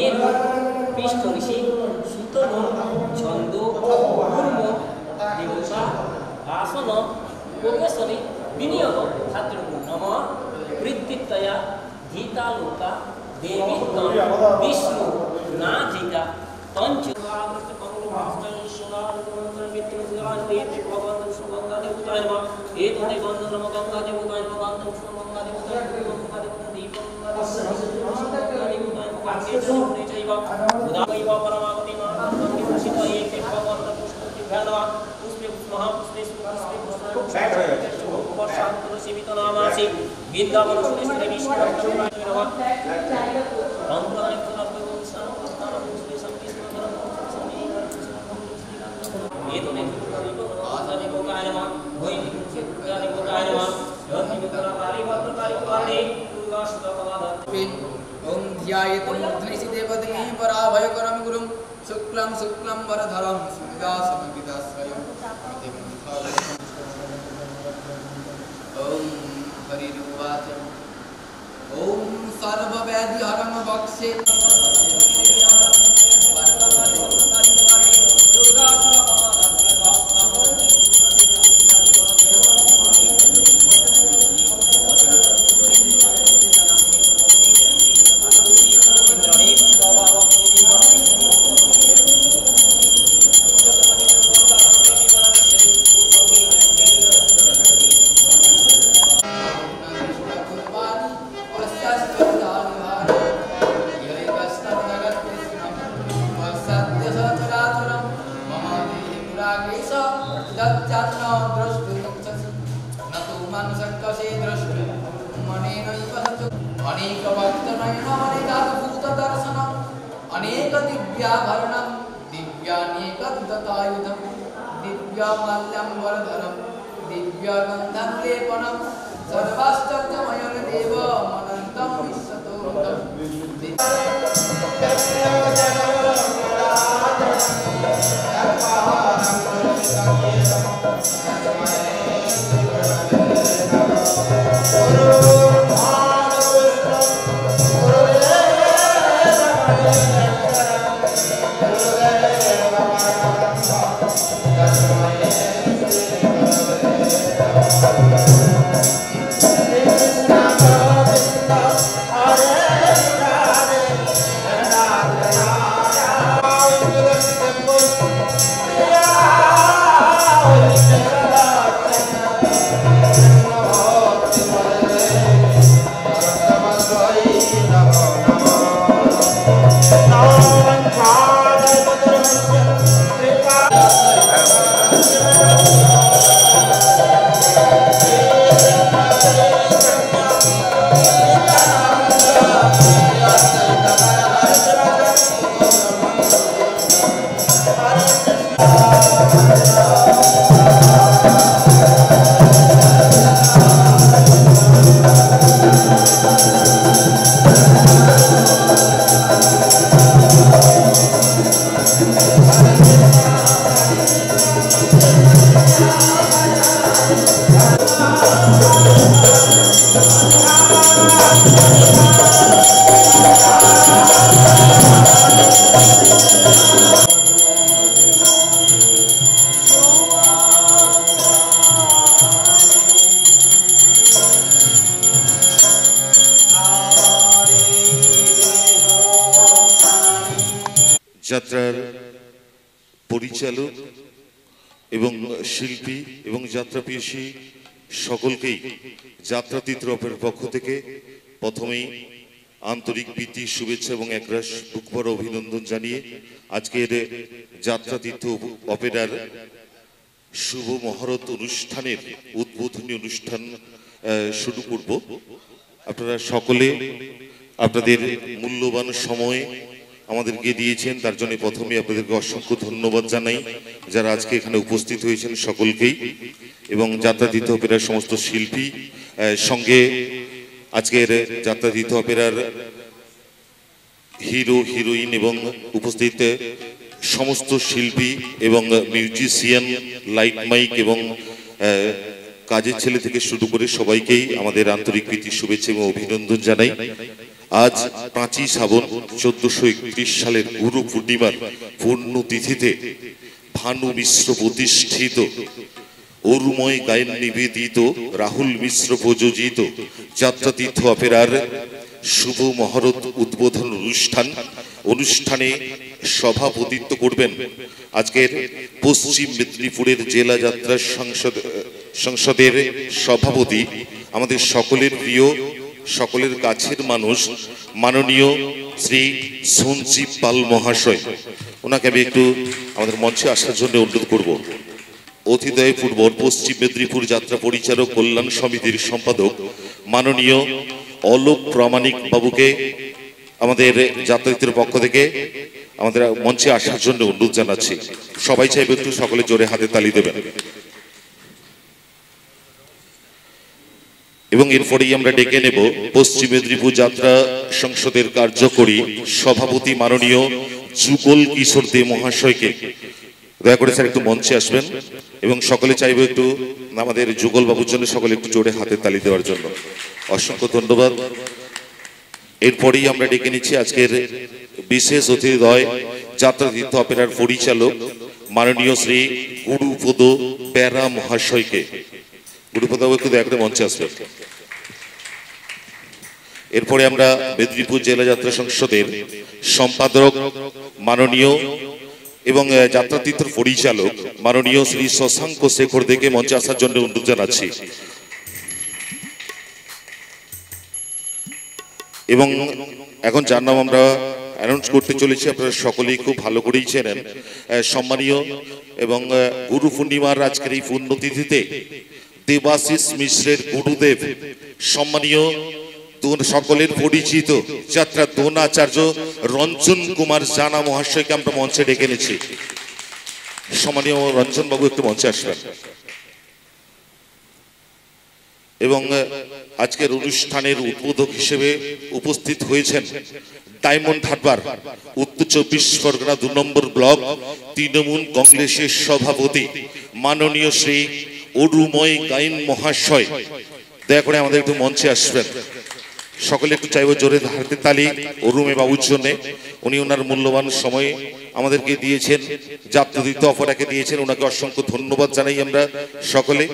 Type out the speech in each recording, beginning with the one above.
মেরু পৃষ্ঠঋষি শীতল ছন্দ কূর্ম দেবতা আসন প্রবেশনে বিনিয়োগ ছাত্র নম বৃত্তিত্বয়া গীতালোকা দেবী বিষ্ণু নাজিকা তঞ্চ ओम ध्यायेतु मुद्रिसि देवदमे पराभयकरं गुरुं शुक्लं शुक्लं वरधरं सुविदासमविदाश्रयं ओम हरिरुवाच ओम सर्वव्याधिहरं वक्षे अनेक दिव्याभरणं दिव्यानेकदत्तायुधं दिव्यमाल्यं वरधरं दिव्यगन्धलेपनं सर्वाश्चर्यमयं देवमनन्तं विश्वतोमुखं যাত্রার পরিচালক এবং শিল্পী এবং যাত্রাপ্রিয়সী সকলকেই যাত্রাতীর্থের পক্ষ থেকে প্রথমেই আন্তরিক প্রীতি শুভেচ্ছা এবং একরাশ বুকভরা অভিনন্দন জানিয়ে আজকের যাত্রাতীর্থ অপেরার শুভ মহরত অনুষ্ঠানের উদ্বোধনী অনুষ্ঠান শুরু করব। আপনারা সকলে আপনাদের মূল্যবান সময় আমাদেরকে দিয়েছেন, তার জন্য প্রথমে আপনাদেরকে অসংখ্য ধন্যবাদ জানাই। যারা আজকে এখানে উপস্থিত হয়েছেন সকলকেই, এবং যাত্রাতীর্থ অপেরার সমস্ত শিল্পী সঙ্গে আজকের যাত্রাতীর্থ অপেরার হিরো হিরোইন এবং উপস্থিত সমস্ত শিল্পী এবং মিউজিশিয়ান, লাইট মাইক এবং কাজের ছেলে থেকে শুরু করে সবাইকেই আমাদের আন্তরিক প্রীতি শুভেচ্ছা এবং অভিনন্দন জানাই। আজ 5ই শ্রাবণ 1431 সালের গুরু পূর্ণিমার পুণ্যতিথিতে ভানু মিশ্র প্রতিষ্ঠিত অরুময় গায়ন নিবেদিত রাহুল মিশ্র প্রযোজিত যাত্রাতীর্থ অপেরার শুভ মহরত উদ্বোধন অনুষ্ঠানে সভাপতিত্ব করবেন আজকের পশ্চিম মেদিনীপুরের জেলা যাত্রা সংসদের সভাপতি, আমাদের সকলের প্রিয়, সকলের কাছের মানুষ, মাননীয় শ্রী সঞ্জীব পাল মহাশয়। ওনাকে আমি একটু আমাদের মঞ্চে আসার জন্য অনুরোধ করব। অতিথি পূর্ব পশ্চিম মেদিনীপুর যাত্রা পরিচালক কল্যাণ সমিতির সম্পাদক মাননীয় অলোক প্রামাণিক বাবুকে আমাদের যাত্রাতীর্থের পক্ষ থেকে আমাদের মঞ্চে আসার জন্য অনুরোধ জানাচ্ছি। সবাই চাইবে একটু সকলে জোরে হাতে তালি দেবেন। এবং এরপরেই আমরা ডেকে নেব পশ্চিম মেদিনীপুর যাত্রা সংসদের কার্যকরী সভাপতি মাননীয় যুগল কিশোর দে মহাশয়কে। দয়া করে স্যার একটু মঞ্চে আসবেন এবং সকলে চাইবে একটু আমাদের যুগল বাবুর জন্য সকলে একটু জোরে হাতে তালি দেওয়ার জন্য। অসংখ্য ধন্যবাদ। এরপরেই আমরা ডেকে নিচ্ছি আজকের বিশেষ অতিথি যাত্রাতীর্থ অপেরার পরিচালক মাননীয় শ্রী গুরুপদ বেরা মহাশয়কে। গুরুপদ বাবু একটু দয়া করে মঞ্চে আসবেন। এরপরে আমরা মেদিনীপুর জেলা যাত্রা সংসদের সম্পাদক মাননীয় এবং যাত্রাতীর্থের পরিচালক মাননীয় শ্রী শশাঙ্ক শেখর দেকে মঞ্চে আসার জন্য অনুরোধ জানাচ্ছি। এবং এখন যার নাম আমরা অ্যানাউন্স করতে চলেছি, আপনারা সকলেই খুব ভালো করেই চেনেন। সম্মানীয় এবং গুরু পূর্ণিমার আজকের এই পুণ্যতিথিতে দেবাশিস মিশ্রের গুরুদেব সম্মানীয় সকলের পরিচিত যাত্রা দোনাচার্য রঞ্জন কুমার জানা মহাশয়কে আমরা মঞ্চে ডেকে এনেছি। সম্মানীয় রঞ্জন বাবু একটু মঞ্চে আসবেন। এবং আজকের অনুষ্ঠানের উদ্বোধক হিসেবে উপস্থিত হয়েছেন ডায়মন্ড হারবার উত্তর 24 পরগনা 2 নম্বর ব্লক তৃণমূল কংগ্রেসের সভাপতি মাননীয় শ্রী অরুময় গায়ন মহাশয়। দয়া করে আমাদের একটু মঞ্চে আসবেন। সকলে একটু চাইব জোরে হাতে তালি অরুময় বাবুর জন্য। উনি ওনার মূল্যবান সময় আমাদেরকে দিয়েছেন, যাত্রাতীর্থ অপেরাকে দিয়েছেন। ওনাকে অসংখ্য ধন্যবাদ জানাই আমরা সকলে।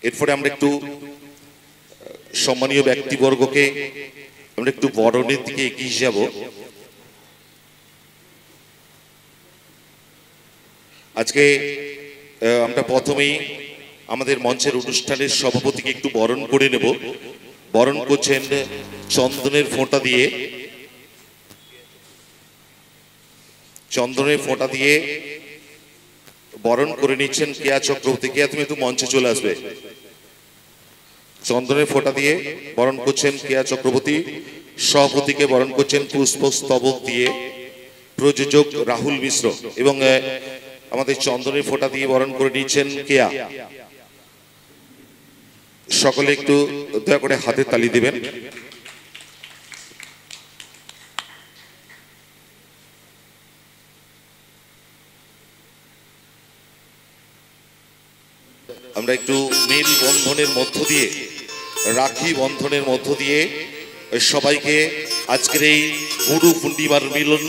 এরপরে আমরা একটু সম্মানীয় ব্যক্তিবর্গকে আমরা একটু বরণের দিকে এগিয়ে যাব। আজকে আমরা প্রথমেই আমাদের মঞ্চের অনুষ্ঠানের সভাপতিকে একটু বরণ করে নেব। বরণ করছেন চন্দনের ফোঁটা দিয়ে, চন্দনের ফোঁটা দিয়ে বরণ করে নিচ্ছেন কেয়া চক্রবর্তী। কেয়া, তুমি একটু মঞ্চে চলে আসবে। চন্দনের ফোঁটা দিয়ে বরণ করছেন কেয়া চক্রবর্তী। সভাপতিকে বরণ করছেন পুষ্পস্তবক দিয়ে প্রযোজক রাহুল মিশ্র। এবং আমাদের চন্দনের ফোঁটা দিয়ে বরণ করে নিচ্ছেন কেয়া। সকলে একটু দয়া করে হাতে তালি দিবেন। আমরা একটু মেল বন্ধনের মধ্য দিয়ে, রাখি বন্ধনের মধ্য দিয়ে সবাইকে আজকের এই গুরু পূর্ণিমার মিলন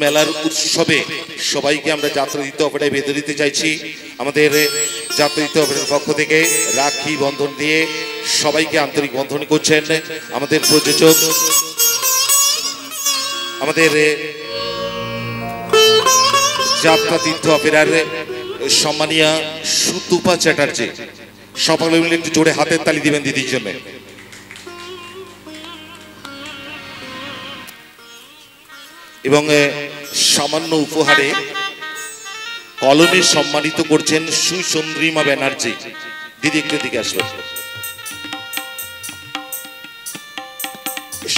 মেলার উৎসবে সবাইকে আমরা যাত্রাতীর্থ অপেরায় বেঁধে দিতে চাইছি। আমাদের যাত্রাতীর্থ অপেরার পক্ষ থেকে রাখি বন্ধন দিয়ে সবাইকে আন্তরিক বন্ধন করছেন আমাদের প্রযোজক, আমাদের যাত্রাতীর্থ অপেরার সম্মানীয়া সুতুপা চ্যাটার্জি। সকলে মিলে একটু জোরে হাতের তালি দিবেন দিদির জন্য। এবং সামান্য উপহারে কলমে সম্মানিত করছেন সুচন্দ্রিমা ব্যানার্জি। দিদি একটু দিকে আসবেন।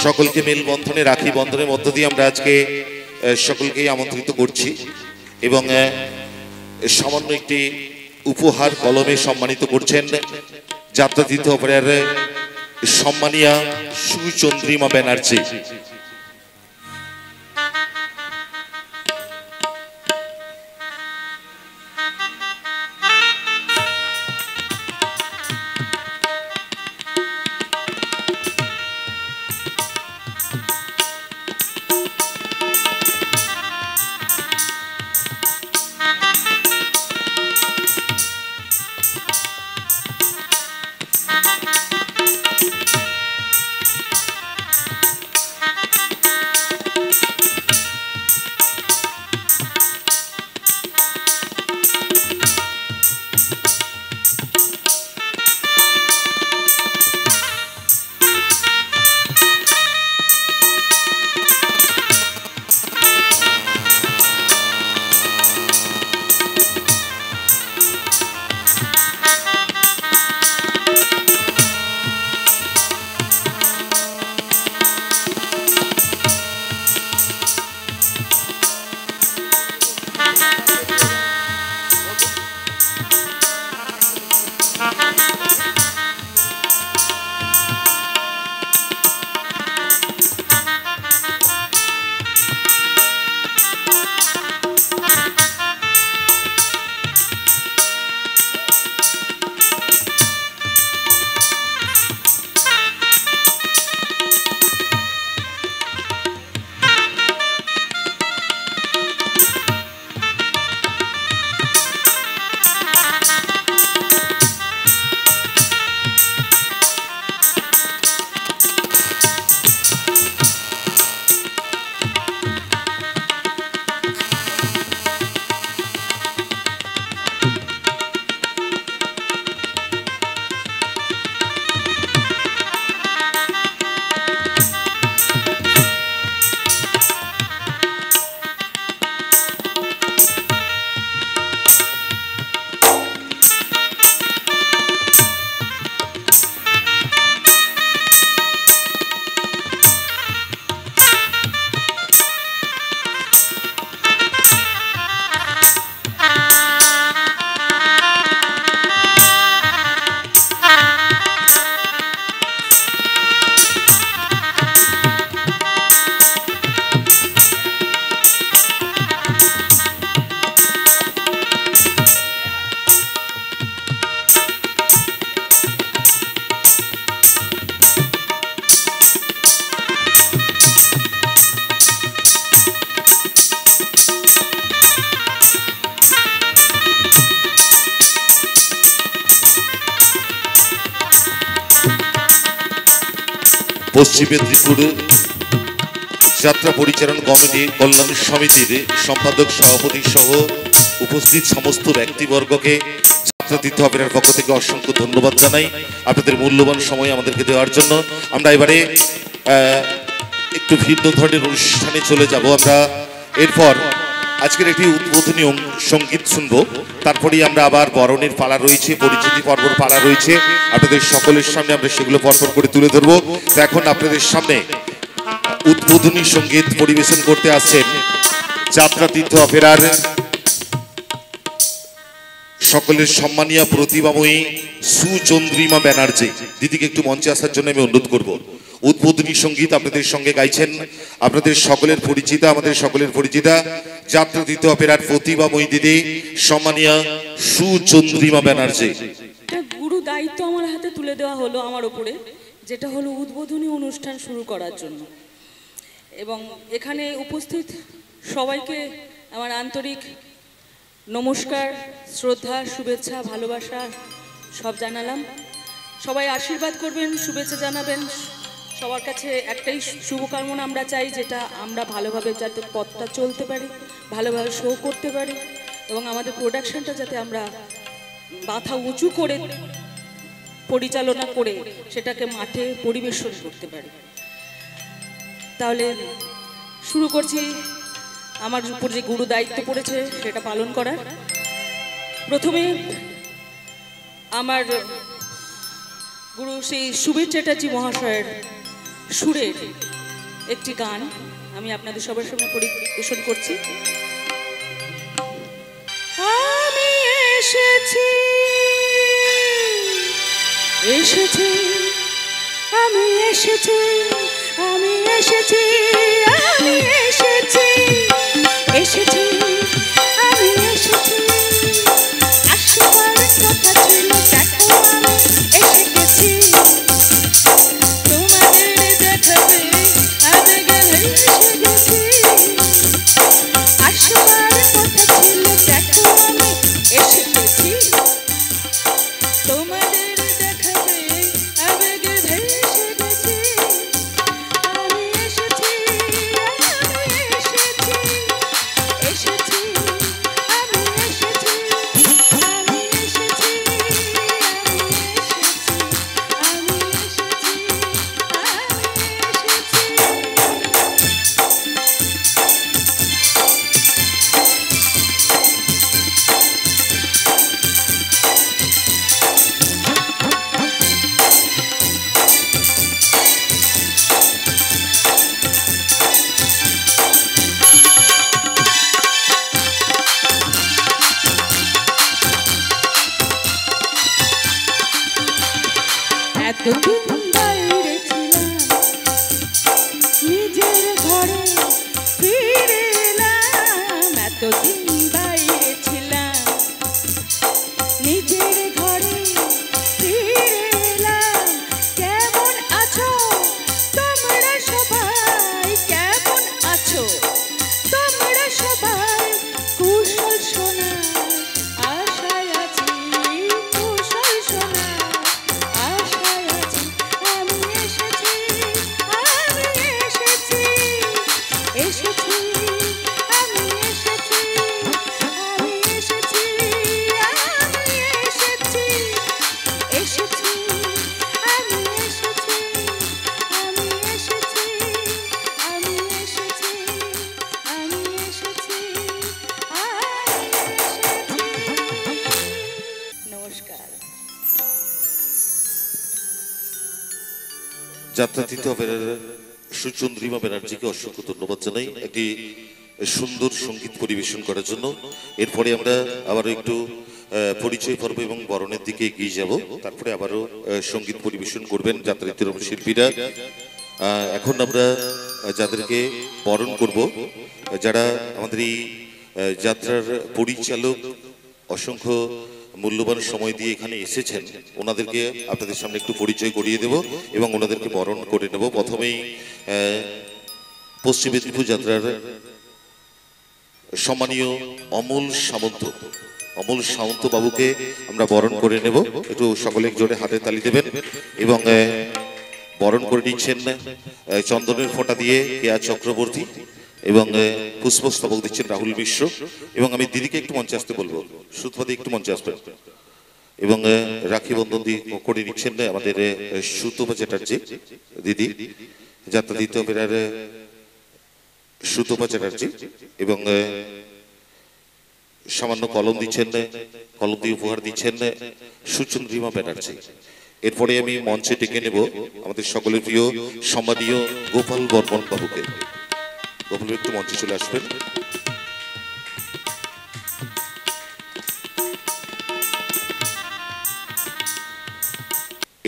সকলকে মেলবন্ধনে রাখি বন্ধনের মধ্য দিয়ে আমরা আজকে সকলকেই আমন্ত্রিত করছি। এবং সামান্য একটি উপহার কলমে সম্মানিত করছেন যাত্রাতীর্থ অপেরার সম্মানীয়া সুচন্দ্রিমা ব্যানার্জি। পশ্চিম মেদিনীপুর যাত্রা পরিচালন কমিটি কল্যাণ সমিতির সম্পাদক সভাপতি সহ উপস্থিত সমস্ত ব্যক্তিবর্গকে যাত্রা তীর্থ অপেরার পক্ষ থেকে অসংখ্য ধন্যবাদ জানাই আপনাদের মূল্যবান সময় আমাদেরকে দেওয়ার জন্য। আমরা এবারে একটু ভিন্ন ধরনের অনুষ্ঠানে চলে যাব। আমরা এরপর আজকের একটি উদ্বোধনী সঙ্গীত শুনবো, তারপরেই আমরা আবার বরণের পালা রয়েছে, পরিচিতি পর্বর পালা রয়েছে, আপনাদের সকলের সামনে আমরা সেগুলো পরপর করে তুলে ধরবো। তো এখন আপনাদের সামনে উদ্বোধনী সঙ্গীত পরিবেশন করতে আসছেন যাত্রা তীর্থ অপেরার সকলের সম্মানীয় প্রতিভাময়ী সুচন্দ্রিমা ব্যানার্জি দিদিকে একটু মঞ্চে আসার জন্য আমি অনুরোধ করব। উদ্বোধনী সঙ্গীত আপনাদের সঙ্গে গাইছেন আপনাদের সকলের পরিচিতা, আমাদের সকলের পরিচিতা যাত্রা তীর্থ অপেরার প্রতিভাময়ী দিদি সম্মানীয় সুচন্দ্রিমা ব্যানার্জি। গুরু দায়িত্ব আমার হাতে তুলে দেওয়া হলো আমার ওপরে, যেটা হলো উদ্বোধনী অনুষ্ঠান শুরু করার জন্য। এবং এখানে উপস্থিত সবাইকে আমার আন্তরিক নমস্কার, শ্রদ্ধা, শুভেচ্ছা, ভালোবাসা সব জানালাম। সবাই আশীর্বাদ করবেন, শুভেচ্ছা জানাবেন। সবার কাছে একটাই শুভকামনা আমরা চাই, যেটা আমরা ভালোভাবে যাতে পথটা চলতে পারি, ভালোভাবে শো করতে পারি এবং আমাদের প্রোডাকশনটা যাতে আমরা মাথা উঁচু করে পরিচালনা করে সেটাকে মাঠে পরিবেশন করতে পারি। তাহলে শুরু করছি আমার উপর যে গুরু দায়িত্ব পড়েছে সেটা পালন করার। প্রথমে আমার গুরু শ্রী সুবীর চ্যাটার্জি মহাশয়ের সুরের একটি গান আমি আপনাদের সবার সামনে পরিবেশন করছি। আমি এসেছি এসেছি আমি এসেছি আমি এসেছি আমি এসেছি এসেছি আমি এসেছি আসবার কথা ছিল, দেখো আমি এসে গেছি তোমাদের দেখাবে আবেগে ভেসে গেছি। আসবার কথা ছিল, দেখো আমি এসে গেছি তোমাদের দেখাবে আবেগে ভেসে গেছি। আমি এসেছি আমি এসেছি এসেছি আমি এসেছি আমি এসেছি আমি এসেছি এতদিন বাইরে ছিলাম, নিজের ঘরে ফিরে এলাম। এতদিন বাইরে ছিলাম, নিজের ঘরে ফিরে এলাম। কেমন আছো তোমরা সবাই, কেমন আছো তোমরা সবাই? কুশল সোনা আশায় আছি, কুশল সোনা আশায় আছি। আমি এসেছি আমি এসেছি এসেছি আমি এসেছি আমি এসেছি আমি এসেছি এসেছি আমি এসেছি আমি এসেছি আমি এসেছি আমি এসেছি নমস্কার। যাত্রা তীর্থ অপেরার সুচন্দ্রিমা ব্যানার্জিকে অসংখ্য ধন্যবাদ জানাই একটি সুন্দর সঙ্গীত পরিবেশন করার জন্য। এরপরে আমরা আবারও একটু পরিচয় পর্ব এবং বরণের দিকে এগিয়ে যাব, তারপরে আবারও সঙ্গীত পরিবেশন করবেন যাত্রা তীর্থ শিল্পীরা। এখন আমরা যাদেরকে বরণ করব, যারা আমাদের এই যাত্রার পরিচালক, অসংখ্য মূল্যবান সময় দিয়ে এখানে এসেছেন, ওনাদেরকে আপনাদের সামনে একটু পরিচয় করিয়ে দেব এবং ওনাদেরকে বরণ করে নেব। প্রথমেই পশ্চিম মেদিনীপুর যাত্রার সম্মানীয় অমল সামন্ত বাবুকে আমরা বরণ করে নেব। একটু সকলে জোরে হাতে তালি দেবেন এবং বরণ করে নিচ্ছেন চন্দনের ফোঁটা দিয়ে কেয়া চক্রবর্তী এবং পুষ্পস্তবক দিচ্ছেন রাহুল মিশ্র। এবং আমি দিদিকে একটু মঞ্চে আসতে বলবো, সুতপাদি একটু মঞ্চে আসবেন। এবং রাখি বন্ধন দিয়ে করে নিচ্ছেন আমাদের সুতপা চ্যাটার্জি দিদি, যাত্রা দ্বিতীয় অপেরার সুতপা চ্যাটার্জি। এবং সামান্য কলম দিচ্ছেন, কলম দিয়ে উপহার দিচ্ছেন সুচন্দ্রিমা ব্যানার্জি। এরপরে আমি মঞ্চে ডেকে নেব আমাদের সকলের প্রিয় সম্মানীয় গোপাল বর্মন বাবুকে। গোপাল একটু মঞ্চে চলে আসবেন।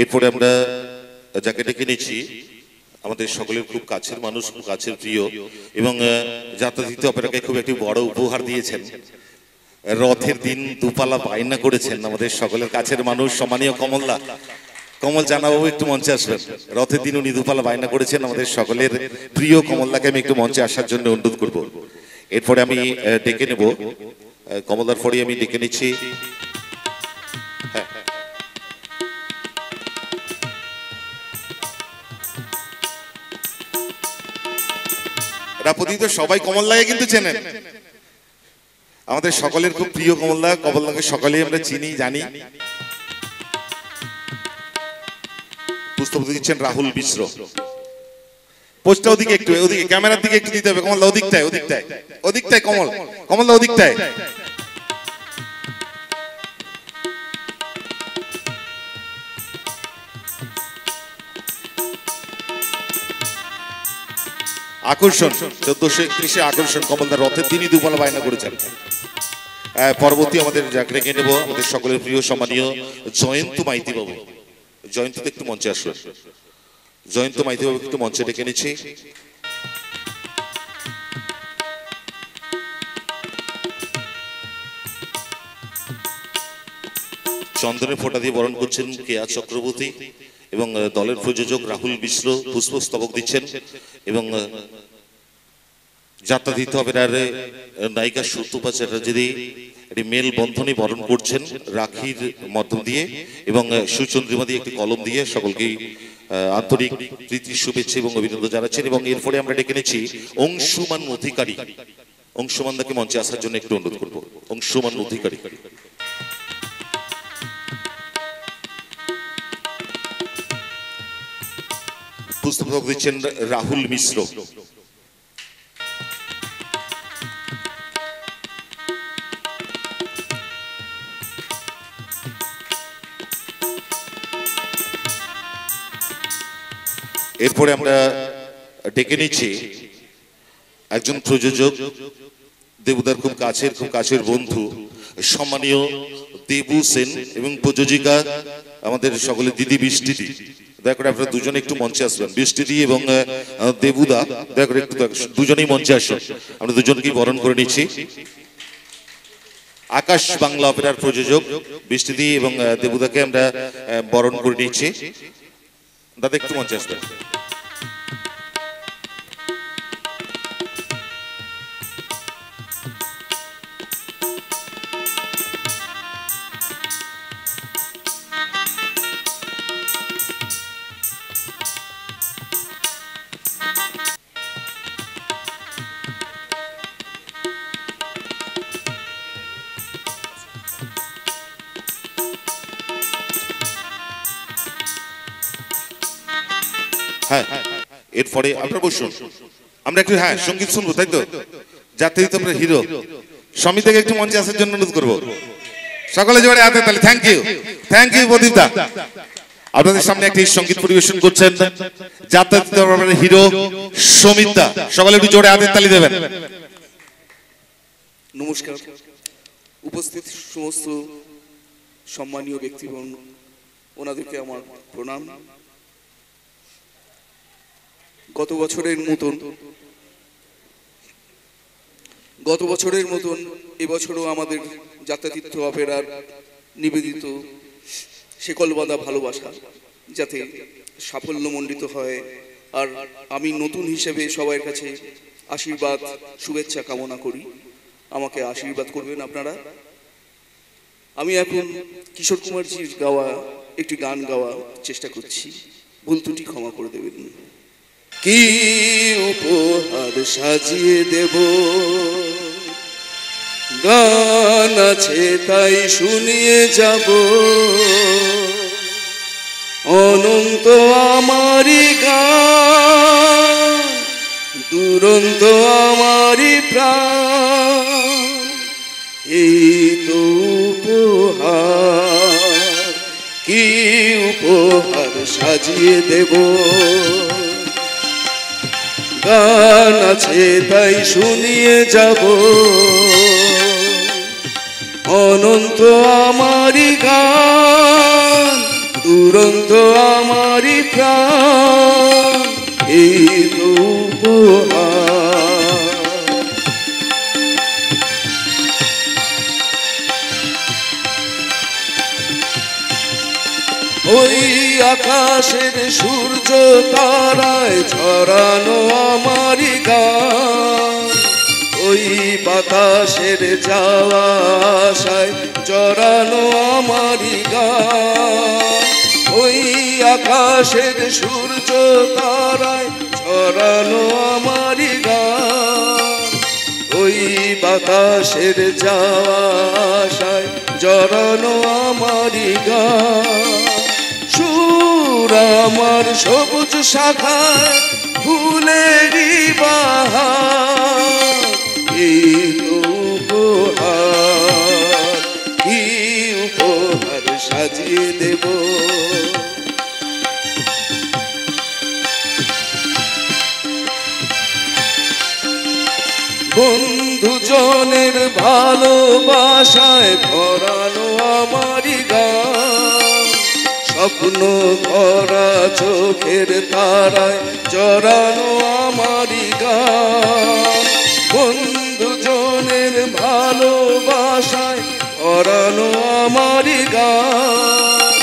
এরপরে আমরা যাকে ডেকে নিচ্ছি আমাদের সকলের খুব কাছের মানুষ, খুব কাছের প্রিয়, এবং যাত্রা দ্বিতীয় অপেরাকে খুব একটি বড় উপহার দিয়েছেন। রথের দিন দুপালা বায়না করেছেন আমাদের সকলের কাছের মানুষ সম্মানীয় কমলদা। কমল জানাবাবু একটু মঞ্চে আসবেন। রথের দিন উনি দুপালা বায়না করেছেন, আমাদের সকলের প্রিয় কমলদাকে আমি একটু মঞ্চে আসার জন্য অনুরোধ করব। এরপরে আমি ডেকে নেব কমলদার পরে আমি ডেকে নিচ্ছি রাপদি। তো সবাই কমলদাকে কিন্তু চেনেন, আমাদের সকলের খুব প্রিয় কমলদা। কমলদাকে সকলেই আমরা চিনি জানি। পুস্তক দিচ্ছেন রাহুল মিশ্র। পোস্টটা ওদিকে একটু, ওদিকে ক্যামেরার দিকে একটু দিতে হবে কমলদা, ওদিকটায় ওদিকটায় ওদিকটায় কমল, কমলদা ওদিকটায়। আকর্ষণ 1431 আকর্ষণ কমলদার রথের দিনই দুপালা বায়না করেছেন। পরবর্তী আমাদের যাকে রেখে নেব আমাদের সকলের প্রিয় সম্মানীয় জয়ন্ত মাইতি বাবু। জয়ন্তকে একটু মঞ্চে আসবেন। জয়ন্ত মাইতি বাবু একটু মঞ্চে ডেকে নিচ্ছি। চন্দনের ফোঁটা দিয়ে বরণ করছেন কেয়া চক্রবর্তী এবং দলের প্রযোজক রাহুল মিশ্র পুষ্পস্তবক দিচ্ছেন। এবং যাত্রা দিতে হবে নায়িকা সুতপা চ্যাটার্জি একটি মেল বন্ধনে বরণ করছেন রাখির মধ্য দিয়ে এবং সুচন্দ্রিমা দিয়ে একটি কলম দিয়ে সকলকেই আন্তরিক প্রীতি শুভেচ্ছা এবং অভিনন্দন জানাচ্ছেন। এবং এরপরে আমরা ডেকে নিচ্ছি অংশুমান অধিকারী। অংশুমানদাকে মঞ্চে আসার জন্য একটু অনুরোধ করবো। অংশুমান অধিকারী। পুস্তক দিচ্ছেন রাহুল মিশ্র। এরপরে আমরা ডেকে নিচ্ছি একজন প্রযোজক, দেবুদার খুব কাছের বন্ধু সম্মানীয় দেবু সেন এবং প্রযোজিকা আমাদের সকলের দিদি বৃষ্টিদি। দয়া করে আপনারা দুজনে একটু মঞ্চে আসবেন। বৃষ্টিদি এবং দেবুদা দয়া করে একটু দুজনেই মঞ্চে আসুন। আমরা দুজনকেই বরণ করে নিচ্ছি। আকাশ বাংলা অপেরার প্রযোজক বৃষ্টিদি এবং দেবুদাকে আমরা বরণ করে নিচ্ছি। দাদা একটু মঞ্চে আসবেন। হ্যাঁ, এরপরে আপনারা বসুন, আমরা একটু সঙ্গীত শুনবো, তাই তো? যাতে তো আমরা হিরো সমিতিকে একটু মঞ্চে আসার জন্য অনুরোধ করবো। সকলে জোরে হাতে তালি। থ্যাংক ইউ প্রদীপ দা। আপনাদের সামনে একটি সঙ্গীত পরিবেশন করছেন যাত্রা হিরো সমিত দা। সকলে একটু জোরে হাতে তালি দেবেন। নমস্কার। উপস্থিত সমস্ত সম্মানীয় ব্যক্তিগণ, ওনাদেরকে আমার প্রণাম। গত বছরের মতন এবছরও আমাদের যাত্রাতীর্থ অপেরার নিবেদিত শেকলবাঁধা ভালোবাসা যাতে সাফল্যমণ্ডিত হয়। আর আমি নতুন হিসেবে সবার কাছে আশীর্বাদ শুভেচ্ছা কামনা করি। আমাকে আশীর্বাদ করবেন আপনারা। আমি এখন কিশোর কুমারজির গাওয়া একটি গান গাওয়ার চেষ্টা করছি, ভুল ত্রুটি ক্ষমা করে দেবেন। কি উপহার সাজিয়ে দেব, গান আছে তাই শুনিয়ে যাব, অনন্ত আমারি গান, দুরন্ত আমারি প্রাণ, এই তো উপহার। কি উপহার সাজিয়ে দেব, গান আছে তাই শুনিয়ে যাব, অনন্ত আমারি গান, দুরন্ত আমারি প্রাণ, এই তো উপহার। ওই আকাশের সূর্য তারায় ঝরানো আমারি গান, ওই বাতাসের যাওয়া আশায় জড়ানো আমারি গান, ওই আকাশের সূর্য তারায় ঝরানো আমারি গান, ওই বাতাসের যাওয়া আশায় জড়ানো আমারি গান। সুর আমার সবুজ শাখায় ফুলেরই বাহার, এই তো উপহার। কি উপহার সাজিয়ে দেব, বন্ধুজনের ভালোবাসায় ভরানো আমারি গান, স্বপ্ন ভরা চোখের তারায় জড়ানো আমারি গান, বন্ধুজনের ভালোবাসায় ভরানো আমারি গান,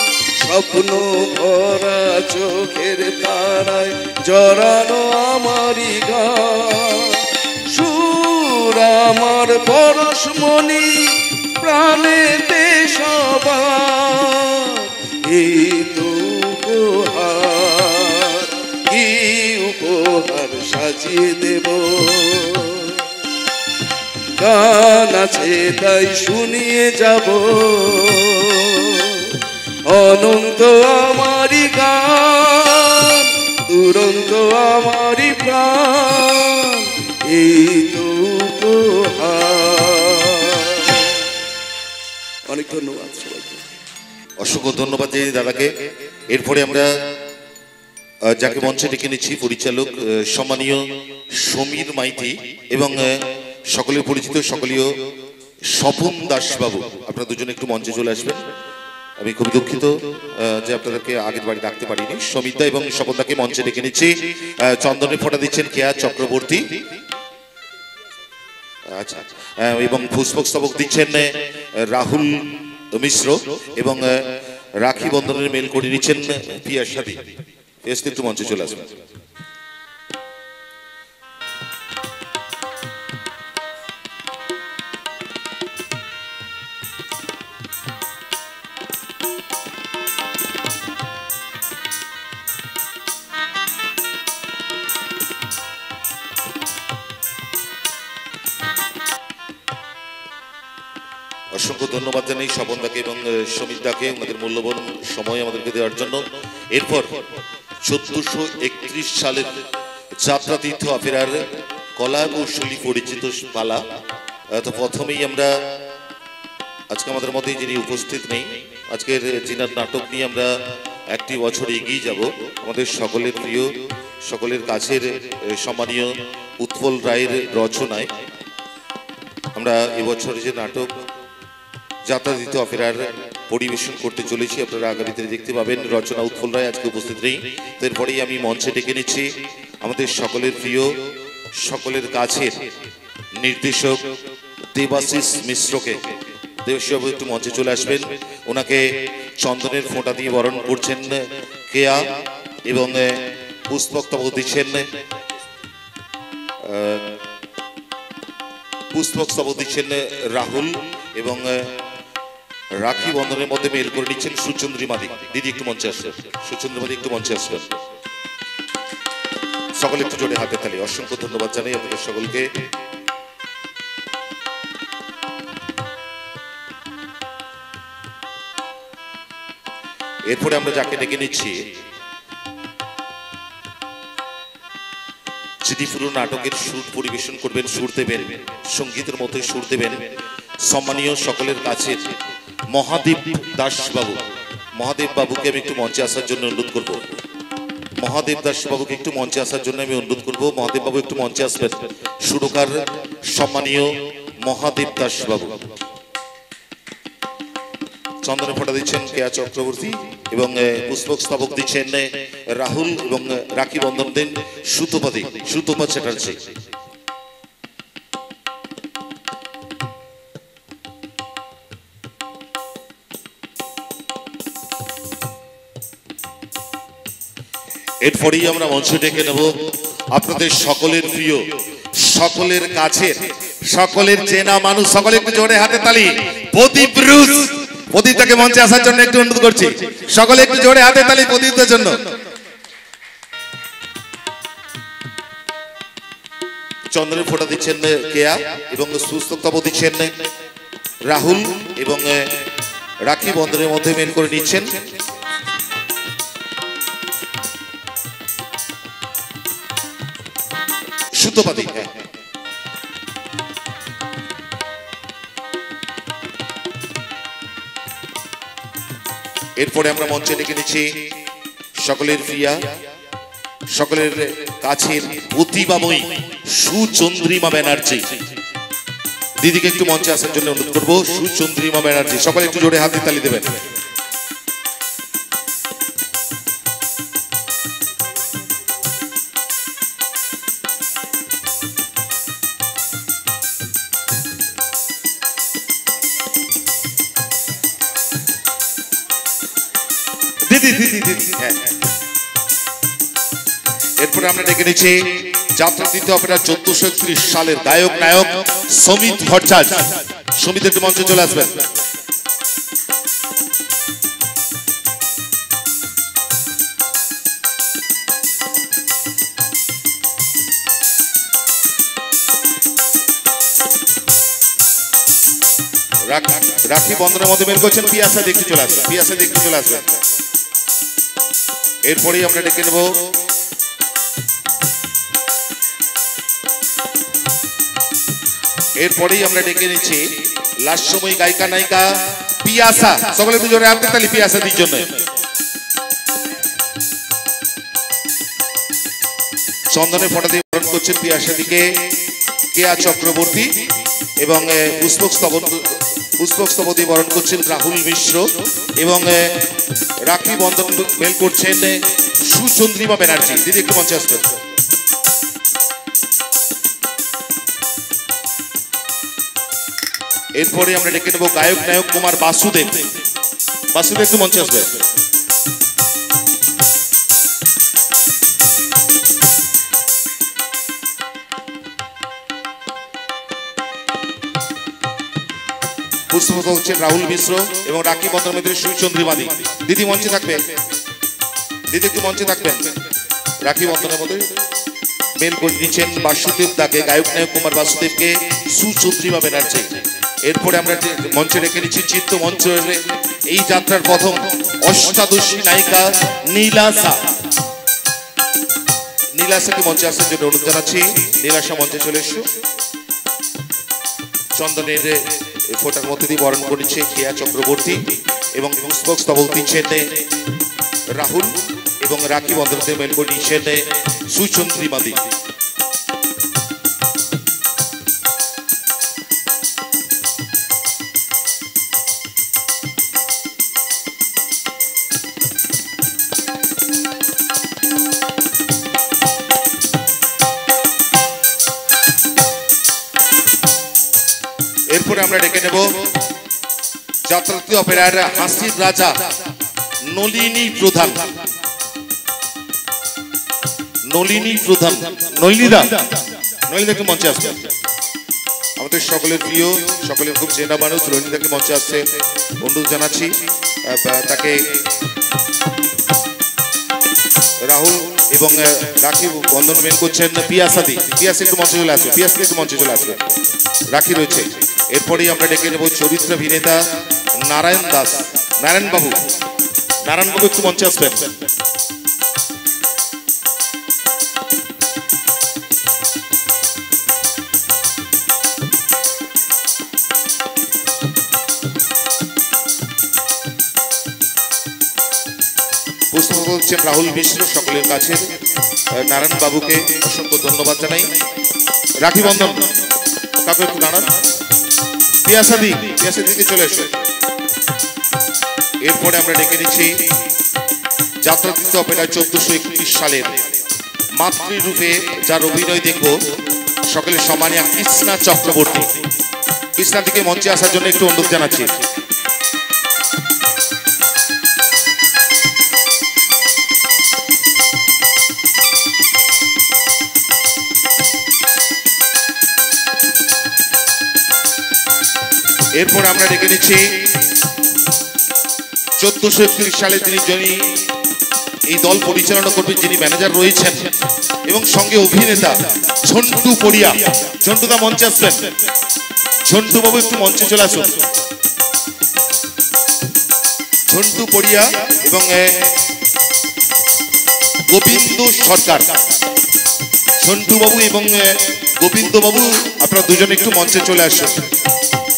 স্বপ্ন ভরা চোখের তারায় জড়ানো আমারি গান। সুর আমার পরশমণি প্রাণেতে সবার, এই তো উপহার। কি উপহার সাজিয়ে দেব, গান আছে তাই শুনিয়ে যাব, অনন্ত আমারি গান, দুরন্ত আমারি প্রাণ, এই তো উপহার। অনেক ধন্যবাদ সবাইকে। অসংখ্য ধন্যবাদ এই দাদাকে। এরপরে আমরা যাকে মঞ্চে ডেকে নিচ্ছি, পরিচালক সম্মানীয় সমীর মাইতি এবং সকলের পরিচিত সকলীয় স্বপন দাসবাবু, আপনারা দুজনে একটু মঞ্চে চলে আসবেন। আমি খুব দুঃখিত যে আপনাদেরকে আগের বাড়ি ডাকতে পারিনি। সমিতা এবং স্বপনদাকে মঞ্চে ডেকে নিচ্ছি। চন্দনের ফোঁটা দিচ্ছেন কেয়া চক্রবর্তী, আচ্ছা, এবং পুষ্পস্তবক দিচ্ছেন রাহুল মিশ্র, এবং রাখি বন্ধনের মেল করে নিচ্ছেন পিয়ার সাথী। একটু মঞ্চে চলে আসবেন। অসংখ্য ধন্যবাদ জানাই স্বপনদাকে এবং সমিতদাকে ওনাদের মূল্যবান সময় আমাদেরকে দেওয়ার জন্য। এরপর 1431 সালের যাত্রাতীর্থ অপেরার কলা কৌশলী পরিচিত পালা। তো প্রথমেই আমরা আজকে আমাদের মধ্যে যিনি উপস্থিত নেই, আজকের যিনার নাটক নিয়ে আমরা একটি বছর এগিয়ে যাব, আমাদের সকলের প্রিয়, সকলের কাছের সম্মানীয় উৎপল রায়ের রচনায় আমরা এবছর যে নাটক যাত্রাতীর্থ অপেরার পরিবেশন করতে চলেছি, আপনারা আগামীতে দেখতে পাবেন। রচনা উৎপল রায় আজকে উপস্থিত নেই, তো এরপরেই আমি মঞ্চে ডেকে নিচ্ছি আমাদের সকলের প্রিয়, সকলের কাছের নির্দেশক দেবাশিস মিশ্রকে। দেবাশিসবাবু একটু মঞ্চে চলে আসবেন। ওনাকে চন্দনের ফোঁটা দিয়ে বরণ করছেন কেয়া, এবং পুষ্পস্তবক দিচ্ছেন পুষ্পস্তবক দিচ্ছেন রাহুল, এবং রাখি বন্ধনের মধ্যে মেল করে নিচ্ছেন সুচন্দ্রী মাদি। দিদি একটু মঞ্চে আসবেন, সুচন্দ্রী মাদি একটু মঞ্চে আসবেন। সকলে একটু জোরে হাতে তালি। অসংখ্য ধন্যবাদ জানাই আপনাদের সকলকে। এরপরে আমরা যাকে ডেকে নিচ্ছি, যিনি পুরো নাটকের সুর পরিবেশন করবেন, সুর দেবেন, সঙ্গীতের মতো সুর দেবেন, সম্মানীয় সকলের কাছে মহাদেব দাস বাবু। মহাদেব বাবুকে আমি একটু মঞ্চে আসার জন্য অনুরোধ করব। মহাদেব দাস বাবুকে একটু মঞ্চে আসার জন্য আমি অনুরোধ করব। মহাদেব বাবু একটু মঞ্চে আসবেন। সুরকার সম্মানীয় মহাদেব দাস বাবু। চন্দনে ফোঁটা দিচ্ছেন কেয়া চক্রবর্তী এবং পুষ্পক স্তবক দিচ্ছেন রাহুল এবং রাখি বন্ধন দেন সুতপা চ্যাটার্জি। এরপরেই আমরা মঞ্চে ডেকে নেব আপনাদের সকলের প্রিয়, সকলের কাছের, সকলের চেনা মানুষ। সকলে একটু জোরে হাতে তালি। প্রদীপ রুস, প্রদীপটাকে মঞ্চে আসার জন্য একটু অনুরোধ করছি। সকলে একটু জোরে হাতে তালি প্রদীপের জন্য। চন্দ্রের ফোঁটা দিচ্ছেন কেয়া এবং সুস্তব দিচ্ছেন রাহুল এবং রাখি বন্ধনের মধ্যে মেল করে নিচ্ছেন সুতপাতি। এরপরে আমরা মঞ্চে ডেকে নিচ্ছি সকলের প্রিয়া, সকলের কাছের প্রতিভাময়ী সুচন্দ্রিমা ব্যানার্জি। দিদিকে একটু মঞ্চে আসার জন্য অনুরোধ করবো। সুচন্দ্রিমা ব্যানার্জি, সকলে একটু জোরে হাতে তালি দেবেন। এরপরে আমরা ডেকে নিচ্ছি যাত্রাতীর্থ অপেরা 1431 সালের গায়ক নায়ক সমিত ভট্টাচার্য। সমিত একটু মঞ্চে চলে আসবেন। রাখি বন্ধনের মধ্যে মেল করছেন পিয়াসা দেখতে চলে আসবেন। পিয়াসা দেখতে চলে আসবেন। এরপরেই আমরা ডেকে নেব নিচ্ছি লাস্ট সময় গায়িকা নায়িকা পিয়াসা। সকলে একটু জোরে হাতে তালি পিয়াসা দির জন্য। চন্দনের ফোঁটা দিয়ে বরণ করছেন পিয়াসা দিকে কেয়া চক্রবর্তী এবং পুষ্পক স্তব দিয়ে বরণ করছেন রাহুল মিশ্র এবং রাখি বন্ধন মেল করছেন সুচন্দ্রিমা ব্যানার্জি। দিদি একটু মঞ্চে আসবেন। এরপরে আমরা ডেকে নেব গায়ক নায়ক কুমার বাসুদেব। বাসুদেব একটু মঞ্চে আসবেন। পুষ্পক হচ্ছেন রাহুল মিশ্র এবং রাখি বন্ধন মধ্যে সুচন্দ্রিমা দি। দিদি মঞ্চে থাকবে। দিদি একটু মঞ্চে থাকবেন। রাখি বন্ধনের মধ্যে মেল করে নিচ্ছেন বাসুদেব দাকে, গায়ক নায়ক কুমার বাসুদেবকে সুচন্দ্রিমা ব্যানার্জি। এরপরে আমরা মঞ্চে রেখে নিচ্ছি চিত্ত মঞ্চের এই যাত্রার প্রথম অষ্টাদশী নায়িকা নীলাশা। নীলাশাকে মঞ্চে আসার জন্য অনুরোধ জানাচ্ছি। নীলাশা মঞ্চে চলে এসো। চন্দনের ফোটার মধ্যে দিয়ে বরণ করেছে কেয়া চক্রবর্তী এবং পুষ্পক স্তবক দিচ্ছেন রাহুল এবং রাখি বন্ধনতে মেল করে নিচ্ছেন সুচন্দ্রিমা দি। এরপরে আমরা ডেকে নেব যাত্রাতীর্থ অপেরার হাসির রাজা নলিনী প্রধান। নলিনী প্রধান, নলিনীদা একটু মঞ্চে আসবেন। আমাদের আমাদের সকলের প্রিয়, সকলের খুব চেনা মানুষ রোহিণীদাকে মঞ্চে আসছে অনুরোধ জানাচ্ছি। তাকে রাহুল এবং রাখি বন্ধন মেল করছেন পিয়াসাদি। পিয়াসি একটু মঞ্চে চলে আসবে, পিয়াসি একটু মঞ্চে চলে আসবে, রাখি রয়েছে। এরপরেই আমরা ডেকে নেব চরিত্র অভিনেতা নারায়ণ দাস, নারায়ণ বাবু। নারায়ণ বাবু একটু মঞ্চে আসবেন। উপস্থাপন করছেন রাহুল মিশ্র, সকলের কাছে নারায়ণ বাবুকে অসংখ্য ধন্যবাদ জানাই। রাখি বন্ধন কাকে একটু নারায়ণ পিয়াসাদি, পিয়াসাদিকে চলে এসো। এরপরে আমরা ডেকে নিচ্ছি যাত্রাতীর্থ অপেরা 1431 সালের মাতৃরূপে যার অভিনয় দেখব সকলের সম্মানীয় কৃষ্ণা চক্রবর্তী। কৃষ্ণা দিকে মঞ্চে আসার জন্য একটু অনুরোধ জানাচ্ছি। এরপর আমরা ডেকে নিচ্ছি 1431 সালে যিনি এই দল পরিচালনা করবেন, যিনি ম্যানেজার রয়েছেন এবং সঙ্গে অভিনেতা ঝন্টু পড়িয়া। ঝন্টুদা মঞ্চে আসবেন, ঝন্টু বাবু একটু মঞ্চে চলে আসুন। ঝন্টু পড়িয়া এবং গোবিন্দ সরকার। ঝন্টু বাবু এবং গোবিন্দ বাবু আপনারা দুজনে একটু মঞ্চে চলে আসুন।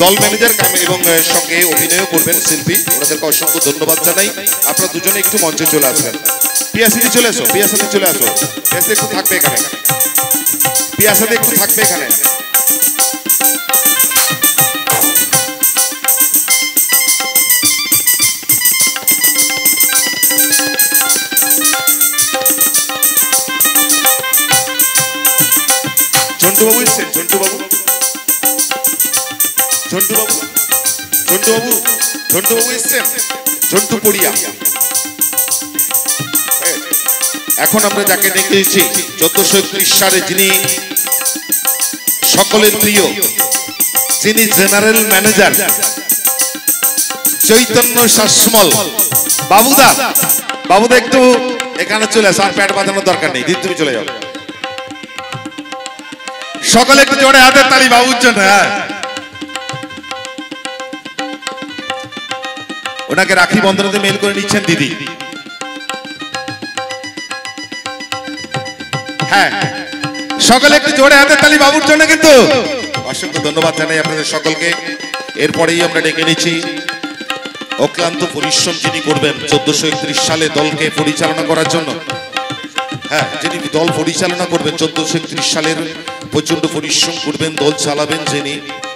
দল ম্যানেজার এবং সঙ্গে অভিনয় করবেন শিল্পী, ওনাদেরকে অসংখ্য ধন্যবাদ জানাই। আপনারা দুজনে একটু মঞ্চে চলে আসবেন। পিয়াসাদি চলে আসো, পিয়াসাদি চলে আসো, পিয়াসাদি একটু থাকবে এখানে, পিয়াসাদি একটু থাকবে এখানে। ঝন্টু বাবু এসছেন, ঝন্টু বাবু, ঝন্টু বাবু, ঝন্টু বাবু, ঝন্টু বাবু এসছেন, ঝন্টু পড়িয়া। এখন আমরা যাকে দেখেছি 1431 সালে যিনি সকলের প্রিয়, যিনি জেনারেল ম্যানেজার চৈতন্য শাসমল বাবুদা। বাবুদা একটু এখানে চলে আসো, আর প্যাড বাঁধানোর দরকার নেই, দিদি তুমি চলে যাও। সকলে একটু জোরে হাতের তালি বাবুর জন্য। হ্যাঁ, ওনাকে রাখি বন্ধনতে মেল করে নিচ্ছেন দিদি। হ্যাঁ, সকলে একটু জোরে হাতের তালি বাবুর জন্য কিন্তু। অসংখ্য ধন্যবাদ জানাই আপনাদের সকলকে। এরপরেই আমরা ডেকে নিচ্ছি অক্লান্ত পরিশ্রম যিনি করবেন 1431 সালে দলকে পরিচালনা করার জন্য। হ্যাঁ, যিনি দল পরিচালনা করবেন 1431 সালের প্রচন্ড পরিশ্রম করবেন, দল চালাবেন,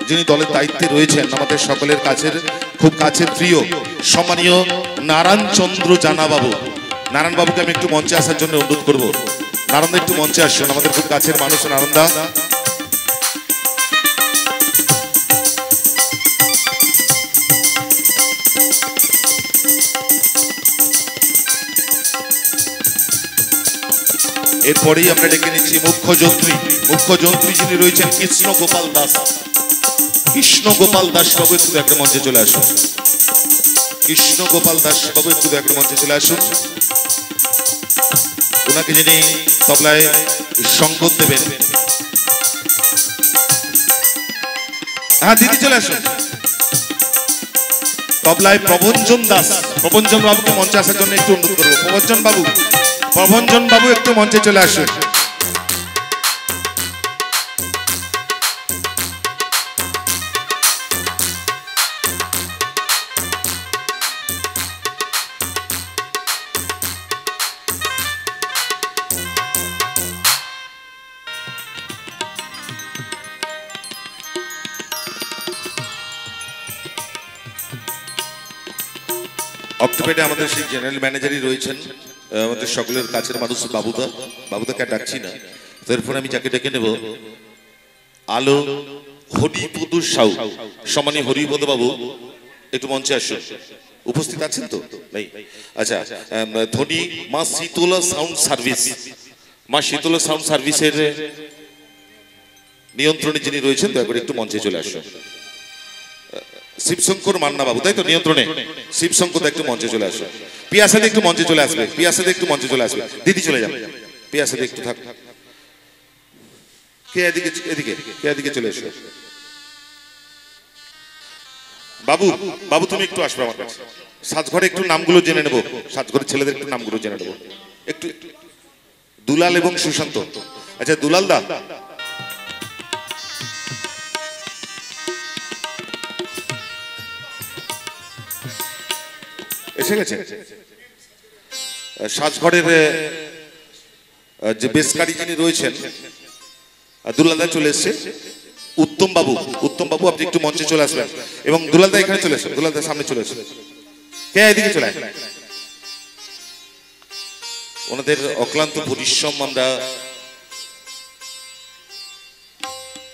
যিনি দলের দায়িত্বে রয়েছেন, আমাদের সকলের কাছের খুব কাছের প্রিয় সম্মানীয় নারায়ণ চন্দ্র জানা বাবু। নারায়ণ বাবুকে আমি একটু মঞ্চে আসার জন্য অনুরোধ করব। নারায়ণ একটু মঞ্চে আসুন, আমাদের খুব কাছের মানুষ নারায়ণদা। এরপরেই আমরা ডেকে নিচ্ছি মুখ্য যন্ত্রী। মুখ্য যন্ত্রী যিনি রয়েছেন কৃষ্ণ গোপাল দাস। কৃষ্ণ গোপাল দাস বাবু একটু একটা মঞ্চে চলে আসুন। কৃষ্ণ গোপাল দাস বাবু একটু একটা মঞ্চে চলে আসুন। ওনাকে যিনি তবলায় সংগত দেবেন। হ্যাঁ, দিদি চলে আসুন। তবলায় প্রভঞ্জন দাস, প্রভঞ্জন বাবুকে মঞ্চে আসার জন্য একটু অনুরোধ করবো। প্রভঞ্জন বাবু, প্রভঞ্জন বাবু একটু মঞ্চে চলে আসুন। অক্টোপেডে আমাদের সেই জেনারেল ম্যানেজারই রয়েছেন, আমাদের সকলের কাছের মানুষ বাবুদা। বাবুদাকে ডাকছি না, তো এরপর আমি যাকে ডেকে নেব আলো হরিপদ সাউ। সম্মানীয় হরিপদ বাবু একটু মঞ্চে আসুন। উপস্থিত আছেন তো? নেই? আচ্ছা, ধনী মা শীতলা সাউন্ড সার্ভিস, মা শীতলা সাউন্ড সার্ভিসের নিয়ন্ত্রণে যিনি রয়েছেন দয়া করে একটু মঞ্চে চলে আসুন। শিবশঙ্কর মান্না বাবু, তাই তো নিয়ন্ত্রণে? শিবশঙ্কর একটু মঞ্চে চলে আসুন। পিয়াসাদি একটু মঞ্চে চলে আসবে, পিয়াসাদি একটু মঞ্চে চলে আসবে। দিদি চলে যাবে, পিয়াসাদি একটু থাক। কে এদিকে, এদিকে কে এদিকে চলে এসো। বাবু, বাবু তুমি একটু আসবে আমার কাছে। সাজঘরে একটু নামগুলো জেনে নেবো, সাজঘরের ছেলেদের একটু নামগুলো জেনে নেবো একটু। দুলাল এবং সুশান্ত। আচ্ছা দুলাল দা, এসে গেছে? সাজঘরের যে বেসকারী যিনি রয়েছেন দুলাল দা চলে এসছে। উত্তম বাবু, উত্তম বাবু আপনি একটু মঞ্চে চলে আসবেন এবং দুলাল দা এখানে চলে আসবেন, দুলাল দা সামনে চলে আসবেন। কে এদিকে চলে আসবেন। ওনাদের অক্লান্ত পরিশ্রম, আমরা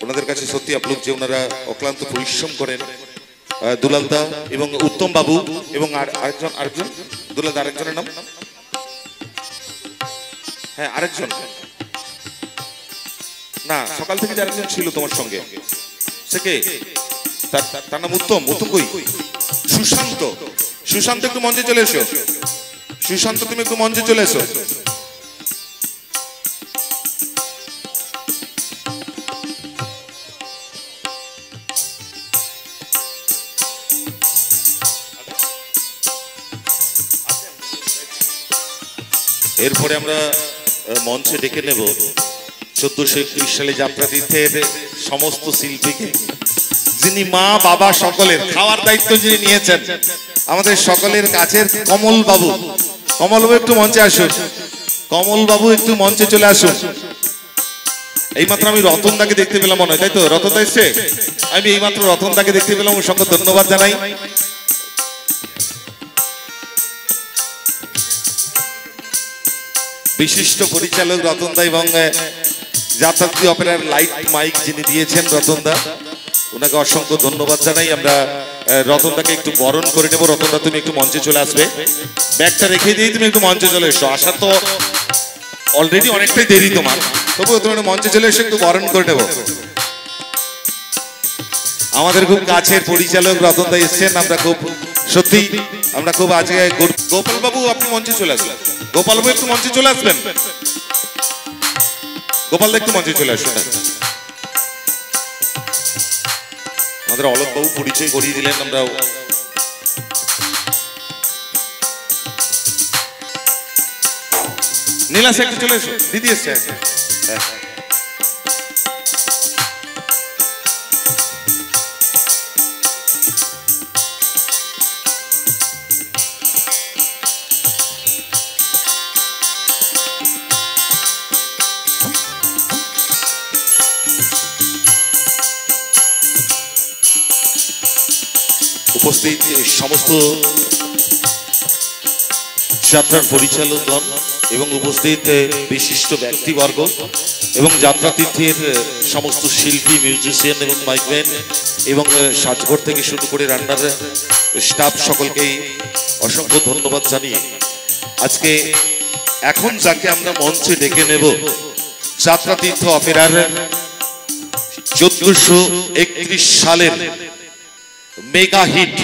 ওনাদের কাছে সত্যি আপ্লুত যে ওনারা অক্লান্ত পরিশ্রম করেন। দুলাল দা এবং উত্তম বাবু এবং আরেকজন দুলাল দা, আরেকজনের নাম? হ্যাঁ আরেকজন না, সকাল থেকে যে আরেকজন ছিল তোমার সঙ্গে, সে কে? তার নাম উত্তম। উত্তম কই? সুশান্ত। সুশান্ত একটু মঞ্চে চলে এসো। সুশান্ত তুমি একটু মঞ্চে চলে এসো। এরপরে আমরা মঞ্চে ডেকে নেব 1431 সালে যাত্রা তীর্থের সমস্ত শিল্পীকে, যিনি মা বাবা সকলের খাওয়ার দায়িত্ব যিনি নিয়েছেন, আমাদের সকলের কাছের কমল বাবু। কমল বাবু একটু মঞ্চে আসুন। কমল বাবু একটু মঞ্চে চলে আসুন। এইমাত্র আমি রতন দাকে দেখতে পেলাম মনে হয়, তাই তো? রতন দা এসছে? আমি এইমাত্র রতন দাকে দেখতে পেলাম, অসংখ্য ধন্যবাদ জানাই। বিশিষ্ট পরিচালক রতন দা এবং যাত্রার্থী অপেরার লাইট মাইক যিনি দিয়েছেন রতন দা, ওনাকে অসংখ্য ধন্যবাদ জানাই। আমরা রতন দাকে একটু বরণ করে নেব। রতন দা তুমি একটু মঞ্চে চলে আসবে, ব্যাগটা রেখে দিয়ে তুমি একটু মঞ্চে চলে এসো। আসা তো অলরেডি অনেকটাই দেরি তোমার, তবুও তুমি মঞ্চে চলে এসে একটু বরণ করে নেব। আমাদের খুব কাছের পরিচালক রতন দা এসছেন, আমরা খুব সত্যি আমরা খুব আজকে। গোপাল বাবু আপনি মঞ্চে চলে আসবেন। গোপাল বাবু একটু মঞ্চে চলে আসবেন। গোপাল দা একটু মঞ্চে চলে আসবেন। আমাদের অলোক বাবু পরিচয় করিয়ে দিলেন। আমরা নীলাস একটু চলে এসো, দিদি এসছে। উপস্থিত সমস্ত যাত্রার পরিচালকগণ এবং উপস্থিত বিশিষ্ট ব্যক্তিবর্গ এবং যাত্রা তীর্থের সমস্ত শিল্পী, মিউজিশিয়ান এবং মাইকম্যান এবং সাজঘর থেকে শুরু করে রান্নার স্টাফ, সকলকেই অসংখ্য ধন্যবাদ জানিয়ে আজকে এখন যাকে আমরা মঞ্চে ডেকে নেব, যাত্রা তীর্থ অপেরার 1431 সালের মেগা হিট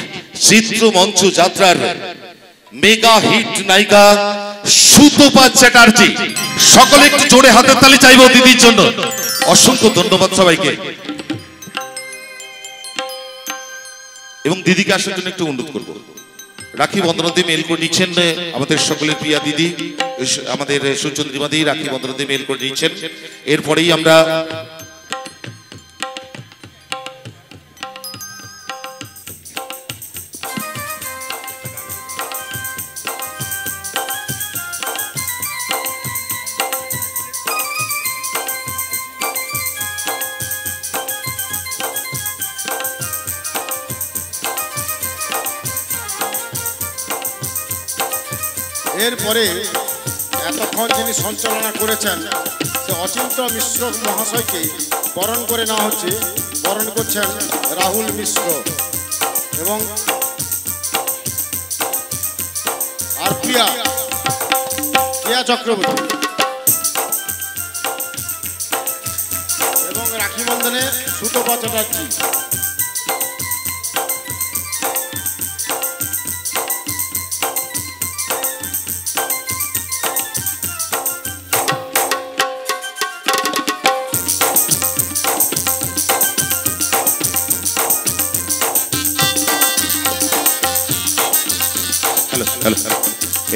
চিত্র মঞ্চ যাত্রার মেগা হিট নায়িকা সুতপা চ্যাটার্জি। সকলে একটু জোরে হাতের তালি চাইবো দিদির জন্য। অসংখ্য ধন্যবাদ সবাইকে এবং দিদিকে আসার জন্য একটু অনুরোধ করবো। রাখি বন্ধনাতে মেল করে নিচ্ছেন আমাদের সকলের প্রিয়া দিদি, আমাদের সুচন্দ্রিমাদি রাখি বন্ধনাতে মেল করে নিচ্ছেন। এরপরেই আমরা এরপরে এতক্ষণ যিনি সঞ্চালনা করেছেন সে অচিন্ত মিশ্র মহাশয়কে বরণ করে নেওয়া হচ্ছে। বরণ করছেন রাহুল মিশ্র এবং আর প্রিয়া চক্রবর্তী এবং এবং রাখি বন্ধনে সুতপা চ্যাটার্জি।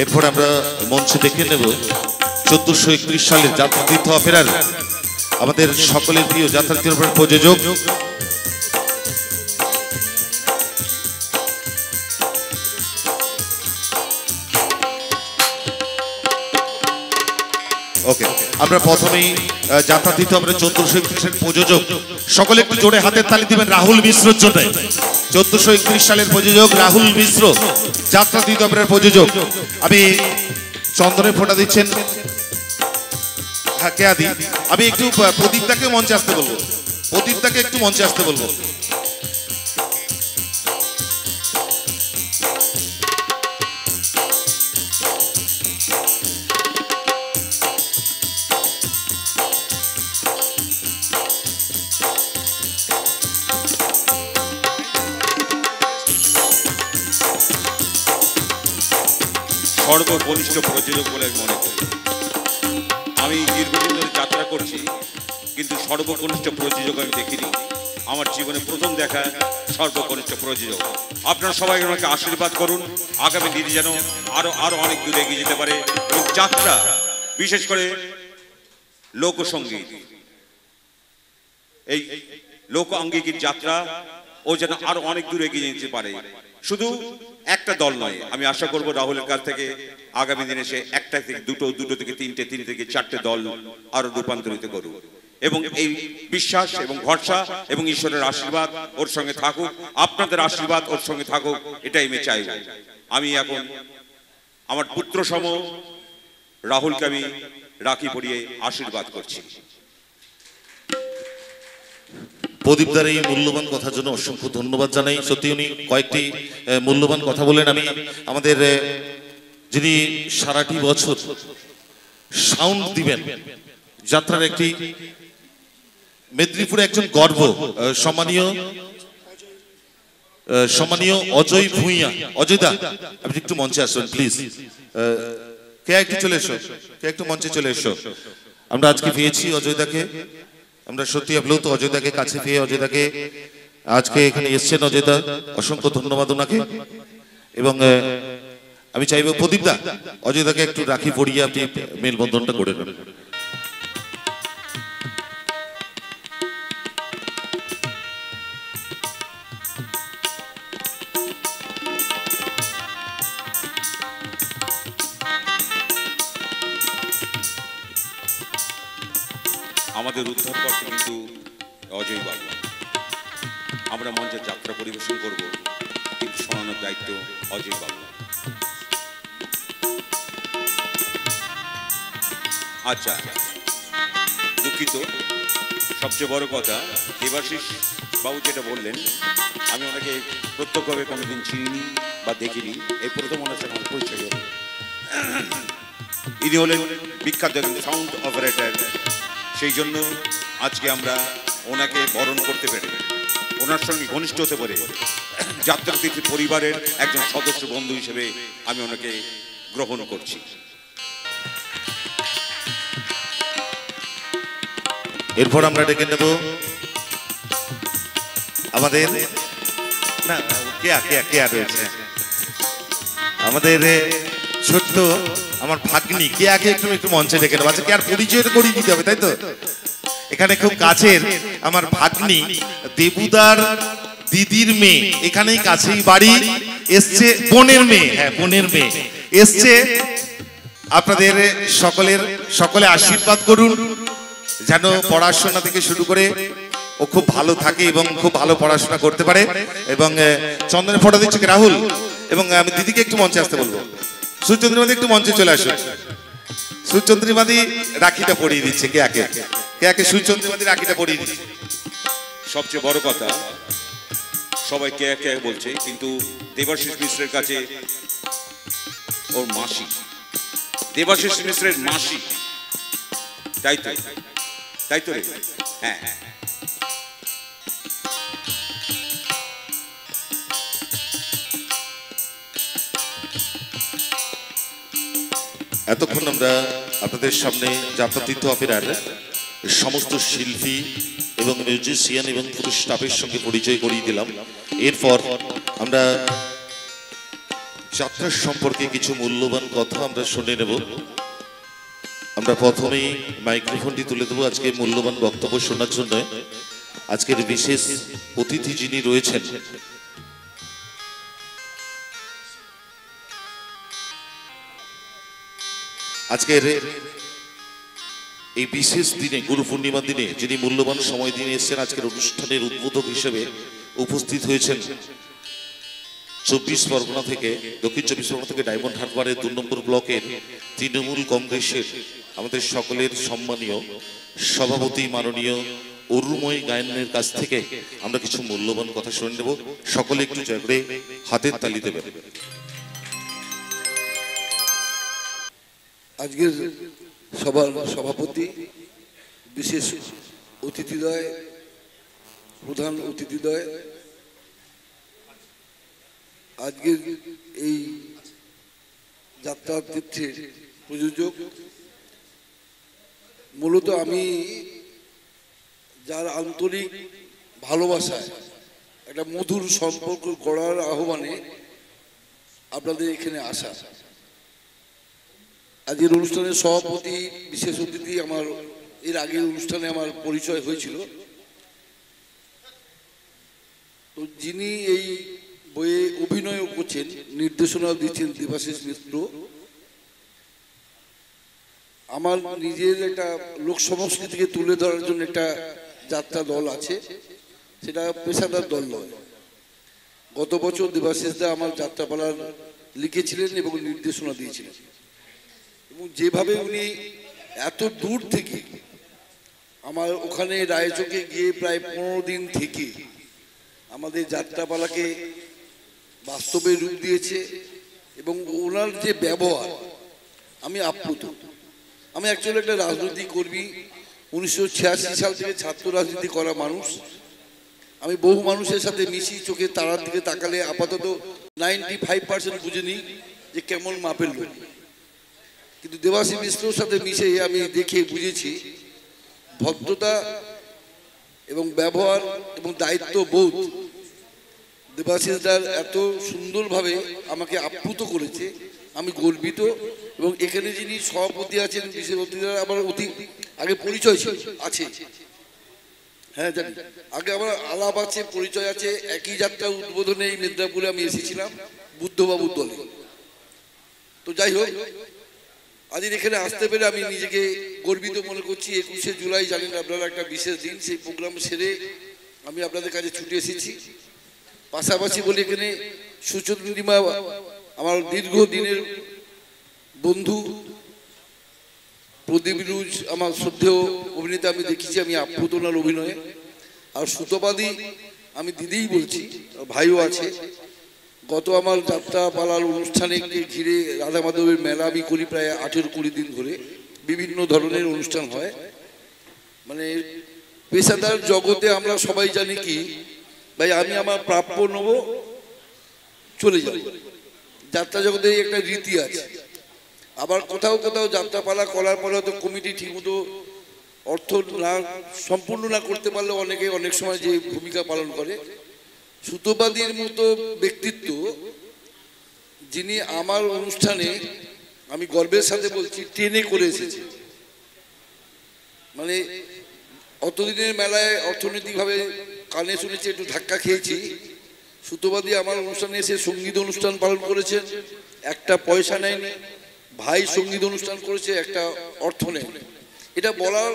এরপর আমরা মঞ্চে দেখে নেব 1431 সালের যাত্রাতীর্থ অপেরার আমাদের সকলের প্রিয় যাত্রাতীর্থ অপেরার প্রযোজক ওকে। আমরা প্রথমেই যাত্রাতীর্থ অপেরার 1431 এর প্রযোজক সকলে একটু জোরে হাতের তালি দিবেন রাহুল মিশ্রর জন্য। 1431 সালের প্রযোজক রাহুল মিশ্র, যাত্রাতীর্থ অপেরার প্রযোজক। আমি চন্দনের ফোঁটা দিচ্ছেন, হ্যাঁ কেয়াদি। আমি একটু প্রদীপটাকে মঞ্চে আসতে বলবো, প্রদীপটাকে একটু মঞ্চে আসতে বলবো। সর্বকনিষ্ঠ প্রযোজক বলে আমি মনে করি। আমি দীর্ঘদিন ধরে যাত্রা করছি, কিন্তু সর্বকনিষ্ঠ প্রযোজক আমি দেখিনি। আমার জীবনে প্রথম দেখা সর্বকনিষ্ঠ প্রযোজক। আপনারা সবাই আমাকে আশীর্বাদ করুন, আগামী দিনে যেন আরো অনেক দূরে এগিয়ে যেতে পারে এবং যাত্রা, বিশেষ করে লোকসঙ্গীত, এই লোক আঙ্গিকের যাত্রা ও যেন আরো অনেক দূরে এগিয়ে যেতে পারে। শুধু একটা দল নয়, আমি আশা করব রাহুলের কাছ থেকে আগামী দিনে সে একটা থেকে দুটো থেকে তিনটে থেকে চারটে দল আরো রূপান্তরিত করুক এবং এই বিশ্বাস এবং ভরসা এবং ঈশ্বরের আশীর্বাদ ওর সঙ্গে থাকুক, আপনাদের আশীর্বাদ ওর সঙ্গে থাকুক, এটাই আমি চাইব। আমি এখন আমার পুত্র সম রাহুলকে আমি রাখি পরিয়ে আশীর্বাদ করছি। প্রদীপদার এই মূল্যবান কথার জন্য অসংখ্য ধন্যবাদ জানাই। সত্যি উনি কয়েকটি মূল্যবান কথা বলেন। আমি আমাদের যিনি সারাটি বছর সাউন্ড দিবেন যাত্রার একটি মেদিনীপুরে একজন গর্ব, সম্মানীয় অজয় ভূঁইয়া। অজয়দা আপনি একটু মঞ্চে আসুন প্লিজ। কে একটু চলে এসো, কে একটু মঞ্চে চলে এসো। আমরা আজকে পেয়েছি অজয়দাকে, আমরা সত্যি আপ্লুত অজয়দাকে কাছে পেয়ে। অজয়দাকে আজকে এখানে এসছেন অজয়দা, অসংখ্য ধন্যবাদ ওনাকে। এবং আমি চাইবো প্রদীপদা অজয়দাকে একটু রাখি পরিয়ে আপনি মেলবন্ধনটা করে নেন। আমাদের উদ্ধার করতে কিন্তু অজয় বাবু। আমরা মঞ্চে যাত্রা পরিবেশন করব, কিন্তু শোনানোর দায়িত্ব অজয় বাবু। আচ্ছা, দুঃখিত। সবচেয়ে বড় কথা, দেবাশিস বাবু যেটা বললেন, আমি ওনাকে প্রত্যক্ষভাবে কোনোদিন চিনিনি বা দেখিনি, এই প্রথম ওনার সাথে আমার পরিচয় হল। ইনি হলেন বিখ্যাত সাউন্ড অপারেটর। সেই জন্য আজকে আমরা ওনাকে বরণ করতে পেরে, ওনার সঙ্গে ঘনিষ্ঠ হতে পারে যাত্রাতীর্থ পরিবারের একজন সদস্য বন্ধু হিসেবে আমি ওনাকে গ্রহণ করছি। এরপর আমরা ডেকে নেব আমাদের না কেয়া রয়েছে আমাদের ছোট্ট আমার ভাগ্নি কেয়াকে একটু মঞ্চে ডেকে নেবো। আচ্ছা, কেয়ার পরিচয়টা করিয়ে দিতে হবে, তাই তো? এখানে খুব কাছের আমার ভাগ্নি দেবুদার দিদির মেয়ে, এখানেই কাছেই বাড়ি, এসছে বোনের মেয়ে, হ্যাঁ বোনের মেয়ে এসছে। আপনাদের সকলে আশীর্বাদ করুন যেন পড়াশোনা থেকে শুরু করে ও খুব ভালো থাকে এবং খুব ভালো পড়াশোনা করতে পারে। এবং চন্দনের ফটো দিচ্ছে রাহুল, এবং আমি দিদিকে একটু মঞ্চে আসতে বলবো। সুচন্দ্রিমাদি একটু মঞ্চে চলে আসো। সুচন্দ্রিমাদি রাখিটা পরিয়ে দিচ্ছে কেয়াকে সুচন্দ্রিমাদি রাখিটা পরিয়ে দিচ্ছে। সবচেয়ে বড় কথা, সবাই কে বলছে, কিন্তু দেবাশিস মিশ্রের কাছে ওর মাসি, দেবাশিস মিশ্রের মাসি, তাই তাই তো রে? হ্যাঁ, এতক্ষণ আমরা আপনাদের সামনে যাত্রাতীর্থ অপেরার সমস্ত শিল্পী এবং মিউজিশিয়ান এবং পুরো স্টাফের সঙ্গে পরিচয় করিয়ে দিলাম। এরপর আমরা যাত্রার সম্পর্কে কিছু মূল্যবান কথা আমরা শুনে নেব। আমরা প্রথমেই মাইক্রোফোনটি তুলে দেবো আজকে মূল্যবান বক্তব্য শোনার জন্য আজকের বিশেষ অতিথি যিনি রয়েছেন। আজকের এই বিশেষ দিনে, গুরু পূর্ণিমার দিনে, যিনি মূল্যবান সময় দিয়ে এসেছেন আজকের অনুষ্ঠানের উদ্বোধক হিসেবে উপস্থিত হয়েছেন 24 পরগনা থেকে, দক্ষিণ 24 পরগনা থেকে ডায়মন্ড হারবারের 2 নম্বর ব্লকের তৃণমূল কংগ্রেসের আমাদের সকলের সম্মানীয় সভাপতি মাননীয় অরুময় গায়নের কাছ থেকে আমরা কিছু মূল্যবান কথা শুনে নেব। সকলে একটু জয় করে হাতের তালি দেবেন। আজকের সভার সভাপতি, বিশেষ অতিথিদ্বয়, প্রধান অতিথিদ্বয়, আজকের এই যাত্রা তীর্থের প্রযোজক, মূলত আমি যার আন্তরিক ভালোবাসায় একটা মধুর সম্পর্ক গড়ার আহ্বানে আপনাদের এখানে আসা। আজকের অনুষ্ঠানের সভাপতি, বিশেষ অতিথি আমার এর আগের অনুষ্ঠানে আমার পরিচয় হয়েছিল। তো যিনি এই বইয়ে অভিনয় করছেন, নির্দেশনা দিচ্ছেন দেবাশিস মিত্র। আমার নিজের একটা লোক সংস্কৃতিকে তুলে ধরার জন্য একটা যাত্রা দল আছে, সেটা পেশাদার দল নয়। গত বছর দেবাশিস দা আমার যাত্রাপালার লিখেছিলেন এবং নির্দেশনা দিয়েছিলেন, এবং যেভাবে উনি এত দূর থেকে আমার ওখানে রায়চকে গিয়ে প্রায় 15 দিন থেকে আমাদের যাত্রাপালাকে বাস্তবে রূপ দিয়েছে, এবং ওনার যে ব্যবহার, আমি আপ্লুত। আমি অ্যাকচুয়ালি একটা রাজনৈতিক কর্মী, 1986 সাল থেকে ছাত্র রাজনীতি করা মানুষ। আমি বহু মানুষের সাথে মিশি, চোখে তারার দিকে তাকালে আপাতত 95% বুঝে নিই যে কেমন মাপের লোক। কিন্তু দেবাশিস মিশ্রর সাথে মিশে আমি দেখে বুঝেছি ভদ্রতা এবং ব্যবহার এবং দায়িত্ববোধ দেবাশিস দার এত সুন্দরভাবে আমাকে আপ্লুত করেছে, আমি গর্বিত। এবং এখানে যিনি সভাপতি আছেন, বিশেষ অতিথিরা আমার অতি আগে পরিচয় আছে, হ্যাঁ জানি, আগে আমার আলাপ আছে, পরিচয় আছে। একই যাত্রা উদ্বোধনে এই মেদিনীপুরে আমি এসেছিলাম বুদ্ধবাবুর দলে। তো যাই হোক, আজ এখানে আসতে পেরে আমি নিজেকে গর্বিত মনে করছি। 21শে জুলাই জানেন আপনারা একটা বিশেষ দিন, সেই প্রোগ্রাম সেরে আমি আপনাদের কাছে ছুটে এসেছি। পাশাপাশি বলি এখানে সুচন্দ্রিমা আমার দীর্ঘদিনের বন্ধু, প্রদীপ রুজ আমার শ্রদ্ধেয় অভিনেতা, আমি দেখেছি, আমি আপ্লুত ওনার অভিনয়ে। আর সুতোবাদী আমি দিদিই বলছি, ভাইও আছে। গত আমার যাত্রাপালার অনুষ্ঠানে ঘিরে রাধা মাধবের মেলা আমি করি প্রায় 18-20 দিন ধরে, বিভিন্ন ধরনের অনুষ্ঠান হয়। মানে পেশাদার জগতে আমরা সবাই জানি কি ভাই, আমি আমার প্রাপ্য নেব, চলে যাব। যাত্রা জগতে একটা রীতি আছে। আবার কোথাও কোথাও যাত্রাপালা করার পরে হয়তো কমিটি ঠিকমতো অর্থ না সম্পূর্ণ না করতে পারলে অনেকে অনেক সময় যে ভূমিকা পালন করে। সুতোবাদীর মতো ব্যক্তিত্ব, যিনি আমার অনুষ্ঠানে, আমি গর্বের সাথে বলছি, ট্রেনে করে এসেছে। মানে অতদিনের মেলায় অর্থনৈতিকভাবে কানে শুনেছি, একটু ধাক্কা খেয়েছি। সুতোবাদী আমার অনুষ্ঠানে এসে সঙ্গীত অনুষ্ঠান পালন করেছেন, একটা পয়সা নেয়নি। ভাই সঙ্গীত অনুষ্ঠান করেছে, একটা অর্থ নেই। এটা বলার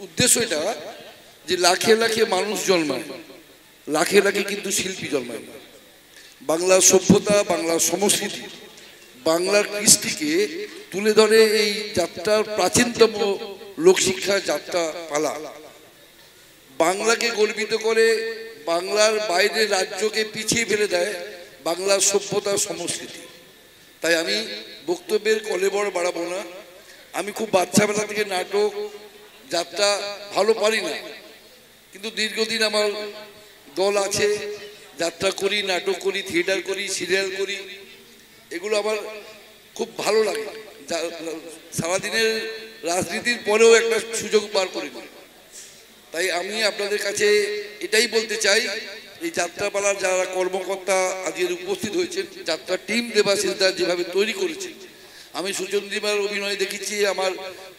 উদ্দেশ্য এটা যে লাখে লাখে মানুষ জন্মায়, লাখে লাখে কিন্তু শিল্পী জন্মায় না। বাংলার সভ্যতা, বাংলার সংস্কৃতি, বাংলার কৃষ্টিকে তুলে ধরে এই যাত্রার প্রাচীনতম লোকশিক্ষা যাত্রা পালা। বাংলাকে গর্বিত করে, বাংলার বাইরে রাজ্যকে পিছিয়ে ফেলে দেয় বাংলার সভ্যতা সংস্কৃতি। তাই আমি বক্তব্যের কলেবর বাড়াবো না। আমি খুব বাচ্চাবেলা থেকে নাটক, যাত্রা ভালো পারি না, কিন্তু দীর্ঘদিন আমার দল আছে, যাত্রা করি, নাটক করি, থিয়েটার করি, সিরিয়াল করি, এগুলো আমার খুব ভালো লাগে। সারাদিনের রাজনীতির পরেও একটা সুযোগ বার করে দিই। তাই আমি আপনাদের কাছে এটাই বলতে চাই, এই যাত্রাপালার যারা কর্মকর্তা আজকের উপস্থিত হয়েছেন, যাত্রা টিম দেবাশিস দা যেভাবে তৈরি করেছে, আমি সুচন্দ্রিমার অভিনয় দেখেছি। আমার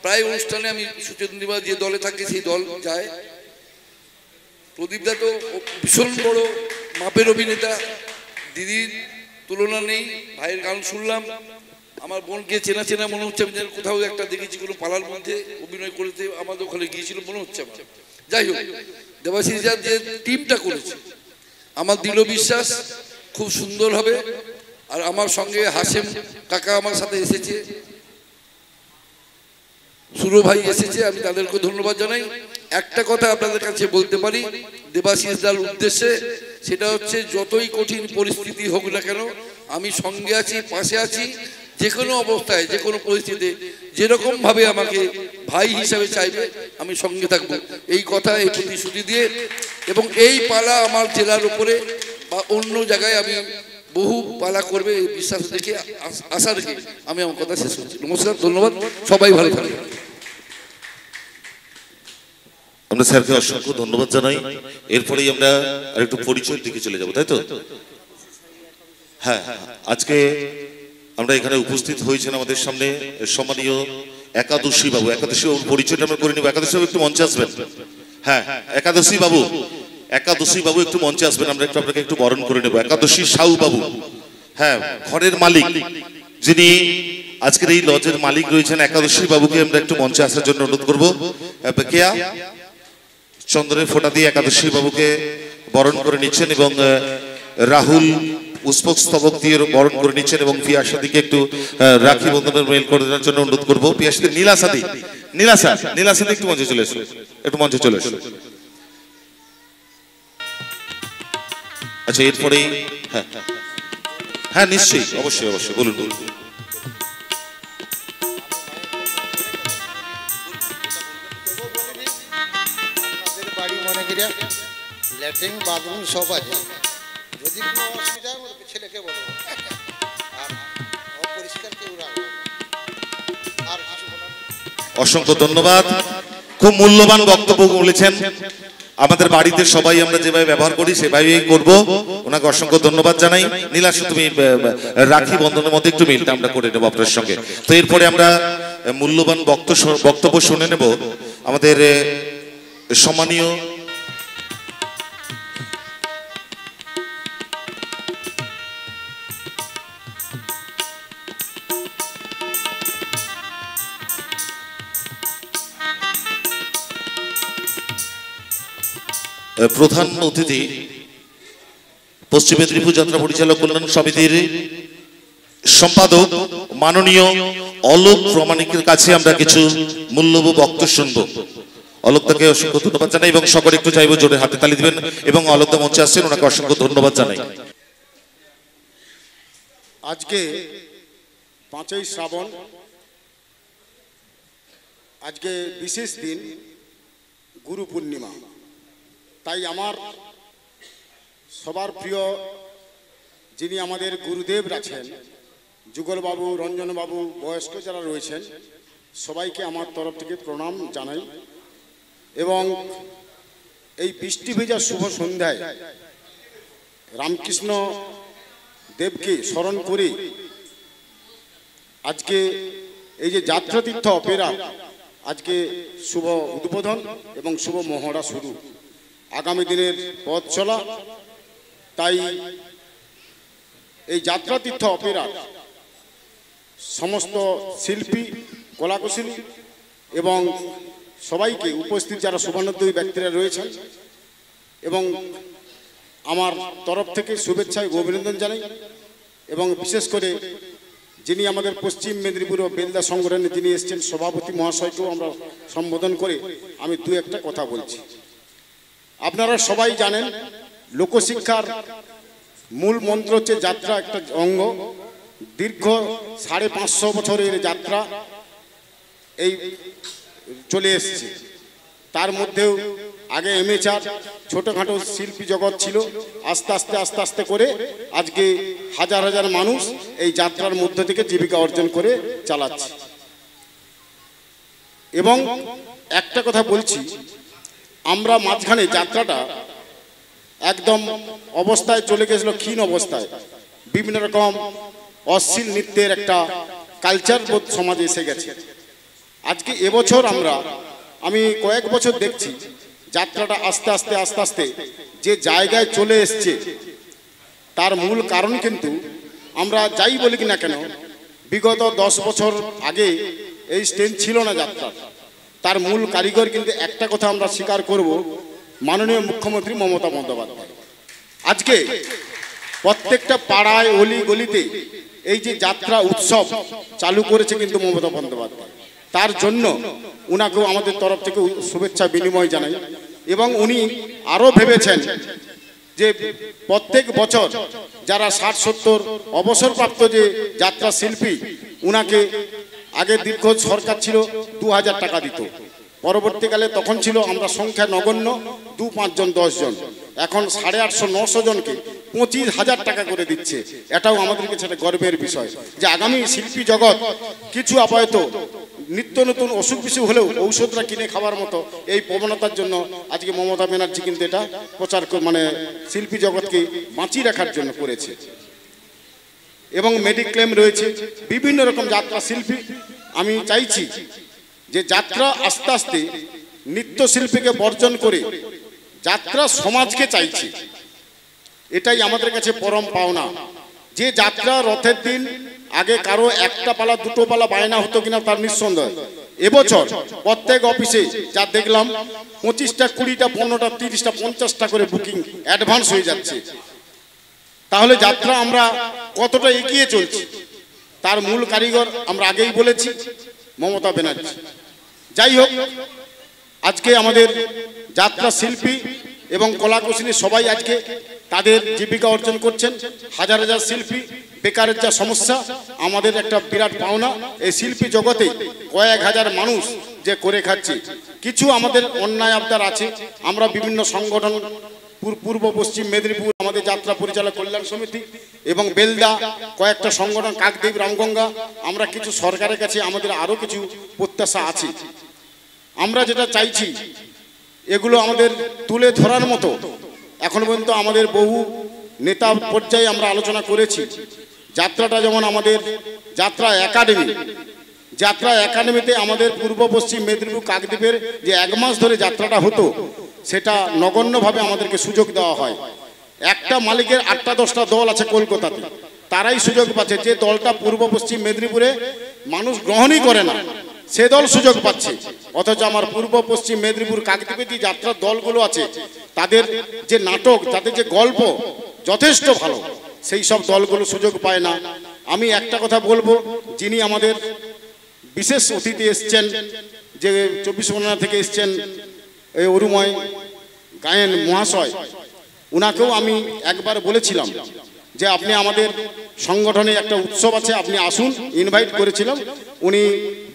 প্রায় অনুষ্ঠানে আমি সুচন্দ্রিমা যে দলে থাকে সেই দল যায়। প্রদীপদা তো ভীষণ বড় মাপের অভিনেতা, দিদির তুলনা নেই। ভাইয়ের গান শুনলাম, আমার বোনকে চেনা চেনা মনে হচ্ছে, আমি যেন কোথাও একটা দেখেছি কোনো পালার মধ্যে অভিনয় করেছে, আমাদের ওখানে গিয়েছিল মনে হচ্ছে আমার। যাই হোক, দেবাশিস দা যে টিমটা করেছে আমার দৃঢ় বিশ্বাস খুব সুন্দর হবে। আর আমার সঙ্গে হাসেম কাকা আমার সাথে এসেছে, সুরো ভাই এসেছে, আমি তাদেরকে ধন্যবাদ জানাই। একটা কথা আপনাদের কাছে বলতে পারি দেবাশিস দার উদ্দেশ্যে, সেটা হচ্ছে যতই কঠিন পরিস্থিতি হোক না কেন আমি সঙ্গে আছি, পাশে আছি। যে কোনো অবস্থায়, যে কোনো পরিস্থিতিতে যেরকম ভাবে আমাকে ভাই হিসাবে চাইবে আমি সঙ্গে থাকবো, এই কথা, এই প্রতিশ্রুতি দিয়ে। এবং এই পালা আমার জেলার উপরে বা অন্য জায়গায় আমি বহু পালা করবে এই বিশ্বাস রেখে, আশা রেখে আমি আমার কথা শেষ করছি। নমস্কার, ধন্যবাদ, সবাই ভালো থাকবেন। আমরা স্যারকে অসংখ্য ধন্যবাদ জানাই। এরপরেই আমরা আরেকটু পরিচয়ের দিকে চলে যাবো, তাই তো? হ্যাঁ, আজকে আমরা এখানে উপস্থিত হয়েছেন আমাদের সামনে সম্মানীয় একাদশী বাবু। একাদশী বাবুর পরিচয়টা আমরা করে নেব। একাদশী বাবু একটু মঞ্চে আসবেন। হ্যাঁ, একাদশী বাবু, একাদশী বাবু একটু মঞ্চে আসবেন, আমরা একটু আপনাকে একটু বরণ করে নেব। একাদশী সাউ বাবু, হ্যাঁ, ঘরের মালিক, যিনি আজকের এই লজের মালিক রয়েছেন, একাদশী বাবুকে আমরা একটু মঞ্চে আসার জন্য অনুরোধ করবো। কেয়া চন্দ্রের ফোঁটা দিয়ে একাদশী বাবুকে বরণ করে নিচ্ছেন এবং রাহুল পুষ্পক স্তবক দিয়ে বরণ করে নিচ্ছেন এবং পিয়াসাদিকে একটু রাখি বন্ধনের মেল করে দেওয়ার জন্য অনুরোধ করবো। পিয়াসাদি, নীলাসাদি, নীলাসাদি একটু মঞ্চে চলে এসো, একটু মঞ্চে চলে এসো। আচ্ছা, এরপরেই হ্যাঁ হ্যাঁ নিশ্চয়ই, অবশ্যই অবশ্যই, বলুন বলুন। বাড়ি মনে করিয়া ল্যাট্রিন বাথরুম সব আছে, যদি কোনো অসুবিধা হয় ছেলেকে বলবো, আর অপরিষ্কার কেউ রাখবো। আর কিছু বলার? অসংখ্য ধন্যবাদ, খুব মূল্যবান বক্তব্য বলেছেন। আমাদের বাড়িতে সবাই আমরা যেভাবে ব্যবহার করি সেভাবেই করব। ওনাকে অসংখ্য ধন্যবাদ জানাই। নীলাশ, তুমি রাখি বন্ধনের মধ্যে একটু মিলটা আমরা করে নেবো আপনার সঙ্গে। তো এরপরে আমরা মূল্যবান বক্তব্য শুনে নেব আমাদের সম্মানীয় প্রধান অতিথি, পশ্চিম মেদিনীপুর যাত্রা পরিচালক কল্যাণ সমিতির সম্পাদক মাননীয় অলোক প্রামাণিকের কাছে আমরা কিছু মূল্যবান বক্তব্য শুনব। অলোকদাকে অসংখ্য ধন্যবাদ জানাই এবং সকলে একটু চাইবো জোরে হাতে তালি দিবেন এবং অলোকদা মঞ্চে আসছেন, ওনাকে অসংখ্য ধন্যবাদ জানাই। আজকে 5ই শ্রাবণ, আজকে বিশেষ দিন, গুরু পূর্ণিমা। তাই আমার সবার প্রিয় যিনি আমাদের গুরুদেব আছেন, যুগলবাবু, রঞ্জনবাবু, বয়স্ক যারা রয়েছেন, সবাইকে আমার তরফ থেকে প্রণাম জানাই। এবং এই বৃষ্টি ভেজা শুভ সন্ধ্যায় রামকৃষ্ণ দেবকে স্মরণ করে আজকে এই যে যাত্রাতীর্থ অপেরা আজকে শুভ উদ্বোধন এবং শুভ মহড়া শুরু, আগামী দিনের পথ চলা। তাই এই যাত্রাতীর্থ অপেরা সমস্ত শিল্পী, কলাকুশলী এবং সবাইকে উপস্থিত যারা শুভানুদ্যোগী ব্যক্তিরা রয়েছেন এবং আমার তরফ থেকে শুভেচ্ছা ও অভিনন্দন জানাই। এবং বিশেষ করে যিনি আমাদের পশ্চিম মেদিনীপুর ও বেলদা সংগঠনে যিনি এসেছেন সভাপতি মহাশয়কেও আমরা সম্বোধন করে আমি দু একটা কথা বলছি। আপনারা সবাই জানেন লোকশিক্ষার মূল মন্ত্র হচ্ছে যাত্রা একটা অঙ্গ। দীর্ঘ 550 বছরের যাত্রা এই চলে এসেছে তার মধ্যেও আগে এমএচআর ছোটোখাটো শিল্পী জগৎ ছিল, আস্তে আস্তে আস্তে আস্তে করে আজকে হাজার হাজার মানুষ এই যাত্রার মধ্য থেকে জীবিকা অর্জন করে চালাচ্ছে। এবং একটা কথা বলছি, আমরা মাঝখানে যাত্রাটা একদম অবস্থায় চলে গেছিল, ক্ষীণ অবস্থায়, বিভিন্ন রকম অশ্লীল নৃত্যের একটা কালচার বোধ সমাজে এসে গেছে। আজকে এবছর আমি কয়েক বছর দেখছি যাত্রাটা আস্তে আস্তে আস্তে আস্তে যে জায়গায় চলে এসছে, তার মূল কারণ কিন্তু আমরা যাই বলি কি না কেন, বিগত 10 বছর আগে এই স্টেজ ছিল না যাত্রার। তার মূল কারিগর কিন্তু একটা কথা আমরা স্বীকার করব, মাননীয় মুখ্যমন্ত্রী মমতা বন্দ্যোপাধ্যায়। আজকে প্রত্যেকটা পাড়ায় অলি গলিতে এই যে যাত্রা উৎসব চালু করেছে কিন্তু মমতা বন্দ্যোপাধ্যায়। তার জন্য উনাকেও আমাদের তরফ থেকে শুভেচ্ছা বিনিময় জানাই। এবং উনি আরও ভেবেছেন যে প্রত্যেক বছর যারা 60-70 অবসরপ্রাপ্ত যে যাত্রা শিল্পী, উনাকে আগে দীর্ঘ সরকার ছিল 2000 টাকা দিত, পরবর্তীকালে তখন ছিল আমরা সংখ্যা নগণ্য 2-5 জন 10 জন, এখন 850-900 জনকে 25,000 টাকা করে দিচ্ছে। এটাও আমাদের কাছে একটা গর্বের বিষয় যে আগামী শিল্পী জগৎ কিছু আপাতত নিত্য নতুন অসুখ বিসুখ হলেও ঔষধটা কিনে খাওয়ার মতো এই প্রবণতার জন্য আজকে মমতা ব্যানার্জি কিন্তু এটা প্রচার শিল্পী জগৎকে বাঁচিয়ে রাখার জন্য করেছে। এবং মেডিক্লেম রয়েছে, বিভিন্ন রকম যাত্রা শিল্পী। আমি চাইছি যে যাত্রা আস্তে আস্তে নৃত্যশিল্পীকে বর্জন করে যাত্রা সমাজকে চাইছি, এটাই আমাদের কাছে পরম পাওনা। যে যাত্রা রথের দিন আগে কারো একটা পালা দুটো পালা বায়না হতো কিনা তার নিঃসন্দেহ, এবছর প্রত্যেক অফিসে যা দেখলাম 25টা 20টা 15টা 30টা 50টা করে বুকিং অ্যাডভান্স হয়ে যাচ্ছে। তাহলে যাত্রা আমরা কতটা এগিয়ে চলছি, তার মূল কারিগর আমরা আগেই বলেছি মমতা ব্যানার্জি। যাই হোক, আজকে আমাদের যাত্রা শিল্পী এবং কলাকুশলী সবাই আজকে তাদের জীবিকা অর্জন করছেন। হাজার হাজার শিল্পী, বেকারের যা সমস্যা, আমাদের একটা বিরাট পাওনা। এই শিল্পী জগতে কয়েক হাজার মানুষ যে করে খাচ্ছে। কিছু আমাদের অন্যায় আবদার আছে, আমরা বিভিন্ন সংগঠন, পূর্ব পশ্চিম মেদিনীপুর আমাদের যাত্রা পরিচালক কল্যাণ সমিতি এবং বেলদা কয়েকটা সংগঠন, কাকদ্বীপ, রামগঙ্গা, আমরা কিছু সরকারের কাছে আমাদের আরও কিছু প্রত্যাশা আছে। আমরা যেটা চাইছি এগুলো আমাদের তুলে ধরার মতো এখন পর্যন্ত আমাদের বহু নেতা পর্যায়ে আমরা আলোচনা করেছি। যাত্রাটা যেমন আমাদের যাত্রা একাডেমিতে আমাদের পূর্ব পশ্চিম মেদিনীপুর কাকদ্বীপের যে 1 মাস ধরে যাত্রাটা হতো, সেটা নগণ্যভাবে আমাদেরকে সুযোগ দেওয়া হয়। একটা মালিকের 8টা-10টা দল আছে কলকাতাতে, তারাই সুযোগ পাচ্ছে। যে দলটা পূর্ব পশ্চিম মেদিনীপুরে মানুষ গ্রহণই করে না, সে দল সুযোগ পাচ্ছে। অথচ আমার পূর্ব পশ্চিম মেদিনীপুর কাকদ্বীপে যে যাত্রার দলগুলো আছে, তাদের যে নাটক, তাদের যে গল্প যথেষ্ট ভালো, সেই সব দলগুলো সুযোগ পায় না। আমি একটা কথা বলবো, যিনি আমাদের বিশেষ অতিথি এসছেন, যে 24 পরগনা থেকে এসছেন এই অরুময় গায়েন মহাশয়, উনাকেও আমি একবার বলেছিলাম যে আপনি আমাদের সংগঠনে একটা উৎসব আছে, আপনি আসুন, ইনভাইট করেছিলাম। উনি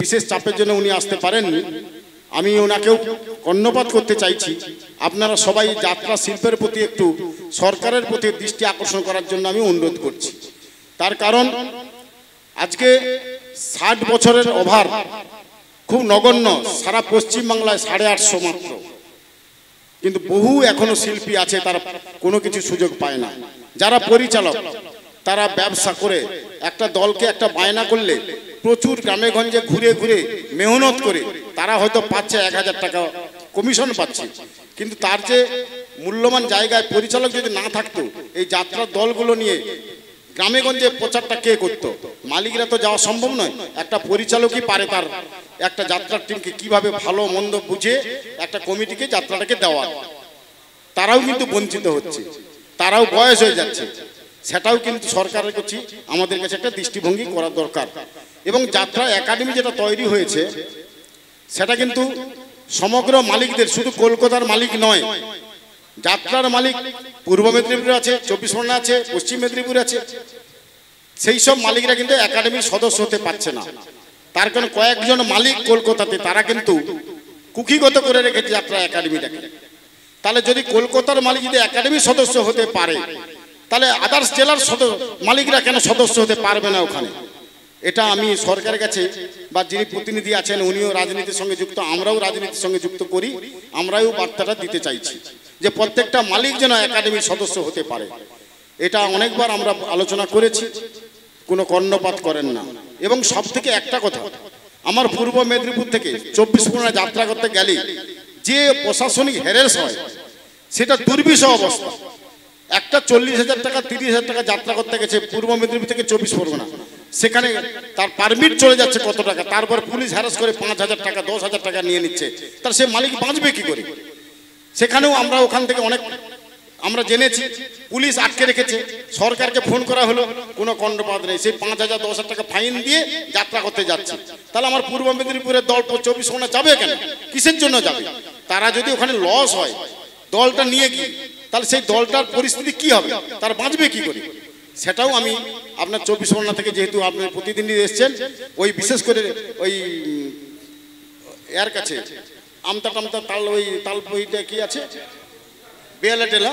বিশেষ চাপের জন্য উনি আসতে পারেননি। আমি ওনাকেও কর্ণপাত করতে চাইছি। আপনারা সবাই যাত্রা শিল্পের প্রতি একটু সরকারের প্রতি দৃষ্টি আকর্ষণ করার জন্য আমি অনুরোধ করছি। তার কারণ আজকে 60 বছরের ওভার খুব নগণ্য, সারা পশ্চিমবাংলায় 850 মাত্র, কিন্তু বহু এখনো শিল্পী আছে তারা কোনো কিছু সুযোগ পায় না। যারা পরিচালক তারা ব্যবসা করে একটা দলকে একটা বায়না করলে প্রচুর গ্রামে গঞ্জে ঘুরে ঘুরে মেহনত করে তারা হয়তো পাচ্ছে 1000 টাকা কমিশন পাচ্ছে, কিন্তু তার যে মূল্যবান জায়গায় পরিচালক যদি না থাকতো, এই যাত্রার দলগুলো নিয়ে গ্রামে গঞ্জে প্রচারটা কে করতো? মালিকরা তো যাওয়া সম্ভব নয়। একটা পরিচালকই পারে তার একটা যাত্রার টিমকে কিভাবে ভালো মন্দ বুঝে একটা কমিটিকে যাত্রাটাকে দেওয়া। তারাও কিন্তু বঞ্চিত হচ্ছে, তারাও বয়স হয়ে যাচ্ছে। সেটাও কিন্তু সরকারের কাছে আমাদের কাছে একটা দৃষ্টিভঙ্গি করা দরকার। এবং যাত্রা একাডেমি যেটা তৈরি হয়েছে, সেটা কিন্তু সমগ্র মালিকদের, শুধু কলকাতার মালিক নয়, যাত্রার মালিক পূর্ব মেদিনীপুরে আছে, 24 পরগনা আছে, পশ্চিম মেদিনীপুরে আছে। সেই সব মালিকরা কিন্তু একাডেমির সদস্য হতে পারছে না। তার কারণ কয়েকজন মালিক কলকাতাতে, তারা কিন্তু কুক্ষিগত করে রেখেছে যাত্রা একাডেমিটাকে। তাহলে যদি কলকাতার মালিক যদি একাডেমির সদস্য হতে পারে, তাহলে আদার্স জেলার মালিকরা কেন সদস্য হতে পারবে না ওখানে? এটা আমি সরকারের কাছে বা যিনি প্রতিনিধি আছেন উনিও রাজনীতির সঙ্গে যুক্ত, আমরাও রাজনীতির সঙ্গে যুক্ত করি, আমরাও বার্তাটা দিতে চাইছি যে প্রত্যেকটা মালিক যেন একাডেমির সদস্য হতে পারে। এটা অনেকবার আমরা আলোচনা করেছি, কোনো কর্ণপাত করেন না। এবং সব থেকে একটা কথা, আমার পূর্ব মেদিনীপুর থেকে 24 পরগনা যাত্রা করতে গেলে যে প্রশাসনিক হ্যারাস হয় সেটা দুর্বিষহ অবস্থা। একটা 40,000 টাকা 30,000 টাকা যাত্রা করতে গেছে পূর্ব মেদিনীপুর থেকে 24 পরগনা, সেখানে তার পারমিট চলে যাচ্ছে কত টাকা, তারপর পুলিশ হ্যারাস করে 5,000 টাকা 10,000 টাকা নিয়ে নিচ্ছে, তার সে মালিক বাঁচবে কি করে? সেখানেও আমরা ওখান থেকে অনেক আমরা জেনেছি পুলিশ আটকে রেখেছে, সরকারকে ফোন করা হলো, কোনো কর্ণপাত নেই, সেই 5,000 10,000 টাকা ফাইন দিয়ে যাত্রা করতে যাচ্ছে। তাহলে আমার পূর্ব মেদিনীপুরের দল 24 পরগনা যাবে কেন? কিসের জন্য যাবে? তারা যদি ওখানে লস হয় দলটা নিয়ে গিয়ে, তাহলে সেই দলটার পরিস্থিতি কি হবে, তার বাঁচবে কি করে? সেটাও আমি আপনার 24 পরগনা থেকে যেহেতু আপনার প্রতিনিধি এসছেন, ওই বিশেষ করে ওই এর কাছে আমতা টামতা তাল ওই তাল বইটা কি আছে বেলা টেলা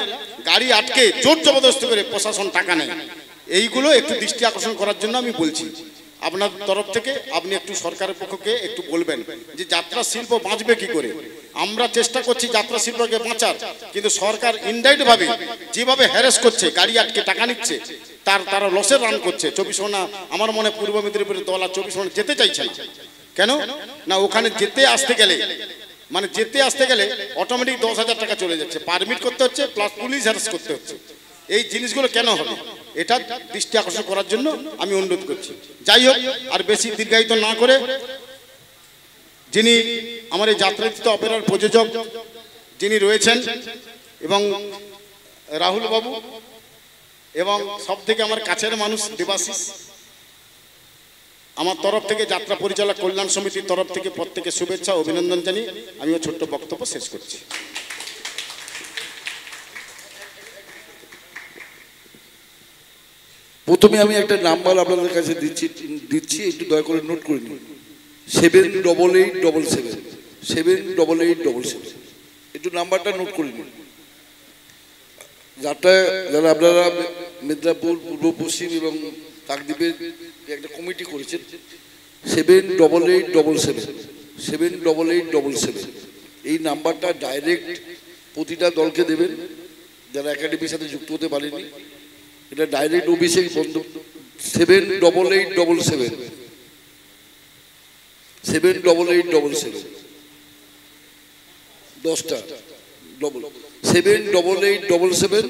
গাড়ি আটকে জোর জবরদস্তি করে প্রশাসন টাকা নেয়, এইগুলো একটু দৃষ্টি আকর্ষণ করার জন্য আমি বলছি। আপনার তরফ থেকে আপনি একটু সরকারের পক্ষকে একটু বলবেন যে যাত্রা শিল্প বাঁচবে কি করে। আমরা চেষ্টা করছি যাত্রা শিল্পকে বাঁচার, কিন্তু সরকার ইনডাইরেক্ট ভাবে যেভাবে হ্যারাস করছে, গাড়ি আটকে টাকা নিচ্ছে, তারা লসের রান করছে। 24 পরগনা আমার মনে পূর্ব মেদিনীপুরের দল আর 24 পরগনা যেতে চাইছে না। কেন না? ওখানে যেতে আসতে গেলে অটোমেটিক 10,000 টাকা চলে যাচ্ছে, পারমিট করতে হচ্ছে, প্লাস পুলিশ হ্যারাস করতে হচ্ছে। এই জিনিসগুলো কেন হবে? এটা দৃষ্টি আকর্ষণ করার জন্য আমি অনুরোধ করছি। যাই হোক, আর বেশি দীর্ঘায়িত না করে, যিনি আমার এই যাত্রাতীত অপেরার প্রযোজক যিনি রয়েছেন এবং রাহুল বাবু, এবং সব থেকে আমার কাছের মানুষ দেবাশিস, আমার তরফ থেকে যাত্রা পরিচালক কল্যাণ সমিতির তরফ থেকে প্রত্যেকে শুভেচ্ছা অভিনন্দন জানিয়ে আমি আমার ছোট্ট বক্তব্য শেষ করছি। প্রথমে আমি একটা নাম্বার আপনাদের কাছে দিচ্ছি, একটু দয়া করে নোট করে নিন। 78877 78877, একটু নাম্বারটা নোট করে নিন। যারা আপনারা মেদিনীপুর, পূর্ব পশ্চিম এবং কাকদ্বীপের একটা কমিটি করেছেন, 78877 এই নাম্বারটা ডাইরেক্ট প্রতিটা দলকে দেবেন যারা একাডেমির সাথে যুক্ত হতে পারেনি। এটা ডাইরেক্ট অভিষেক বন্ধ। 78877 10টা ডবল 78877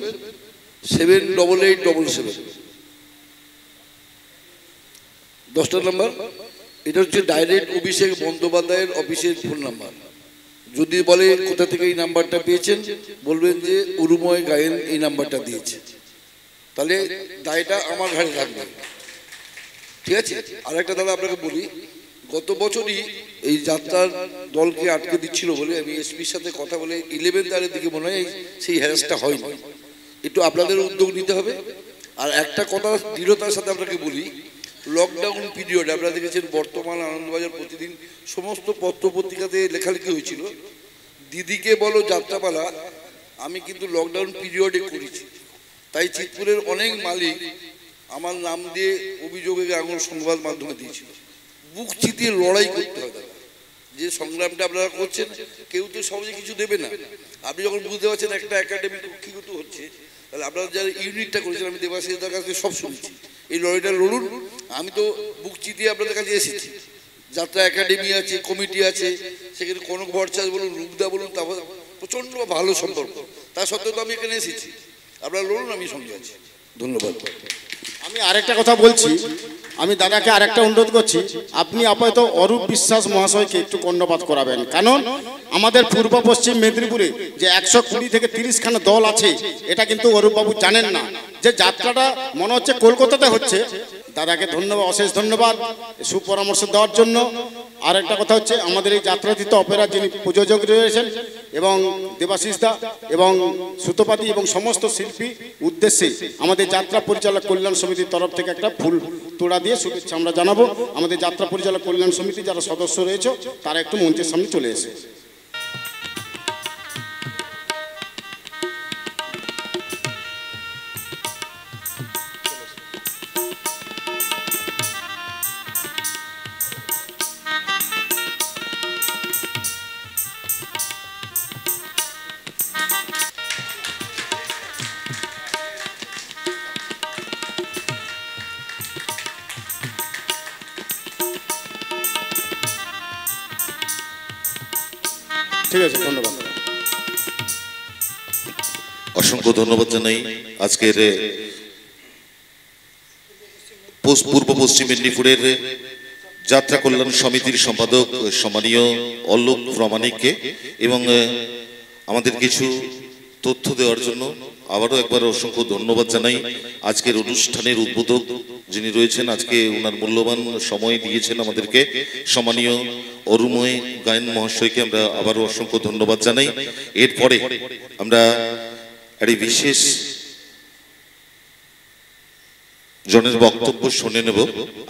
10টা নাম্বার। এটা হচ্ছে ডাইরেক্ট অভিষেক বন্দ্যোপাধ্যায়ের অফিসের ফোন নাম্বার। যদি বলে কোথা থেকে এই নাম্বারটা পেয়েছেন, বলবেন যে উরুময় গায়েন এই নাম্বারটা দিয়েছে, তাহলে দায়টা আমার ঘাড়ে থাকবে। ঠিক আছে? আর একটা দাদা আপনাকে বলি, গত বছরই এই যাত্রার দলকে আটকে দিচ্ছিল বলে আমি এসপির সাথে কথা বলে 11 তারিখের দিকে মনে হয় সেই হ্যারাসটা হয়নি। একটু আপনাদের উদ্যোগ নিতে হবে। আর একটা কথা দৃঢ়তার সাথে আপনাকে বলি, লকডাউন পিরিয়ড আপনারা দেখেছেন বর্তমান, আনন্দবাজার, প্রতিদিন সমস্ত পত্রপত্রিকাতে লেখালেখি হয়েছিল, দিদিকে বলো যাত্রাপালা আমি কিন্তু লকডাউন পিরিয়ডে করেছি। তাই চিতপুরের অনেক মালিক আমার নাম দিয়ে অভিযোগে আঙুল সংবাদ মাধ্যমে দিয়েছিল। বুক চিতিয়ে লড়াই করতে হয় দাদা, যে সংগ্রামটা আপনারা করছেন, কেউ তো সহজে কিছু দেবে না। আপনি যখন বুঝতে পারছেন একটা একাডেমি কক্ষিগত হচ্ছে, তাহলে আপনারা যারা ইউনিটটা করেছেন, আমি দেবাশিসদার কাছে সব শুনছি, এই লড়াইটা লড়ুন। আমি তো বুক চিতিয়ে আপনাদের কাছে এসেছি। যাত্রা একাডেমি আছে, কমিটি আছে, সেখানে কনক ভট্টাচার্য বলুন, রূপদা বলুন, তারপর প্রচণ্ড ভালো সম্পর্ক, তা সত্ত্বেও তো আমি এখানে এসেছি। আপনারা লড়ুন, আমি সঙ্গে আছি। ধন্যবাদ। আমি আরেকটা কথা বলছি, আমি দাদাকে আরেকটা অনুরোধ করছি, আপনি আপাতত অরূপ বিশ্বাস মহাশয়কে একটু কর্ণপাত করাবেন। কারণ আমাদের পূর্ব পশ্চিম মেদিনীপুরে যে 120 থেকে 30 খানা দল আছে, এটা কিন্তু অরূপবাবু জানেন না যে যাত্রাটা মনে হচ্ছে কলকাতাতে হচ্ছে। দাদাকে ধন্যবাদ, অশেষ ধন্যবাদ সুপরামর্শ দেওয়ার জন্য। আর একটা কথা হচ্ছে, আমাদের এই যাত্রাতীত অপেরা যিনি প্রযোজক রয়েছেন এবং দেবাশিস দা এবং সুতোপাতি এবং সমস্ত শিল্পী উদ্দেশ্যে আমাদের যাত্রা পরিচালক কল্যাণ সমিতির তরফ থেকে একটা ফুল তোড়া দিয়ে শুভেচ্ছা আমরা জানাবো। আমাদের যাত্রা পরিচালক কল্যাণ সমিতি যারা সদস্য রয়েছে তারা একটু মঞ্চের সামনে চলে এসে। ঠিক আছে, ধন্যবাদ। অসংখ্য ধন্যবাদ জানাই আজকের পূর্ব পশ্চিম মেদিনীপুরের যাত্রা কল্যাণ সমিতির সম্পাদক সম্মানীয় অল্লোক প্রামাণিককে এবং আমাদের কিছু তথ্য দেওয়ার জন্য আবারও একবার অসংখ্য ধন্যবাদ জানাই। আজকের অনুষ্ঠানের উদ্বোধক যিনি রয়েছেন, আজকে ওনার মূল্যবান সময় দিয়েছেন আমাদেরকে, সম্মানীয় অরুময় গায়ন মহাশয়কে আমরা আবারও অসংখ্য ধন্যবাদ জানাই। এরপরে আমরা একটি বিশেষ জনের বক্তব্য শুনে নেব।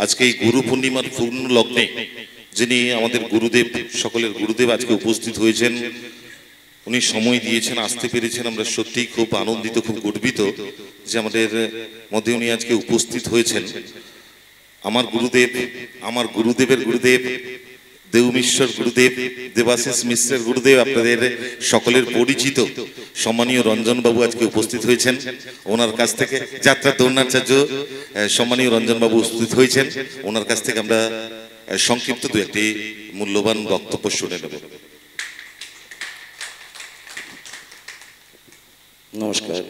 আজকে এই গুরু পূর্ণিমার পূর্ণ লগ্নে যিনি আমাদের গুরুদেব, সকলের গুরুদেব আজকে উপস্থিত হয়েছেন, উনি সময় দিয়েছেন, আসতে পেরেছেন। আমরা সত্যিই খুব আনন্দিত, খুব গর্বিত যে আমাদের মধ্যে উনি আজকে উপস্থিত হয়েছেন। আমার গুরুদেব, আমার গুরুদেবের গুরুদেব, দেউমিশ্বর গুরুদেব, দেবাশিস মিশ্রের গুরুদেব, আপনাদের সকলের পরিচিত সম্মানীয় রঞ্জন বাবু আজকে উপস্থিত হয়েছেন। ওনার কাছ থেকে যাত্রা দৌড়াচার্য সম্মানীয় রঞ্জন বাবু উপস্থিত হয়েছেন। ওনার কাছ থেকে আমরা সংক্ষিপ্ত দু একটি মূল্যবান বক্তব্য শুনে নেব। নমস্কার।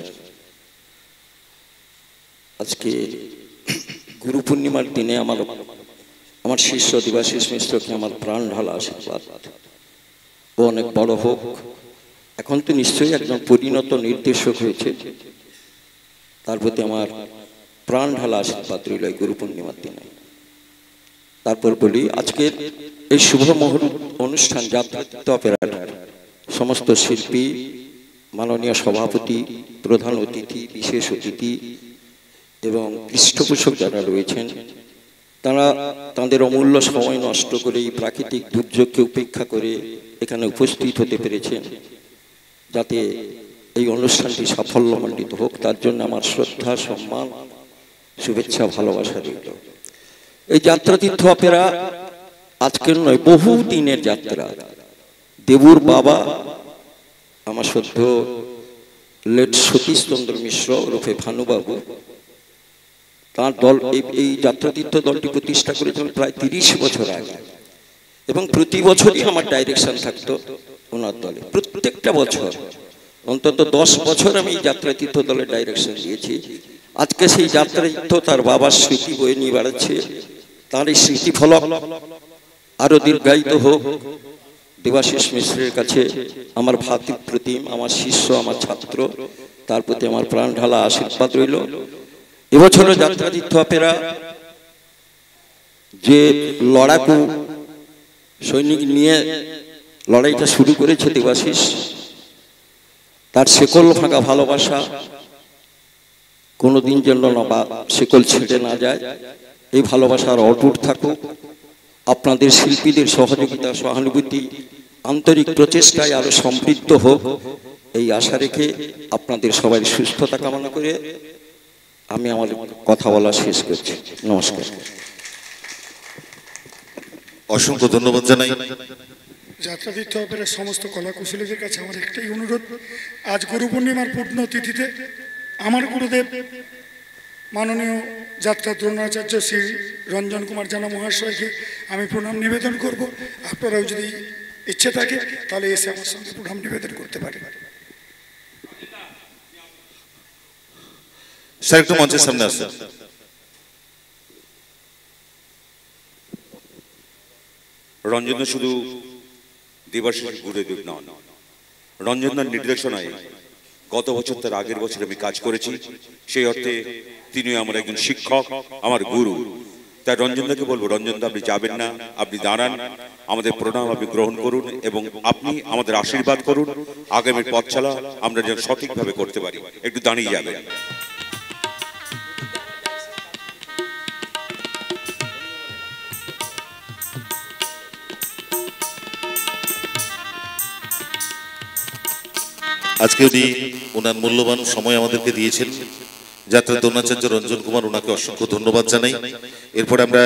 আজকে গুরু পূর্ণিমার দিনে আমার শিষ্য দেবাশিস মিশ্রকে আমার প্রাণ ঢালা আশীর্বাদ। ও অনেক বড় হোক, এখন তো নিশ্চয়ই একজন পরিণত নির্দেশক হয়েছে, তার প্রতি আমার প্রাণ ঢালা আশীর্বাদ রইল এই গুরু পূর্ণিমার দিনে। তারপর বলি, আজকের এই শুভ মুহূর্ত অনুষ্ঠান যাত্রাতীর্থ অপেরার সমস্ত শিল্পী, মাননীয় সভাপতি, প্রধান অতিথি, বিশেষ অতিথি এবং পৃষ্ঠপোষক যারা রয়েছেন, তারা তাদের অমূল্য সময় নষ্ট করে এই প্রাকৃতিক দুর্যোগকে উপেক্ষা করে এখানে উপস্থিত হতে পেরেছেন, যাতে এই অনুষ্ঠানটি সাফল্যমণ্ডিত হোক। তার জন্য আমার শ্রদ্ধা, সম্মান, শুভেচ্ছা, ভালোবাসা রইল। এই যাত্রাতীর্থ অপেরা আজকের নয়, বহু দিনের যাত্রা। দেবুর বাবা আমার সদ্য লেট সতীশ চন্দ্র মিশ্র ওরফে ভানুবাবু, তার দল এই যাত্রাতীর্থ দলটি প্রতিষ্ঠা করেছেন প্রায় 30 বছর আগে, এবং প্রতি বছরই আমার ডাইরেকশন থাকতো ওনার দলে। প্রত্যেকটা বছর অন্তত 10 বছর আমি এই যাত্রাতীর্থ দলের ডাইরেকশন দিয়েছি। আজকে সেই যাত্রাতীর্থ তার বাবার স্মৃতি বয়ে নিয়ে বেড়াচ্ছে। তার এই স্মৃতি ফলক আরো দীর্ঘায়িত হোক। দেবাশিস মিশ্রের কাছে আমার ভাতৃপ্রতিম, আমার শিষ্য, আমার ছাত্র, তার প্রতি আমার প্রাণ ঢালা আশীর্বাদ রইল। এবছরও যাত্রাতীর্থ অপেরা যে লড়াকু সৈনিক নিয়ে লড়াইটা শুরু করেছে দেবাশিস, তার শেকল ভাঙা ভালোবাসা কোনোদিন যেন না শেকল ছেড়ে না যায়, এই ভালোবাসার অটুট থাকুক। আপনাদের শিল্পীদের সহযোগিতা, সহানুভূতি, আন্তরিক প্রচেষ্টায় আরো সমৃদ্ধ হোক, এই আশা রেখে আপনাদের সবাই সুস্থতা কামনা করে আমি আমার কথা বলা শেষ করছি। নমস্কার। অসংখ্য ধন্যবাদ জানাই। যাত্রাতীর্থ অপেরার সমস্ত কলাকুশলীদের কাছে আমার একটাই অনুরোধ, আজ গুরু পূর্ণিমার পূর্ণ তিথিতে আমার গুরুদেব মাননীয় যাত্রা দ্রোণাচার্য শ্রী রঞ্জন কুমার জানা মহাশয়কে আমি প্রণাম নিবেদন করব। আপনারাও যদি ইচ্ছে থাকে তাহলে এসে আমার সঙ্গে প্রণাম নিবেদন করতে পারেন। স্যার একটু মঞ্চের সামনে আসেন। রঞ্জন শুধু দেবাশিস গুরুদেব নন, রঞ্জনদার নির্দেশনায় গত বছর তার আগের বছর আমি কাজ করেছি। সেই অর্থে তিনিও আমার একজন শিক্ষক, আমার গুরু। তাই রঞ্জনদাকে বলবো, রঞ্জনদা আপনি যাবেন না, আপনি দাঁড়ান, আমাদের প্রণাম আপনি গ্রহণ করুন এবং আপনি আমাদের আশীর্বাদ করুন। আগামীর পথ চলা আমরা যেন সঠিকভাবে করতে পারি। একটু দাঁড়িয়ে যাবেন। আজকে উনি ওনার মূল্যবান সময় আমাদেরকে দিয়েছেন, যাত্রা দ্রোণাচার্য রঞ্জন কুমার, ওনাকে অসংখ্য ধন্যবাদ জানাই। এরপরে আমরা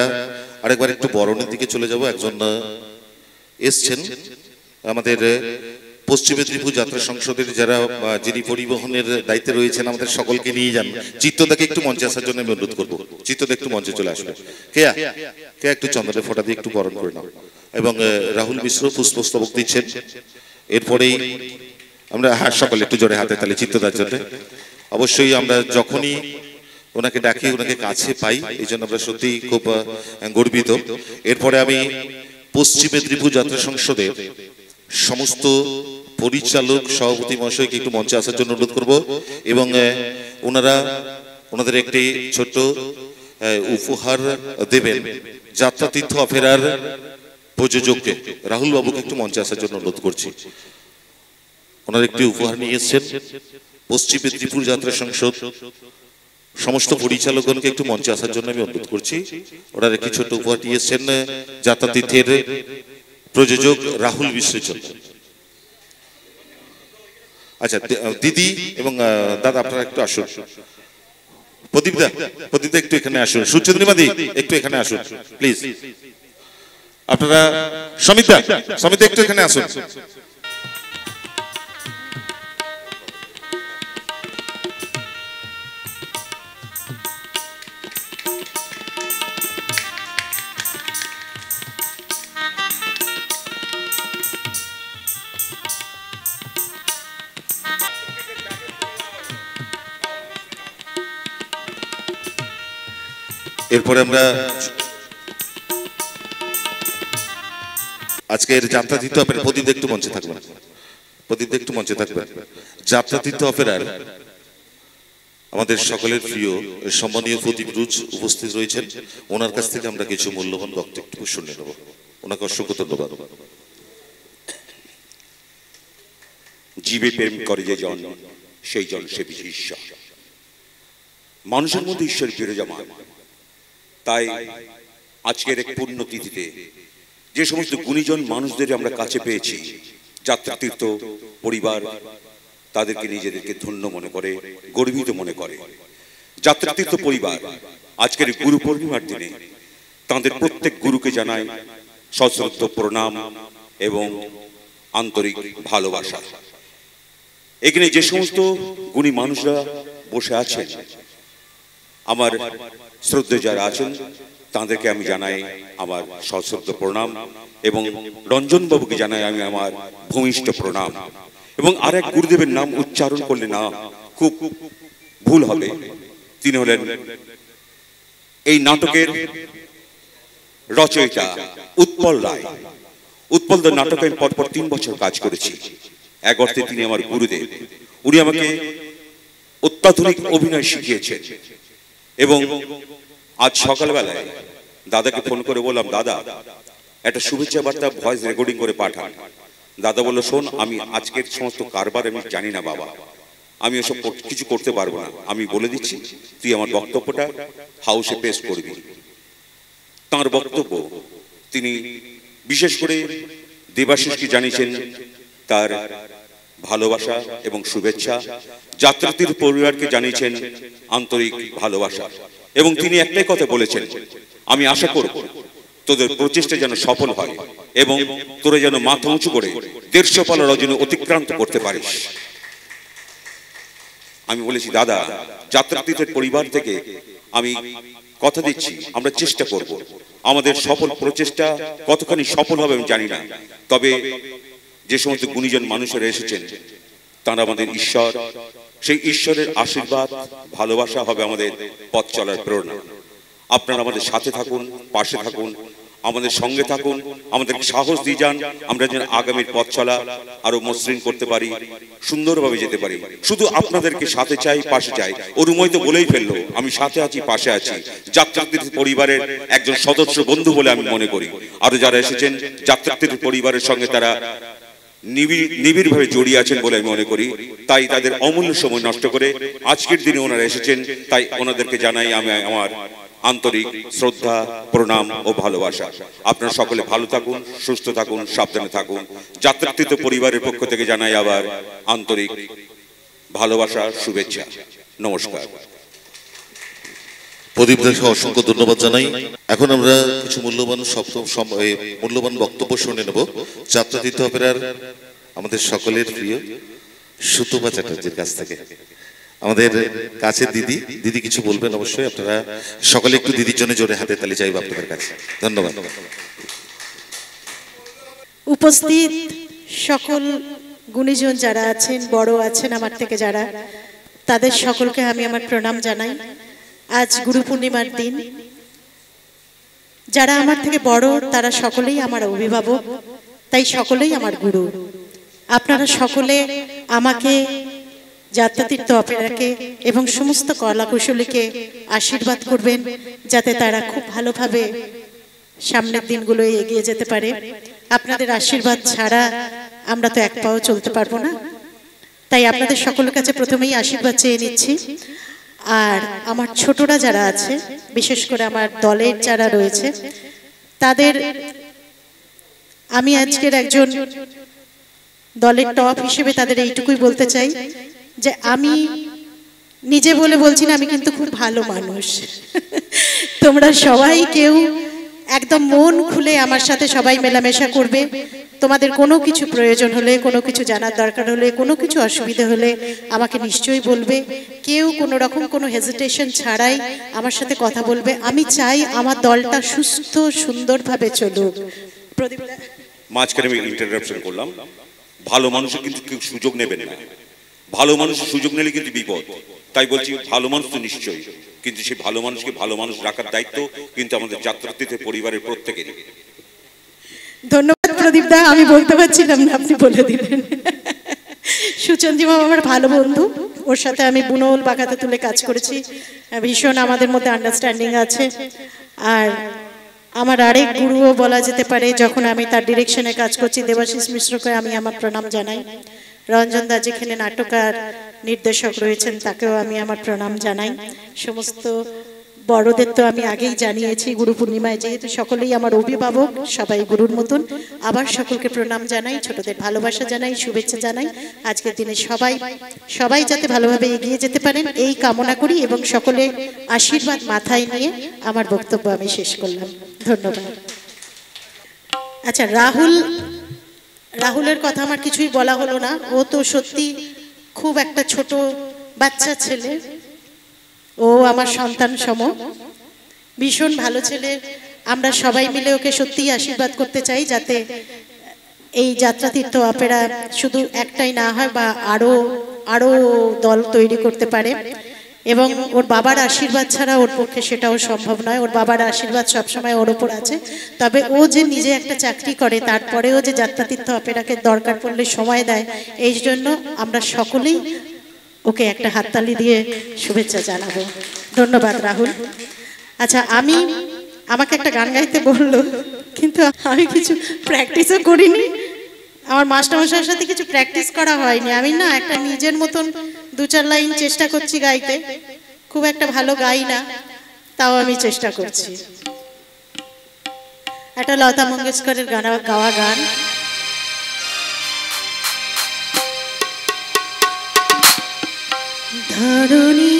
আরেকবার একটু বরণের দিকে চলে যাব। একজন এসছেন আমাদের পশ্চিম মেদিনীপুর যাত্রা সংসদের যারা যিনি পরিবহনের দায়িত্বে রয়েছেন, আমাদের সকলকে নিয়ে যান। চিত্তদাকে একটু মঞ্চে আসার জন্য আমি অনুরোধ করবো। চিত্তদা একটু মঞ্চে চলে আসবে। কেয়া একটু চন্দনের ফোঁটা দিয়ে একটু বরণ করে নাও। এবং রাহুল মিশ্র পুষ্পস্তবক দিচ্ছেন। এরপরেই আমরা সকলে একটু জোরে হাতে তালি চিত্তদার জন্য। অবশ্যই আমরা যখনই ওনাকে ডাকি ওনাকে কাছে পাই, এই জন্য আমরা সত্যি খুব গর্বিত। এরপরে আমি পশ্চিম মেদিনীপুর যাত্রা সংসদের সমস্ত পরিচালক সভাপতি মহাশয়কে একটু মঞ্চে আসার জন্য অনুরোধ করব এবং ওনাদের একটি ছোট্ট উপহার দেবেন যাত্রা তীর্থ অপেরার প্রযোজককে রাহুল বাবুকে একটু মঞ্চে আসার জন্য অনুরোধ করছি। ওনারা একটি উপহার নিয়ে এসেছেন। পশ্চিম মেদিনীপুর যাত্রা সংসদ সমস্ত পরিচালকগণকে একটু মঞ্চে আসার জন্য আমি অনুরোধ করছি। ওনারা একটি ছোট্ট উপহার নিয়ে এসেছেন যাত্রা তীর্থের প্রযোজক রাহুল বিশ্বের জন্য। আচ্ছা দিদি এবং দাদা আপনারা একটু আসুন। প্রদীপদা একটু এখানে আসুন। সুচন্দ্রিমাদি একটু এখানে আসুন প্লিজ। আপনারা সমিতা একটু এখানে আসুন। এরপরে আমরা আজকের যাত্রা তীর্থ অপেরা প্রদীপ একটু মঞ্চে থাকবেন। যাত্রা তীর্থ অপেরার আমাদের সকলের প্রিয় সম্মানীয় প্রদীপ রুজ উপস্থিত রয়েছেন। ওনার কাছ থেকে আমরা কিছু মূল্যবান বক্তব্য শুনে নেব। ওনাকে অসংখ্য ধন্যবাদ। জীবে প্রেম করে যে জন সেই জন সে ঈশ্বর। মানুষের মধ্যে ঈশ্বর বিরাজমান। তাই আজকের এক পূর্ণ তিথিতে যে সমস্ত গুণীজন মানুষদের আমরা কাছে পেয়েছি, যাত্রা তীর্থ পরিবার তাদেরকে নিজেদেরকে ধন্য মনে করে, গর্বিত মনে করে। যাত্রা তীর্থ পরিবার আজকের গুরু পূর্ণিমার দিনে তাদের প্রত্যেক গুরুকে জানায় সশ্রদ্ধ প্রণাম এবং আন্তরিক ভালোবাসা। এখানে যে সমস্ত গুণী মানুষরা বসে আছেন, আমার শ্রদ্ধা যারা আছেন তাদেরকে আমি জানাই আমার সশ্রদ্ধ প্রণাম এবং রঞ্জন বাবুকে জানাই আমি আমার ভূমিষ্ঠ প্রণাম। এবং আর এক গুরুদেবের নাম উচ্চারণ করলে না খুব ভুল হবে, তিনি হলেন এই নাটকের রচয়িতা উৎপল রায়। উৎপলদের নাটকে আমি পরপর 3 বছর কাজ করেছি। এক অর্থে তিনি আমার গুরুদেব। উনি আমাকে অত্যাধুনিক অভিনয় শিখিয়েছেন। এবং আজ সকালবেলায় দাদাকে ফোন করে বললাম, দাদা একটা শুভেচ্ছা বার্তা ভয়েস রেকর্ডিং করে পাঠান। দাদা বলল, শোন আমি আজকের সমস্ত কারবার আমি জানি না বাবা, আমি ওসব কিছু করতে পারবো না। আমি বলে দিচ্ছি তুই আমার বক্তব্যটা হাউসে পেশ করবি। তাঁর বক্তব্য তিনি বিশেষ করে দেবাশিসকে জানিয়েছেন তার ভালোবাসা এবং শুভেচ্ছা, যাত্রাতীর পরিবারকে জানিয়েছেন আন্তরিক ভালোবাসা। এবং তিনি একটাই কথা বলেছেন, আমি আশা করব তোদের প্রচেষ্টা যেন সফল হয় এবং তোরা যেন মাথা উঁচু করে 150 পালা রজনী অতিক্রান্ত করতে পারিস। আমি বলেছি, দাদা যাত্রাতীর্থের পরিবার থেকে আমি কথা দিচ্ছি আমরা চেষ্টা করব। আমাদের সফল প্রচেষ্টা কতখানি সফল হবে আমি জানি না, তবে যে সমস্ত গুণীজন মানুষেরা এসেছেন তারা আমাদের ঈশ্বর। সেই ঈশ্বরের আশীর্বাদ ভালোবাসা হবে আমাদের পথ চলার প্রেরণা। আপনারা আমাদের সাথে থাকুন, পাশে থাকুন, আমাদের সঙ্গে থাকুন, আমাদেরকে সাহস দিয়ে যান। আমরা যেন আগামীর পথ চলা আরো মসৃণ করতে পারি, সুন্দরভাবে যেতে পারি। শুধু আপনাদেরকে সাথে চাই, পাশে চাই। অরুময় তো বলেই ফেললো, আমি সাথে আছি, পাশে আছি। যাত্রাতীর্থ পরিবারের একজন সদস্য বন্ধু বলে আমি মনে করি। আরো যারা এসেছেন যাত্রাতীর্থ পরিবারের সঙ্গে তারা নিবিড়ভাবে জড়িয়ে আছেন বলে আমি মনে করি। তাই তাদের অমূল্য সময় নষ্ট করে আজকের দিনে ওনারা এসেছেন, তাই ওনাদেরকে জানাই আমি আমার আন্তরিক শ্রদ্ধা, প্রণাম ও ভালোবাসা। আপনারা সকলে ভালো থাকুন, সুস্থ থাকুন, সাবধানে থাকুন। যাত্রাতীর্থ পরিবারের পক্ষ থেকে জানাই আবার আন্তরিক ভালোবাসা, শুভেচ্ছা। নমস্কার। প্রদীপ দাকে অসংখ্য ধন্যবাদ জানাই। এখন আমরা কিছু মূল্যবান বক্তব্য শুনে নেব যাত্রাতীর্থ অপেরার আমাদের সকলের প্রিয় সুতপা চ্যাটার্জির কাছ থেকে। আমাদের কাছের দিদি কিছু বলবেন অবশ্যই। আপনারা সকলে একটু দিদির জন্য জোরে হাতে তালি চাইব আপনাদের কাছে। ধন্যবাদ। উপস্থিত সকল গুণীজন যারা আছেন, বড় আছেন আমার থেকে যারা, তাদের সকলকে আমি আমার প্রণাম জানাই। আজ গুরু পূর্ণিমার দিন। যারা আমার থেকে বড় তারা সকলেই আমার অভিভাবক, তাই সকলেই আমার গুরু। আপনারা সকলে আমাকে, যাত্রাতীর্থ অপেরাকে এবং সমস্ত কলাকুশলীকে আশীর্বাদ করবেন, যাতে তারা খুব ভালোভাবে সামনের দিনগুলো এগিয়ে যেতে পারে। আপনাদের আশীর্বাদ ছাড়া আমরা তো এক পাও চলতে পারবো না, তাই আপনাদের সকলের কাছে প্রথমেই আশীর্বাদ চেয়ে নিচ্ছি। আর আমার ছোটরা যারা আছে, বিশেষ করে আমার দলের যারা রয়েছে, তাদের আমি আজকের একজন দলের টপ হিসেবে তাদের এইটুকুই বলতে চাই যে আমি নিজে বলে বলছি না, আমি কিন্তু খুব ভালো মানুষ। তোমরা সবাই কেউ একদম মন খুলে আমার সাথে সবাই মেলামেশা করবে। তোমাদের কোনো কিছু প্রয়োজন হলে, কোনো কিছু জানার দরকার হলে, কোনো কিছু অসুবিধা হলে আমাকে নিশ্চয়ই বলবে। কেউ কোনো রকম কোনো হেজিটেশন ছাড়াই আমার সাথে কথা বলবে। আমি চাই আমার দলটা সুস্থ সুন্দরভাবে চলুক। প্রদীপ, মাঝখানে আমি ইন্টারাপশন করলাম। ভালো মানুষের কিন্তু কেউ সুযোগ নেবেন না, ভালো মানুষের সুযোগ নিলে কিন্তু বিপদ। তাই বলছি ভালো মানুষ তো নিশ্চয়ই, কিন্তু সেই ভালো মানুষকে ভালো মানুষ রাখার দায়িত্ব কিন্তু আমাদের যাত্রাতীর্থ পরিবারের প্রত্যেকেরই। ধন্যবাদ প্রদীপ দা, আমি বলতে পারছিলাম না, আপনি বলে দিলেন। সুচন্দ্রিমা আমার ভালো বন্ধু, ওর সাথে আমি বুনোল বাগাতে তুলে কাজ করেছি, ভীষণ আমাদের মধ্যে আন্ডারস্ট্যান্ডিং আছে। আর আমার আরেক গুরুও বলা যেতে পারে, যখন আমি তার ডিরেকশনে কাজ করছি, দেবাশিস মিশ্রকে আমি আমার প্রণাম জানাই। রঞ্জন দা যেখানে নাটকার নির্দেশক রয়েছেন, তাকেও আমি আমার প্রণাম জানাই। সমস্ত বড়দের তো আমি আগেই জানিয়েছি, গুরু পূর্ণিমায় যেহেতু সকলেই আমার অভিভাবক, সবাই গুরুর মতন। আবার সকলকে প্রণাম জানাই, ছোটদের ভালোবাসা জানাই, শুভেচ্ছা জানাই। আজকের দিনে সবাই যাতে ভালোভাবে এগিয়ে যেতে পারেন এই কামনা করি, এবং সকলে আশীর্বাদ মাথায় নিয়ে আমার বক্তব্য আমি শেষ করলাম। ধন্যবাদ। আচ্ছা, রাহুলের কথা আমার কিছুই বলা হলো না। ও তো সত্যি খুব একটা ছোট বাচ্চা ছেলে, ও আমার সন্তান সম, ভীষণ ভালো ছেলে। আমরা সবাই মিলে ওকে সত্যিই আশীর্বাদ করতে চাই, যাতে এই যাত্রাতীর্থ অপেরা শুধু একটাই না হয়, বা আরো দল তৈরি করতে পারে। এবং ওর বাবার আশীর্বাদ ছাড়া ওর পক্ষে সেটাও সম্ভব নয়। ওর বাবার আশীর্বাদ সবসময় ওর ওপর আছে। তবে ও যে নিজে একটা চাকরি করে, তারপরেও যে যাত্রাতীর্থ অপেরাকে দরকার পড়লে সময় দেয়, এই জন্য আমরা সকলেই ওকে একটা হাততালি দিয়ে শুভেচ্ছা জানাবো। ধন্যবাদ রাহুল। আচ্ছা, আমাকে একটা গান গাইতে বললো, কিন্তু আমি কিছু প্র্যাকটিসও করিনি। আমার মাস্টারমশাইয়ের সাথে কিছু প্র্যাকটিস করা হয়নি। আমি না একটা নিজের মতন 2-4 লাইন চেষ্টা করছি গাইতে। খুব একটা ভালো গাই না, তাও আমি চেষ্টা করছি। একটা লতা মঙ্গেশকরের গাওয়া গান। ধরণী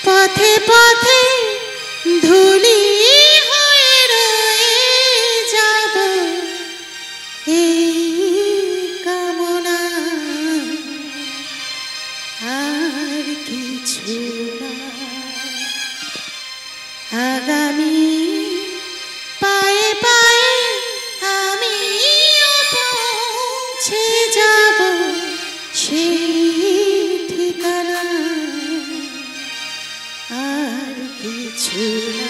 পথে পথে ধুলি হয়ে রয়ে যাব, এই কামনা আর কিছু না। আগামী পায়ে পায়ে আমি পৌঁছে যাব সেই ঠিকানা, আর কিছু না।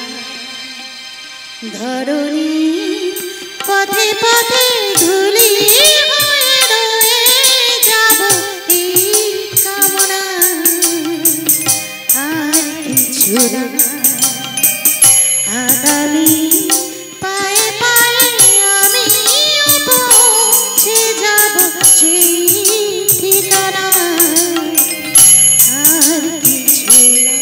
ধরণী পথে পথে ধুলি হয়ে রয়ে যাব, এই কামনা আর কিছু না। আগামী পায়ে পায়ে আমি পৌঁছে যাব সেই ঠিকানা, আর কিছু না।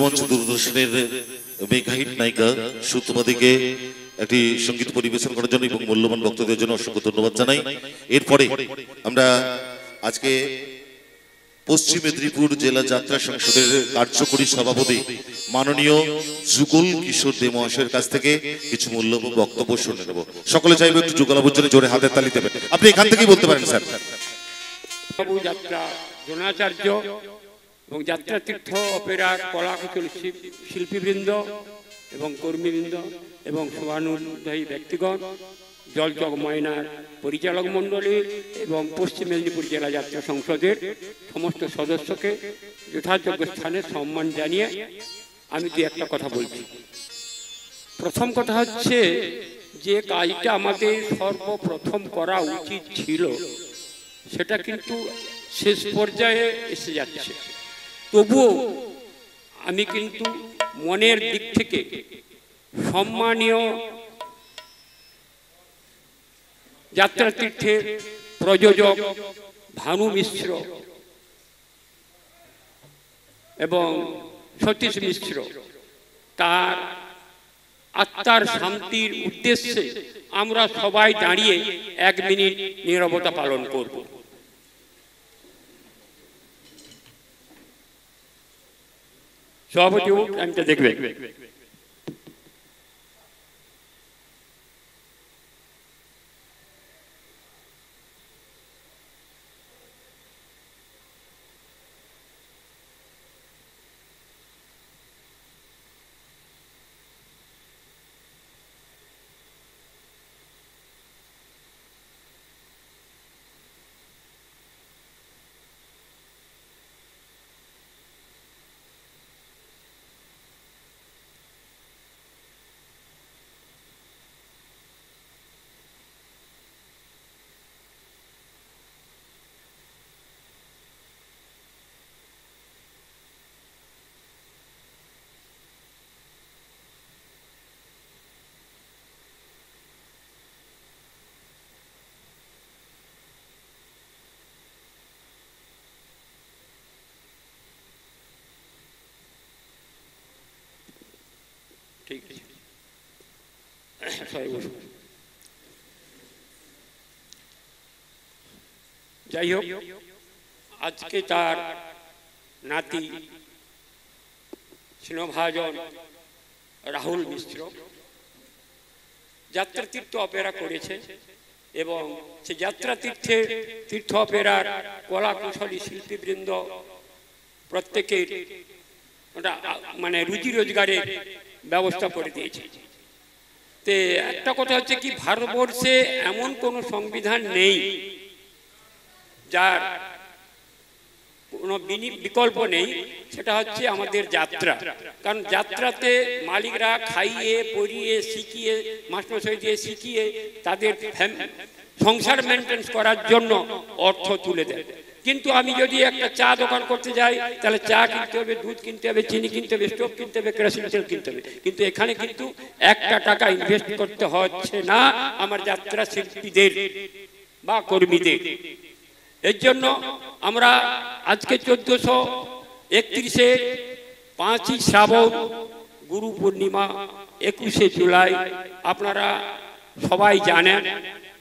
মঞ্চ দূরদর্শনের মেঘাহিট নায়িকা সুতমাদিকে একটি সঙ্গীত পরিবেশন করার জন্য এবং মূল্যবান বক্তব্যের জন্য অসংখ্য ধন্যবাদ জানাই। এরপরে আমরা আজকে পশ্চিম মেদিনীপুর জেলা যাত্রা সংসদের কার্যকরী সভাপতি মাননীয় যুগল কিশোর দে মহাশয়ের কাছ থেকে কিছু মূল্যবান বক্তব্য শুনে নেব। সকলে চাইবে একটু যুগলাভের জন্য জোরে হাতের তালি দেবেন। আপনি এখান থেকেই বলতে পারেন স্যার। যাত্রা দ্রোণাচার্য এবং যাত্রা তীর্থ অপেরার কলাকুশলী শিল্পীবৃন্দ এবং কর্মীবৃন্দ এবং শুভানুধ্যায়ী ব্যক্তিগণ, জলচক ময়নার পরিচালক মণ্ডলী এবং পশ্চিম মেদিনীপুর জেলা যাত্রা সংসদের সমস্ত সদস্যকে যথাযোগ্য স্থানে সম্মান জানিয়ে আমি দু একটা কথা বলছি। প্রথম কথা হচ্ছে যে কাজটা আমাদের সর্বপ্রথম করা উচিত ছিল সেটা কিন্তু শেষ পর্যায়ে এসে যাচ্ছে। তবুও আমি কিন্তু মনের দিক থেকে সম্মানীয় যাত্রা তীর্থের প্রযোজক ভানু মিশ্র এবং সতীশ মিশ্র তার আত্মার শান্তির উদ্দেশ্যে আমরা সবাই দাঁড়িয়ে 1 মিনিট নীরবতা পালন করব। সভাপতি টাইমটা দেখবে। যাই হোক, আজকে তার নাতি স্নেহভাজন রাহুল মিশ্র যাত্রাতীর্থ অপেরা করেছে এবং সে তীর্থ অপেরার কলা কুশলী শিল্পীবৃন্দ প্রত্যেকের মানে রুজি রোজগারের ব্যবস্থা করে দিয়েছে। তে একটা কথা হচ্ছে কি, ভারতবর্ষে এমন কোনো সংবিধান নেই যার কোনো বিকল্প নেই, সেটা হচ্ছে আমাদের যাত্রা। কারণ যাত্রাতে মালিকরা খাইয়ে পরিয়ে শিখিয়ে মাস্টারমশাই দিয়ে শিখিয়ে তাদের সংসার মেনটেন্স করার জন্য অর্থ তুলে দেয়। কিন্তু আমি যদি একটা চা দোকান করতে যাই, তাহলে চা কিনতে হবে, দুধ কিনতে হবে, চিনি কিনতে হবে, স্টোভ কিনতে হবে, কেরোসিন তেল কিনতে হবে। কিন্তু এখানে কিন্তু একটা টাকা ইনভেস্ট করতে হচ্ছে না আমার যাত্রা শিল্পীদের বা কর্মীদের। এর জন্য আমরা আজকে 1431 শ্রাবণ গুরু পূর্ণিমা 21 জুলাই আপনারা সবাই জানেন,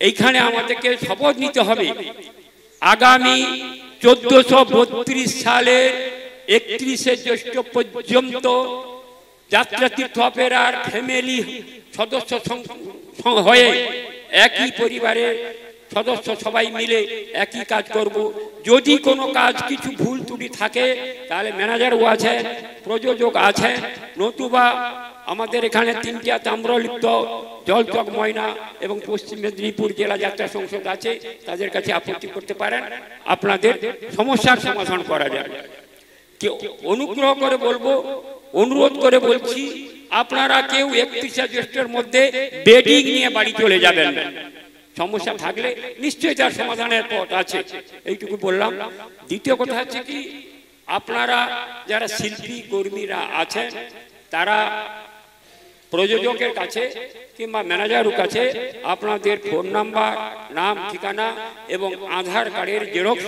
এইখানে আমাদেরকে শপথ নিতে হবে আগামী 1432 সালের 31 জ্যৈষ্ঠ পর্যন্ত যাত্রাতীর্থ অপেরার ফ্যামিলি সদস্য হয়ে একই পরিবারের সদস্য সবাই মিলে একই কাজ করব। যদি কোনো কাজ কিছু ভুল ত্রুটি থাকে তাহলে ম্যানেজারও আছে, প্রযোজক আছে, নতুবা আমাদের এখানে 3টা তাম্রলিপ্ত জলচক ময়না এবং পশ্চিম মেদিনীপুর জেলা যাত্রা সংসদ আছে, তাদের কাছে আপত্তি করতে পারেন, আপনাদের সমস্যার সমাধান করা যায়। অনুগ্রহ করে বলবো, অনুরোধ করে বলছি, আপনারা কেউ 31 জ্যৈষ্ঠের মধ্যে বেডিং নিয়ে বাড়ি চলে যাবেন না। সমস্যা থাকলে নিশ্চয়ই তার সমাধানের পথ আছে, এইটুকু বললাম। দ্বিতীয় কথা হচ্ছে কি, আপনারা যারা শিল্পী কর্মীরা আছেন তারা প্রযোজকের কাছে কিংবা ম্যানেজারের কাছে আপনাদের ফোন নাম্বার, নাম, ঠিকানা এবং আধার কার্ডের জেরক্স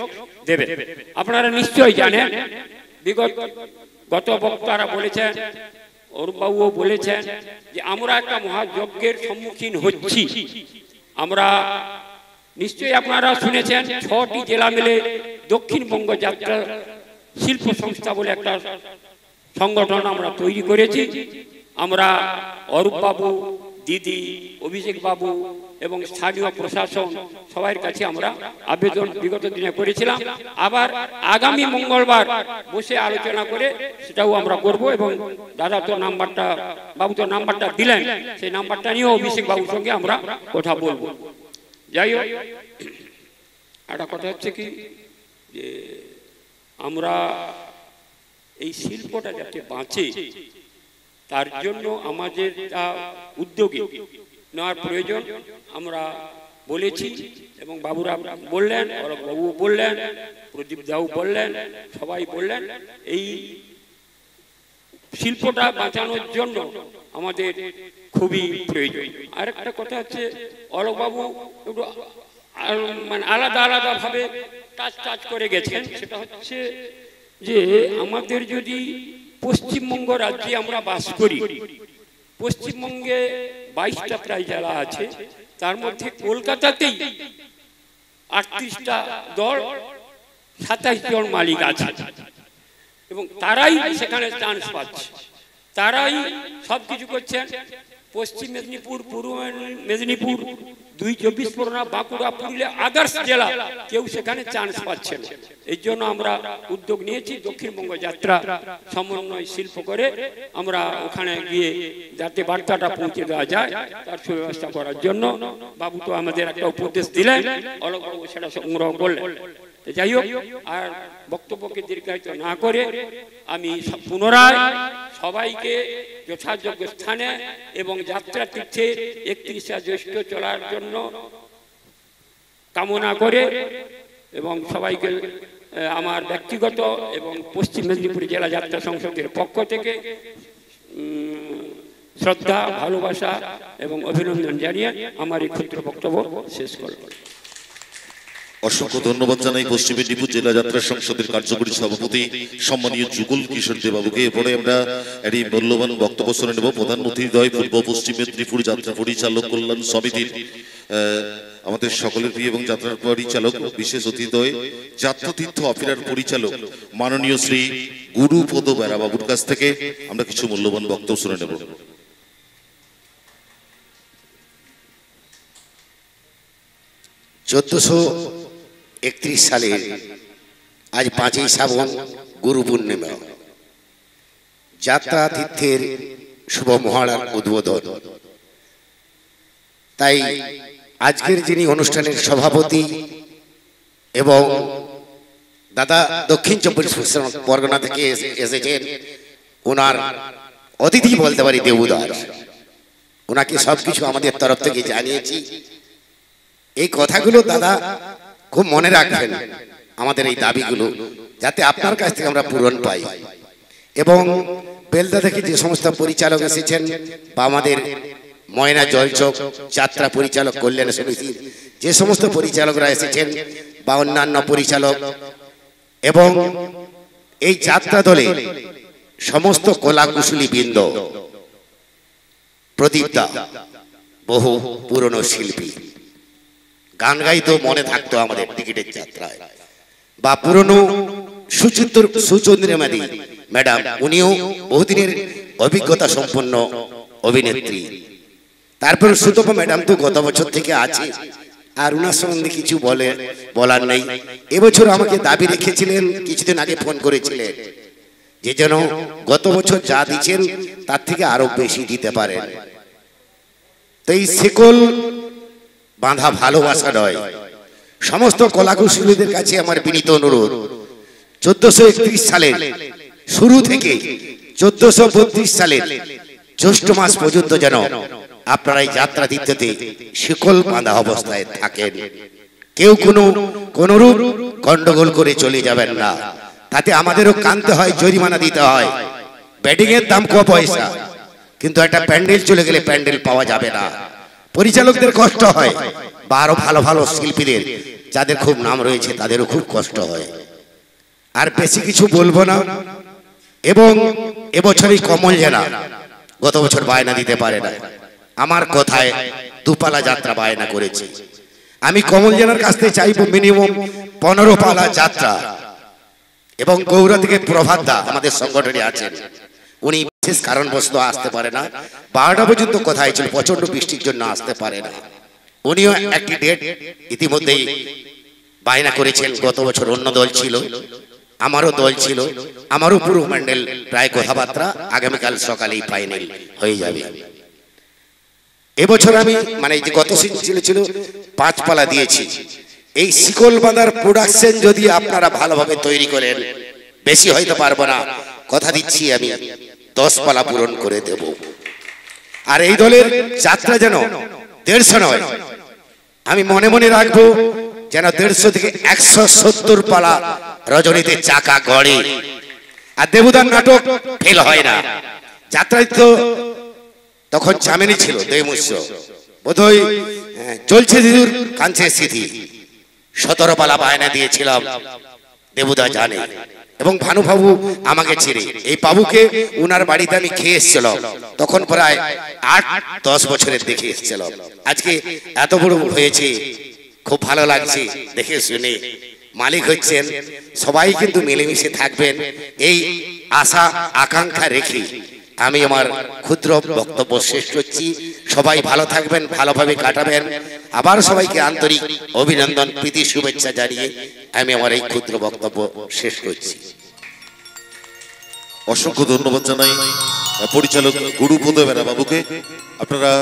দেবেন। আপনারা নিশ্চয়ই জানেন, গত বক্তারা বলেছেন, অরূপবাবুও বলেছেন যে আমরা একটা মহাযজ্ঞের সম্মুখীন হচ্ছি। আমরা নিশ্চয়ই আপনারা শুনেছেন 6টি জেলা মিলে দক্ষিণবঙ্গ যাত্রা শিল্প সংস্থা বলে একটা সংগঠন আমরা তৈরি করেছি। আমরা অরূপবাবু, দিদি, অভিষেক বাবু এবং স্থানীয় প্রশাসন সবার কাছে আমরা আবেদন বিগত দিনে করেছিলাম। আবার আগামী মঙ্গলবার বসে আলোচনা করে সেটাও আমরা করব এবং দাদা তো নাম্বারটা, বাবু তো নাম্বারটা দিলেন, সেই নাম্বারটা নিয়েও অভিষেক বাবুর সঙ্গে আমরা কথা বলবো। যাই হোক, একটা কথা হচ্ছে কি যে আমরা এই শিল্পটা যাতে বাঁচে তার জন্য আমাদের উদ্যোগে নেওয়ার প্রয়োজন। আমরা বলেছি এবং বাবুরা বললেন, বাবু বললেন, প্রদীপ দাও বললেন, সবাই বললেন, এই শিল্পটা বাঁচানোর জন্য আমাদের খুবই প্রয়োজন। আরেকটা কথা হচ্ছে, অলোকবাবু একটু মানে আলাদা আলাদা ভাবে টাচ করে গেছেন। সেটা হচ্ছে যে আমাদের যদি পশ্চিমবঙ্গ রাজ্যে আমরা বাস করি, পশ্চিমবঙ্গে 22টা প্রায় জেলা আছে, তার মধ্যে কলকাতাতেই 38টা দল, 27 জন মালিক আছে এবং তারাই সেখানে চান্স পাচ্ছে, তারাই সবকিছু করছেন। পশ্চিম মেদিনীপুর, পূর্ব মেদিনীপুর, 2 24 পরগনা, বাঁকুড়া, পুরুলিয়া, আদার্স জেলা কেউ সেখানে চান্স পাচ্ছে না। এই জন্য আমরা উদ্যোগ নিয়েছি দক্ষিণবঙ্গ যাত্রা সমন্বয় শিল্প করে আমরা ওখানে গিয়ে যাতে বার্তাটা পৌঁছে দেওয়া যায় তার সুব্যবস্থা করার জন্য। বাবু তো আমাদের একটা উপদেশ দিলেন, অলোকবাবু সেটা সংগ্রহ করলেন। যাই হোক, আর বক্তব্যকে দীর্ঘায়িত না করে আমি পুনরায় সবাইকে যথাযোগ্য স্থানে এবং যাত্রা তীর্থে 31 জ্যৈষ্ঠ চলার জন্য কামনা করে এবং সবাইকে আমার ব্যক্তিগত এবং পশ্চিম মেদিনীপুর জেলা যাত্রা সংসদের পক্ষ থেকে শ্রদ্ধা, ভালোবাসা এবং অভিনন্দন জানিয়ে আমার এই ক্ষুদ্র বক্তব্য শেষ করব। অসংখ্য ধন্যবাদ জানাই পশ্চিম মেদিনীপুর জেলা যাত্রা সংসদের কার্যকরী সভাপতি সম্মানীয় যুগল কিশোর দেবাবুকে। এরপরে আমরা একটি মূল্যবান বক্তব্য শুনে নেব প্রধান অতিথিদ্বয় পূর্ব পশ্চিম মেদিনীপুর যাত্রা পরিচালক কল্যাণ সমিতির আমাদের সকলের প্রিয় এবং যাত্রার পরিচালক বিশেষ অতিথিদ্বয় যাত্রাতীর্থ অপেরার পরিচালক মাননীয় শ্রী গুরুপদ বেরা বাবুর কাছ থেকে আমরা কিছু মূল্যবান বক্তব্য শুনে নেব। 1431 সালে আজ 5ই শ্রাবণ গুরু পূর্ণিমা, যাত্রা তীর্থের শুভ মহাড়ার উদ্বোধন। তাই আজকের যিনি অনুষ্ঠানের সভাপতি এবং দাদা দক্ষিণ চব্বিশ পরগনা থেকে এসেছেন, ওনার অতিথি বলতে পারি দেবুদাস, ওনাকে সবকিছু আমাদের তরফ থেকে জানিয়েছি। এই কথাগুলো দাদা খুব মনে রাখবেন, আমাদের এই দাবিগুলো যাতে আপনার কাছ থেকে আমরা পূরণ পাই। এবং বেলদা থেকে যে সমস্ত পরিচালক এসেছেন বা আমাদের ময়না জলচক যাত্রা পরিচালক কল্যাণ সমিতির যে সমস্ত পরিচালকরা এসেছেন বা অন্যান্য পরিচালক এবং এই যাত্রা দলে সমস্ত কলা কুশলী বৃন্দ, প্রদীপদা বহু পুরনো শিল্পী, গান গাইতো মনে থাকতো আমাদের টিকিটের যাত্রায়, বা পুরনো সুচন্দ্রমাদি ম্যাডাম, উনিও বহুদিনের অভিজ্ঞতা সম্পন্ন অভিনেত্রী। তারপর সুতপা ম্যাডাম তো গত বছর থেকে আছে, আর উনার সম্বন্ধে কিছু বলার নেই। এবছর আমাকে দাবি রেখেছিলেন, কিছুদিন আগে ফোন করেছিলেন যে যেন গত বছর যা দিচ্ছেন তার থেকে আরো বেশি দিতে পারেন। তো এই শিকল বাঁধা ভালোবাসা নয়, সমস্ত কলাকুশলীদের কাছে আমার বিনীত অনুরোধ, 1431 সালের শুরু থেকে 1432 সালের জ্যৈষ্ঠ মাস পর্যন্ত যেন আপনারা এই যাত্রা তীর্থতে শিকল বাঁধা অবস্থায় থাকেন। কেউ কোন রূপ গন্ডগোল করে চলে যাবেন না, তাতে আমাদেরও কানতে হয়, জরিমানা দিতে হয়। ব্যাটিং এর দাম কত পয়সা, কিন্তু একটা প্যান্ডেল চলে গেলে প্যান্ডেল পাওয়া যাবে না, পরিচালকদের কষ্ট হয়, বা আরো ভালো ভালো শিল্পীদের যাদের খুব নাম রয়েছে তাদেরও খুব কষ্ট হয়। আর বেশি কিছু বলবো না। এবং এবছরই কমল জেলা গত বছর বায়না দিতে পারে না, আমার কথায় দুপালা যাত্রা বায়না করেছে। আমি কমল জেলার কাছ থেকে চাইবো মিনিমাম 15 পালা যাত্রা। এবং গৌড়া থেকে প্রভাত দা আমাদের সংগঠনে আছেন, উনি বিশেষ কারণবশত আসতে পারে না, 12টা পর্যন্ত কথা হয়েছিল, প্রচন্ড বৃষ্টির জন্য আসতে পারে না। উনিও একটি ডেট ইতিমধ্যেই বায়না করেছেন। গত বছর অন্য দল ছিল, আমারও দল ছিল, আমারও পুরো প্যান্ডেল প্রায় কথাবার্তা, আগামীকাল সকালেই ফাইনাল হয়ে যাবে। এবছর আমি মানে যে গত সিজন ছিল 5 পালা দিয়েছি। এই শিকল বাঁধার প্রোডাকশন যদি আপনারা ভালোভাবে তৈরি করেন, বেশি হয়তো পারবো না, কথা দিচ্ছি আমি 10 পালা পূরণ করে দেব। আর এই দলের যাত্রা যেন 150 নয়, আমি মনে মনে রাখবো যেন 150 থেকে 170 পালা রজনীতে চাকা গড়ে। আর দেবুদার নাটক ফেল হয় না। যাত্রায় তো তখন চামেনি ছিল দেবমুস্য, বোধহয় চলছে দিদুর কাঞ্চে স্মৃতি, 17 পালা বায়না দিয়েছিলাম, দেবুদা জানে। এবং ভানু বাবু আমাকে ছেড়ে, এই বাবুকে উনার বাড়িতে আমি খেয়ে এসেছিলাম, তখন প্রায় 8-10 বছরের দেখে এসেছিলাম। আজকে এত বড় হয়েছে, খুব ভালো লাগছে দেখে শুনে। মালিক হচ্ছেন, সবাই কিন্তু মিলেমিশে থাকবেন, এই আশা আকাঙ্ক্ষা রেখে আমি আমার ক্ষুদ্র বক্তব্য শেষ করছি। সবাই ভালো থাকবেন, ভালোভাবে কাটাবেন। আবার সবাইকে আন্তরিক অভিনন্দন, প্রীতি, শুভেচ্ছা জানিয়ে আমি আমার এই ক্ষুদ্র বক্তব্য শেষ করছি। অসংখ্য ধন্যবাদ জানাই পরিচালক গুরুপদ বেরা বাবুকে। আপনারা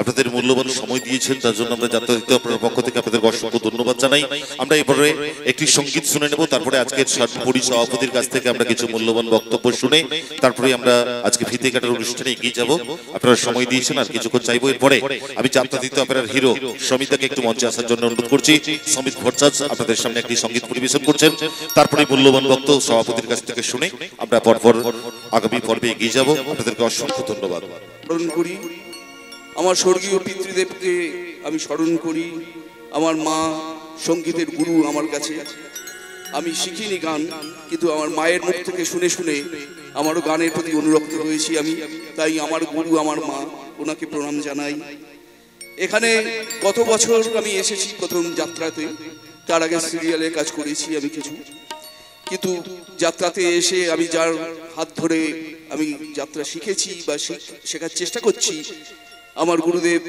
আপনাদের মূল্যবান সময় দিয়েছেন, তার জন্য আমরা যাত্রা দিতে আপনার পক্ষ থেকে আপনাদের অসংখ্য ধন্যবাদ জানাই। আমরা এবারে একটি সঙ্গীত শুনে নেব, তারপরে আজকের সর্বোপরি সভাপতির কাছ থেকে আমরা কিছু মূল্যবান বক্তব্য শুনে তারপরে আমরা আজকে ফিতে কাটার অনুষ্ঠানে এগিয়ে যাব। আপনারা সময় দিয়েছেন, আর কিছুক্ষণ চাইবো। এরপরে আমি যাত্রা দিতে আপনার হিরো সমিতাকে একটু মঞ্চে আসার জন্য অনুরোধ করছি। সমিত ভট্টাচার্য আপনাদের সামনে একটি সঙ্গীত পরিবেশন করছেন, তারপরে মূল্যবান বক্তব্য সভাপতির কাছ থেকে শুনে আমরা পরপর আগামী পর্বে এগিয়ে যাব। আপনাদেরকে অসংখ্য ধন্যবাদ। আমার স্বর্গীয় পিতৃদেবকে আমি স্মরণ করি, আমার মা সঙ্গীতের গুরু আমার কাছে। আমি শিখিনি গান, কিন্তু আমার মায়ের মুখ থেকে শুনে শুনে আমারও গানের প্রতি অনুরক্ত হয়েছি আমি। তাই আমার গুরু আমার মা, ওনাকে প্রণাম জানাই। এখানে গত বছর আমি এসেছি প্রথম যাত্রাতে, তার আগে সিরিয়ালে কাজ করেছি আমি কিছু, কিন্তু যাত্রাতে এসে আমি যার হাত ধরে আমি যাত্রা শিখেছি বা শেখার চেষ্টা করছি, আমার গুরুদেব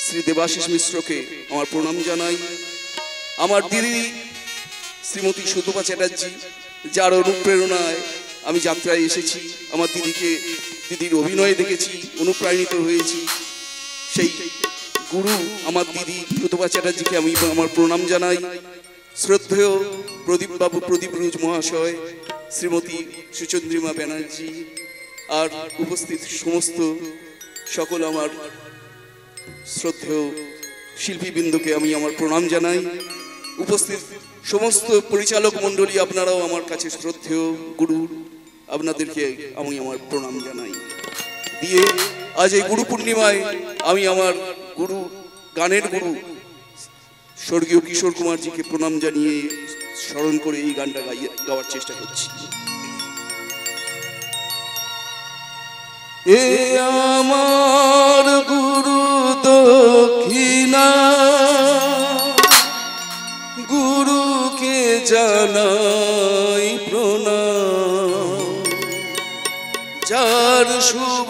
শ্রী দেবাশিস মিশ্রকে আমার প্রণাম জানাই। আমার দিদি শ্রীমতী সুতপা চ্যাটার্জি, যার অনুপ্রেরণায় আমি যাত্রায় এসেছি, আমার দিদির অভিনয়ে দেখেছি, অনুপ্রাণিত হয়েছি। সেই গুরু আমার দিদি সুতপা চ্যাটার্জিকে আমি আমার প্রণাম জানাই। শ্রদ্ধেয় প্রদীপবাবু প্রদীপ রুজ মহাশয়, শ্রীমতী সুচন্দ্রিমা ব্যানার্জি, আর উপস্থিত সমস্ত সকল আমার শ্রদ্ধেয় শিল্পীবৃন্দকে আমি আমার প্রণাম জানাই। উপস্থিত সমস্ত পরিচালক মণ্ডলী, আপনারাও আমার কাছে শ্রদ্ধেয় গুরু, আপনাদেরকে আমি আমার প্রণাম জানাই। দিয়ে আজ এই গুরু পূর্ণিমায় আমি আমার গুরু, গানের গুরু স্বর্গীয় কিশোর কুমারজিকে প্রণাম জানিয়ে স্মরণ করে এই গানটা গাওয়ার চেষ্টা করছি। এ আমার গুরু দক্ষিণা, গুরুকে জানাই প্রণাম, যার শুভ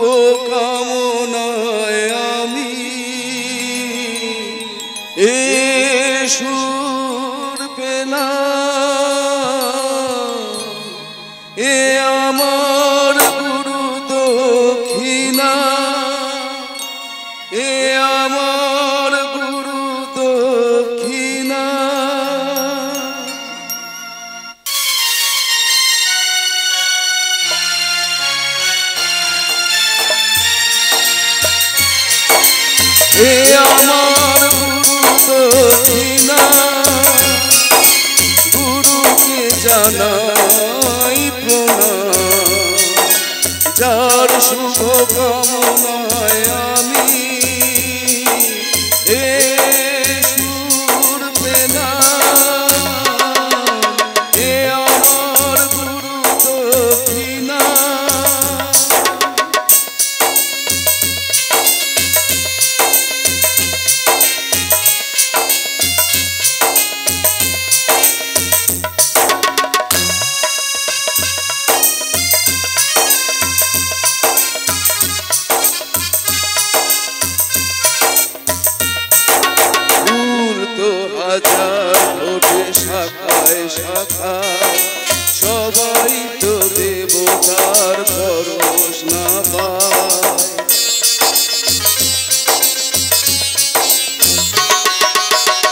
কামনায় আমি এ সুর পেলাম। এ আমার গুরু দক্ষিণা, এ আমার গুরু দক্ষিণা। এ আমার গুরু দক্ষিণা, গুরুকে জানাই প্রণাম, যার শুভ কামনায় আমি এ সুর পেলাম। এ আমার গুরু দক্ষিণা। ওঠে শাখায় শাখায়, সবাই তো দেবতার পরশ না পায়।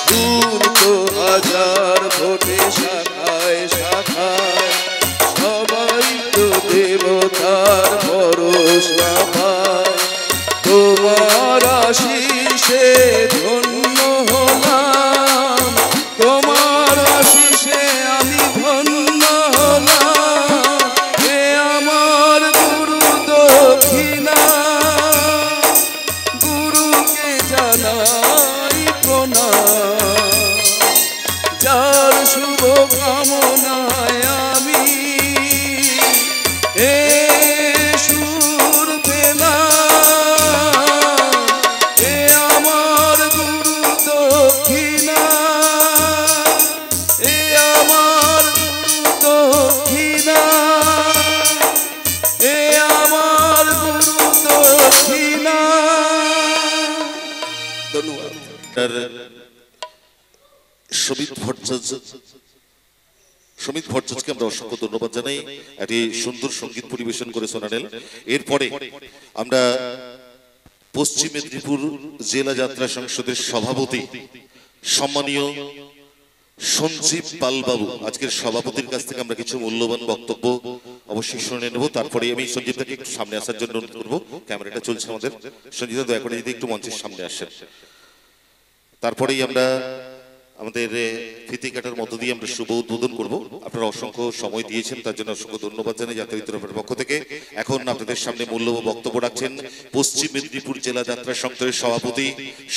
ফুল তো হাজার ফোটে শাখায় শাখায়, সবাই তো দেবতার পরশ না পায়। তোমার আশিসে ধন্য হলাম, তোমার আশিসে আমি ধন্য হলাম। এ আমার গুরু দক্ষিণা, গুরুকে জানাই প্রণাম, যার শুভ কামনায় আমি এ সুর পেলাম। এ আমার গুরু দক্ষিণা, এ আমার গুরু দক্ষিণা, এ আমার গুরু দক্ষিণা। ধন্যবাদ। সমিত ভট্টাচার্যকে আমরা অসংখ্য ধন্যবাদ জানাই, একটি সুন্দর সঙ্গীত পরিবেশন করে শোনালেন। এরপরে আমরা পশ্চিম মেদিনীপুর জেলা যাত্রা সংসদের সভাপতি সম্মানীয় সঞ্জীব পালবাবু, আজকের সভাপতির কাছ থেকে আমরা কিছু মূল্যবান বক্তব্য অবশ্যই শুনে নেব। তারপরে আমি সঞ্জীবদাকে একটু সামনে আসার জন্য অনুরোধ করবো, ক্যামেরাটা চলছে আমাদের। সঞ্জীবদা দয়া করে যদি একটু মঞ্চের সামনে আসেন। তারপরেই আমরা আমাদের ফিতে কাটার মধ্য দিয়ে আমরা শুভ উদ্বোধন করব। আপনারা অসংখ্য সময় দিয়েছেন, তার জন্য অসংখ্য ধন্যবাদ জানাই যাত্রা তরফের পক্ষ থেকে। এখন আপনাদের সামনে মূল্যবান বক্তব্য রাখছেন পশ্চিম মেদিনীপুর জেলা যাত্রা সংসদের সভাপতি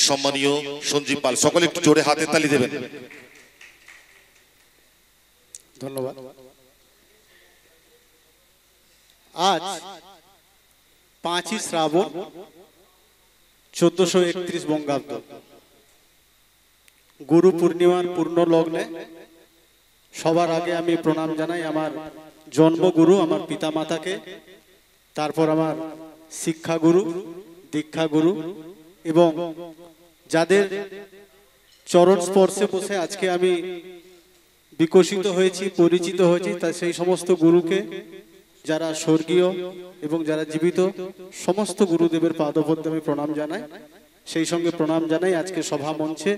সম্মানীয় সঞ্জীব পাল। সকলে একটু জোরে হাতের তালি দেবেন। ধন্যবাদ। আজ 5ই শ্রাবণ 1431 বঙ্গাব্দ, গুরু পূর্ণিমার পূর্ণ লগ্নে সবার আগে আমি প্রণাম জানাই আমার জন্মগুরু, আমার পিতামাতাকে, তারপর আমার শিক্ষাগুরু, দীক্ষাগুরু এবং যাদের চরণ স্পর্শে বসে আজকে আমি বিকশিত হয়েছি, পরিচিত হয়েছি, তা সেই সমস্ত গুরুকে, যারা স্বর্গীয় এবং যারা জীবিত, সমস্ত গুরুদেবের পাদপদ্মে আমি প্রণাম জানাই। সেই সঙ্গে প্রণাম জানাই আজকে সভা মঞ্চে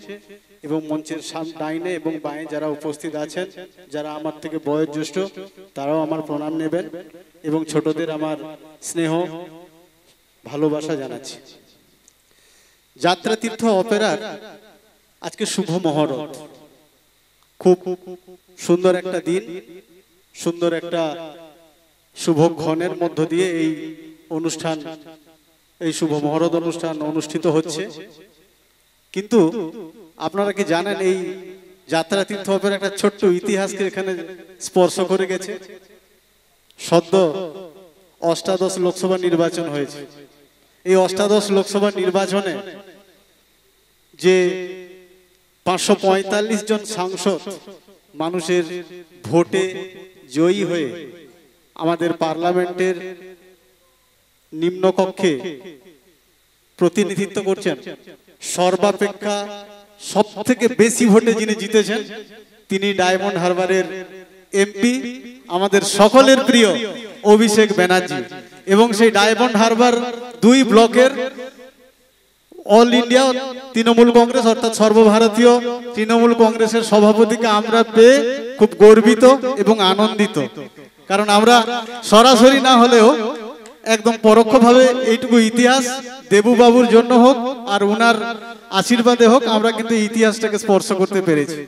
এবং মঞ্চের ডাইনে এবং বাঁয়ে যারা উপস্থিত আছেন, যারা আমার থেকে বয়োজ্যেষ্ঠ, তারাও আমার প্রণাম নেবেন এবং ছোটদের আমার স্নেহ ভালোবাসা জানাচ্ছি। যাত্রাতীর্থ অপেরার আজকে শুভ মহরত, খুব সুন্দর একটা দিন, সুন্দর একটা শুভক্ষণের মধ্য দিয়ে এই অনুষ্ঠান, এই শুভ মহরত অনুষ্ঠান অনুষ্ঠিত হচ্ছে। কিন্তু আপনারা কি জানেন এই যাত্রাতীর্থ অপেরা একটা ছোট্ট ইতিহাসকে এখানে স্পর্শ করে গেছে? সদ্য অষ্টাদশ লোকসভা নির্বাচন হয়েছে। এই অষ্টাদশ লোকসভা নির্বাচনে যে 545 জন সাংসদ মানুষের ভোটে জয়ী হয়ে আমাদের পার্লামেন্টের নিম্নকক্ষে প্রতিনিধিত্ব করছেন, সর্বাপেক্ষা সব থেকে বেশি ভোটে যিনি জিতেছেন তিনি ডায়মন্ড হারবারের এমপি, আমাদের সকলের প্রিয় অভিষেক ব্যানার্জি। এবং সেই ডায়মন্ড হারবার 2 ব্লকের অল ইন্ডিয়া তৃণমূল কংগ্রেস অর্থাৎ সর্বভারতীয় তৃণমূল কংগ্রেসের সভাপতিকে আমরা পেয়ে খুব গর্বিত এবং আনন্দিত। কারণ আমরা সরাসরি না হলেও একদম পরোক্ষভাবে এইটুকু ইতিহাস দেবুবাবুর জন্য হোক আর উনার আশীর্বাদে হোক, আমরা কিন্তু ইতিহাসটাকে স্পর্শ করতে পেরেছি।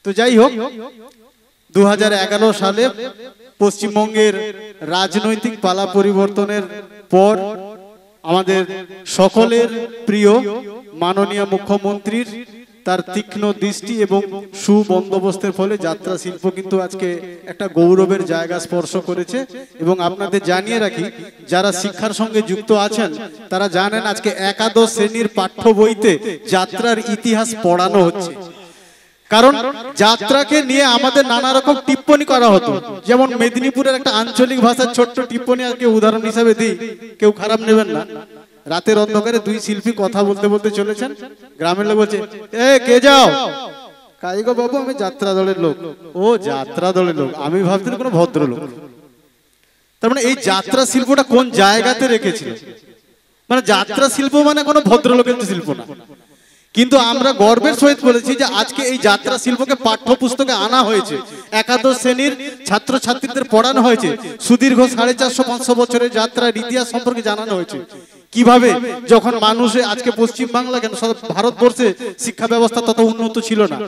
তো যাই হোক, 2011 সালে পশ্চিমবঙ্গের রাজনৈতিক পালা পরিবর্তনের পর আমাদের সকলের প্রিয় মাননীয় মুখ্যমন্ত্রীর তার তীক্ষ্ণ দৃষ্টি এবং সুবন্দোবস্তের ফলে যাত্রা শিল্প কিন্তু আজকে একটা গৌরবের জায়গা স্পর্শ করেছে। এবং আপনাদের জানিয়ে রাখি, যারা শিক্ষার সঙ্গে যুক্ত আছেন তারা জানেন আজকে একাদশ শ্রেণীর পাঠ্য বইতে যাত্রার ইতিহাস পড়ানো হচ্ছে। কারণ যাত্রাকে নিয়ে আমাদের নানা রকম টিপ্পনি করা হতো, যেমন মেদিনীপুরের একটা আঞ্চলিক ভাষার ছোট্ট টিপ্পনি আজকে উদাহরণ হিসাবে দিই, কেউ খারাপ নেবেন না। রাতের অন্ধকারে 2 শিল্পী কথা বলতে বলতে চলেছেন, গ্রামের লোক বলছে, এ কে যাও? কাই গো বাবু, আমি যাত্রা দলের লোক। ও যাত্রা দলের লোক, আমি ভাবছি কোনো ভদ্রলোক। তার মানে এই যাত্রা শিল্পটা কোন জায়গাতে রেখেছিল? মানে যাত্রা শিল্প মানে কোনো ভদ্রলোকের শিল্প না। কিন্তু আমরা গর্বের সহিত বলেছি যে আজকে এই যাত্রা শিল্পকে পাঠ্যপুস্তকে আনা হয়েছে, একাদশ শ্রেণীর ছাত্রছাত্রীদের পড়ানো হয়েছে, সুদীর্ঘ 450-500 বছরের যাত্রার ইতিহাস সম্পর্কে জানানো হয়েছে। কিভাবে যখন মানুষে আজকে পশ্চিম বাংলা কেন ভারতবর্ষে শিক্ষা ব্যবস্থা তত উন্নত ছিল না,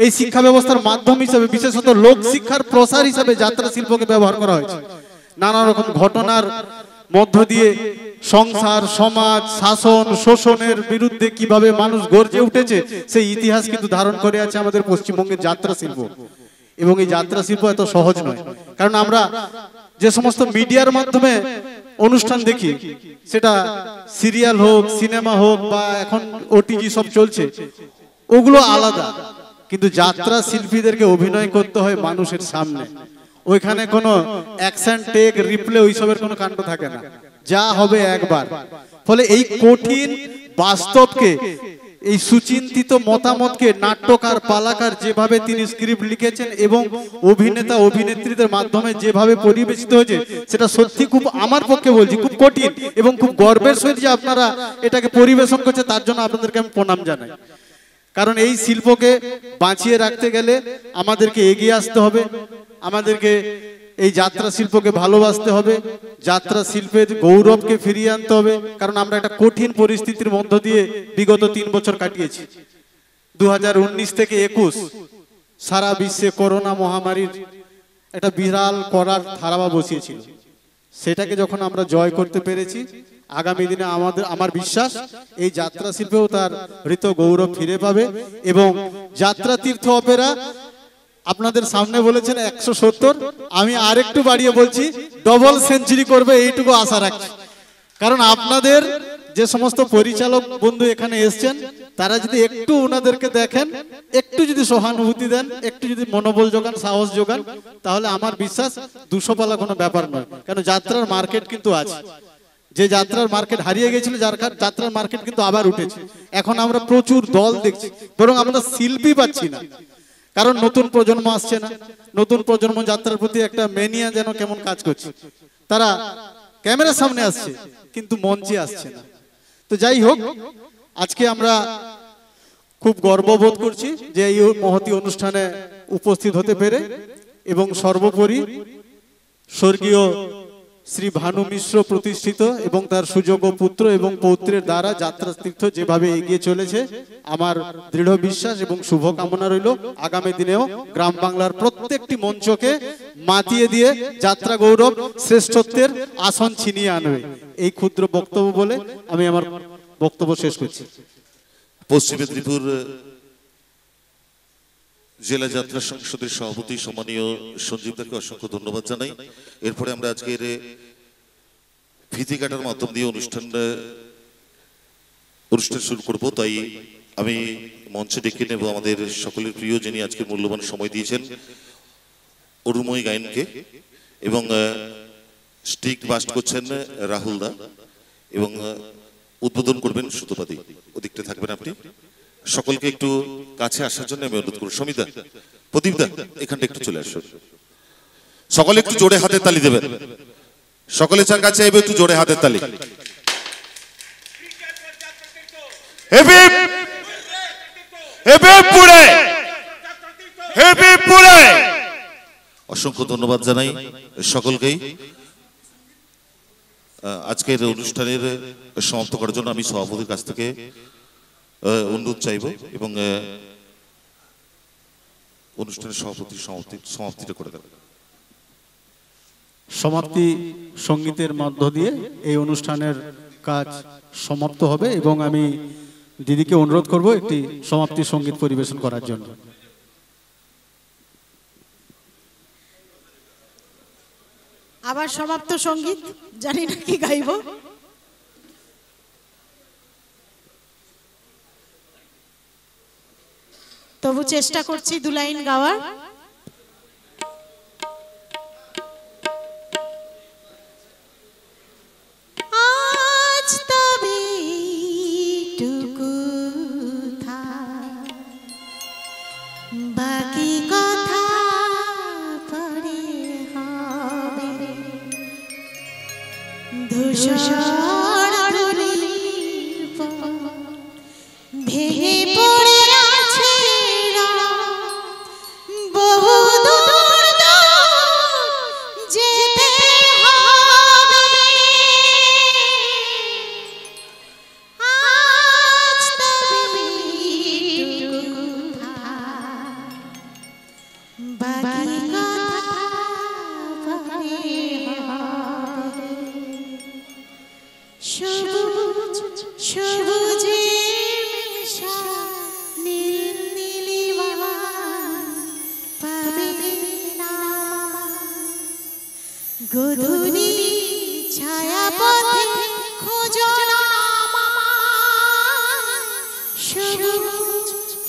এই শিক্ষা ব্যবস্থার মাধ্যম হিসেবে বিশেষত লোক শিক্ষার প্রসার হিসেবে যাত্রা শিল্পকে ব্যবহার করা হয়েছে। নানা রকম ঘটনার মধ্য দিয়ে সংসার, সমাজ, শাসন, শোষণের বিরুদ্ধে কিভাবে মানুষ গর্জে উঠেছে সেই ইতিহাস কিন্তু ধারণ করে আছে আমাদের পশ্চিমবঙ্গের যাত্রা শিল্প। এবং এই যাত্রা শিল্প এত সহজ নয়, কারণ আমরা যে সমস্ত মিডিয়ার মাধ্যমে অনুষ্ঠান দেখি, সেটা সিরিয়াল হোক, সিনেমা হোক বা এখন ওটিজি সব চলছে, ওগুলো আলাদা। কিন্তু যাত্রা শিল্পীদেরকে অভিনয় করতে হয় মানুষের সামনে, ওইখানে কোনো অ্যাকশন টেক, রিপ্লে ওইসবের কোনো কাণ্ড থাকে না, যা হবে একবার। ফলে এই কঠিন বাস্তবকে, এই সুচিন্তিত মতামতকে নাট্যকার, পালাকার যেভাবে তিনি স্ক্রিপ্ট লিখেছেন এবং অভিনেতা অভিনেত্রীদের মাধ্যমে যেভাবে পরিবেশিত হয়েছে, সেটা সত্যি খুব, আমার পক্ষে বলছি, খুব কঠিন এবং খুব গর্বের সহিত যে আপনারা এটাকে পরিবেশন করছে, তার জন্য আপনাদেরকে আমি প্রণাম জানাই। কারণ এই শিল্পকে বাঁচিয়ে রাখতে গেলে আমাদেরকে এগিয়ে আসতে হবে, আমাদেরকে এই যাত্রা শিল্পকে ভালোবাসতে হবে, যাত্রা শিল্পের গৌরবকে ফিরিয়ে আনতে হবে। কারণ আমরা একটা কঠিন পরিস্থিতির মধ্য দিয়ে বিগত 3 বছর কাটিয়েছি। 2019 থেকে 21 সারা বিশ্বে করোনা মহামারীর একটা বিরাল করার ধারাবা বসিয়েছিল। সেটাকে যখন আমরা জয় করতে পেরেছি, আগামী দিনে আমার বিশ্বাস এই যাত্রা শিল্পেও তার হৃত গৌরব ফিরে পাবে এবং যাত্রা তীর্থ অপেরা আপনাদের সামনে বলেছেন 170, আমি আরেকটু বাড়িয়ে বলছি ডবল সেঞ্চুরি করবে, এইটুকু আশা রাখছি। কারণ আপনাদের যে সমস্ত পরিচালক বন্ধু এখানে এসছেন, তারা যদি একটু ওনাদেরকে দেখেন, একটু যদি সহানুভূতি দেন, একটু যদি মনোবল যোগান, সাহস যোগান, তাহলে আমার বিশ্বাস 200 পালা কোনো ব্যাপার নয়। কেন যাত্রার মার্কেট কিন্তু আছে, যে যাত্রার মার্কেট হারিয়ে গেছিল, যাত্রার মার্কেট কিন্তু আবার উঠেছে। এখন আমরা প্রচুর দল দেখছি, বরং আমরা শিল্পী পাচ্ছি না, কারণ নতুন প্রজন্ম আসছে না। নতুন প্রজন্ম যাত্রার প্রতি একটা মেনিয়া যেন কেমন কাজ করছে, তারা ক্যামেরার সামনে আসছে কিন্তু মঞ্চে আসছে না। তো যাই হোক, আজকে আমরা খুব গর্ববোধ করছি যে এই মহতি অনুষ্ঠানে উপস্থিত হতে পেরে, এবং সর্বোপরি স্বর্গীয় শ্রী ভানু মিশ্র প্রতিষ্ঠিত এবং তার সুযোগ্য পুত্র এবং পৌত্রের দ্বারা যাত্রা তীর্থ যেভাবে এগিয়ে চলেছে, আমার দৃঢ় বিশ্বাস এবং শুভকামনা রইল আগামী দিনেও গ্রাম বাংলার প্রত্যেকটি মঞ্চকে মাতিয়ে দিয়ে যাত্রা গৌরব শ্রেষ্ঠত্বের আসন ছিনিয়ে আনবে। এই ক্ষুদ্র বক্তব্য বলে আমি আমার বক্তব্য শেষ করছি। পশ্চিম মেদিনীপুর জেলা যাত্রা সংসদের সভাপতি সম্মানীয় সঞ্জীব দাকে অসংখ্য ধন্যবাদ জানাই। এরপরে আমরা আজকের ফিতে কাটার মাধ্যম দিয়ে অনুষ্ঠান শুরু করব। তাই আমি মঞ্চে ডেকে নেব আমাদের সকলের প্রিয়, যিনি আজকে মূল্যবান সময় দিয়েছেন, অরুময় গায়নকে, এবং স্টিক বাস্ট করছেন রাহুল দা, এবং উদ্বোধন করবেন সুতোপাদি। ওদিকটা থাকবেন আপনি। সকলকে একটু কাছে আসার জন্য আমি অনুরোধ করব। সমিতা, প্রদীপ দা, এখানটা একটু চলে আসুন। সকলে একটু জোরে হাতের তালি দেবেন। সকলে চার কাছে এবার একটু জোরে হাতের তালি। অসংখ্য ধন্যবাদ জানাই সকলকেই। আজকের অনুষ্ঠানের সমাপ্ত করার জন্য আমি সভাপতির কাছ থেকে অনুরোধ চাইব, এবং অনুষ্ঠানের সমাপ্তিটা করে দেবেন। সমাপ্তি সঙ্গীতের মধ্য দিয়ে এই অনুষ্ঠানের কাজ সমাপ্ত হবে, এবং আমি দিদিকে অনুরোধ করব একটি সমাপ্তি সঙ্গীত পরিবেশন করার জন্য। আবার সমাপ্ত সঙ্গীত, জানি না কি গাইব। তবু চেষ্টা করছি 2 লাইন গাওয়ার। আজ তবে টুকু বাকি কথা পরে হবে। ধূসর ধূলির পর ভেঙে পড়ে আছে বহু দূর যেতে হবে। আজ তবে বাকি কথা পরে হবে। সবুজ সবুজে মেশা নীল নীলিমা পাবে না। গধূলি ছায়া পথে খোঁজো না মামা। সবুজ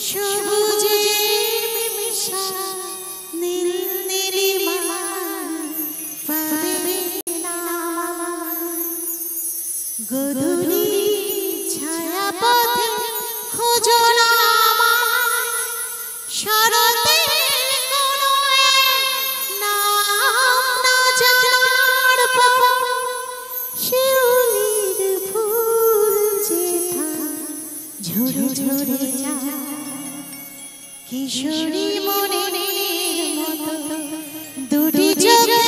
সবুজে মেশা নীল নীলিমা পাবে না। গধূলি ছায়া পথে খোঁজো না মামা। শরতের কোনো নাম না জানার পর শিউলির ফুল যেথা ঝরে ঝরে যায়। কিশোরী মনের মতো দুটি চোখে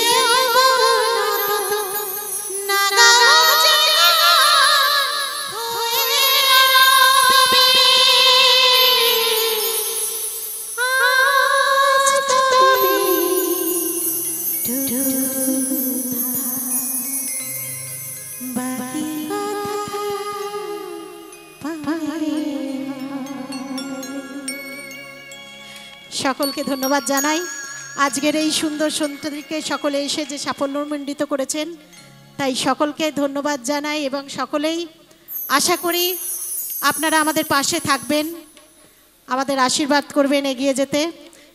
সকলকে ধন্যবাদ জানাই। আজকের এই সুন্দর সন্ধ্যাকে সকলে এসে যে সাফল্যমণ্ডিত করেছেন, তাই সকলকে ধন্যবাদ জানাই এবং সকলেই আশা করি আপনারা আমাদের পাশে থাকবেন, আমাদের আশীর্বাদ করবেন এগিয়ে যেতে।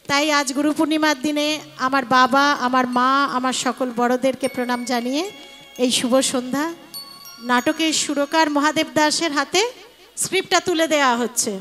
তাই আজ গুরু পূর্ণিমার দিনে আমার বাবা, আমার মা, আমার সকল বড়দেরকে প্রণাম জানিয়ে এই শুভ সন্ধ্যা নাটকের সুরকার মহাদেব দাসের হাতে স্ক্রিপ্টটা তুলে দেওয়া হচ্ছে।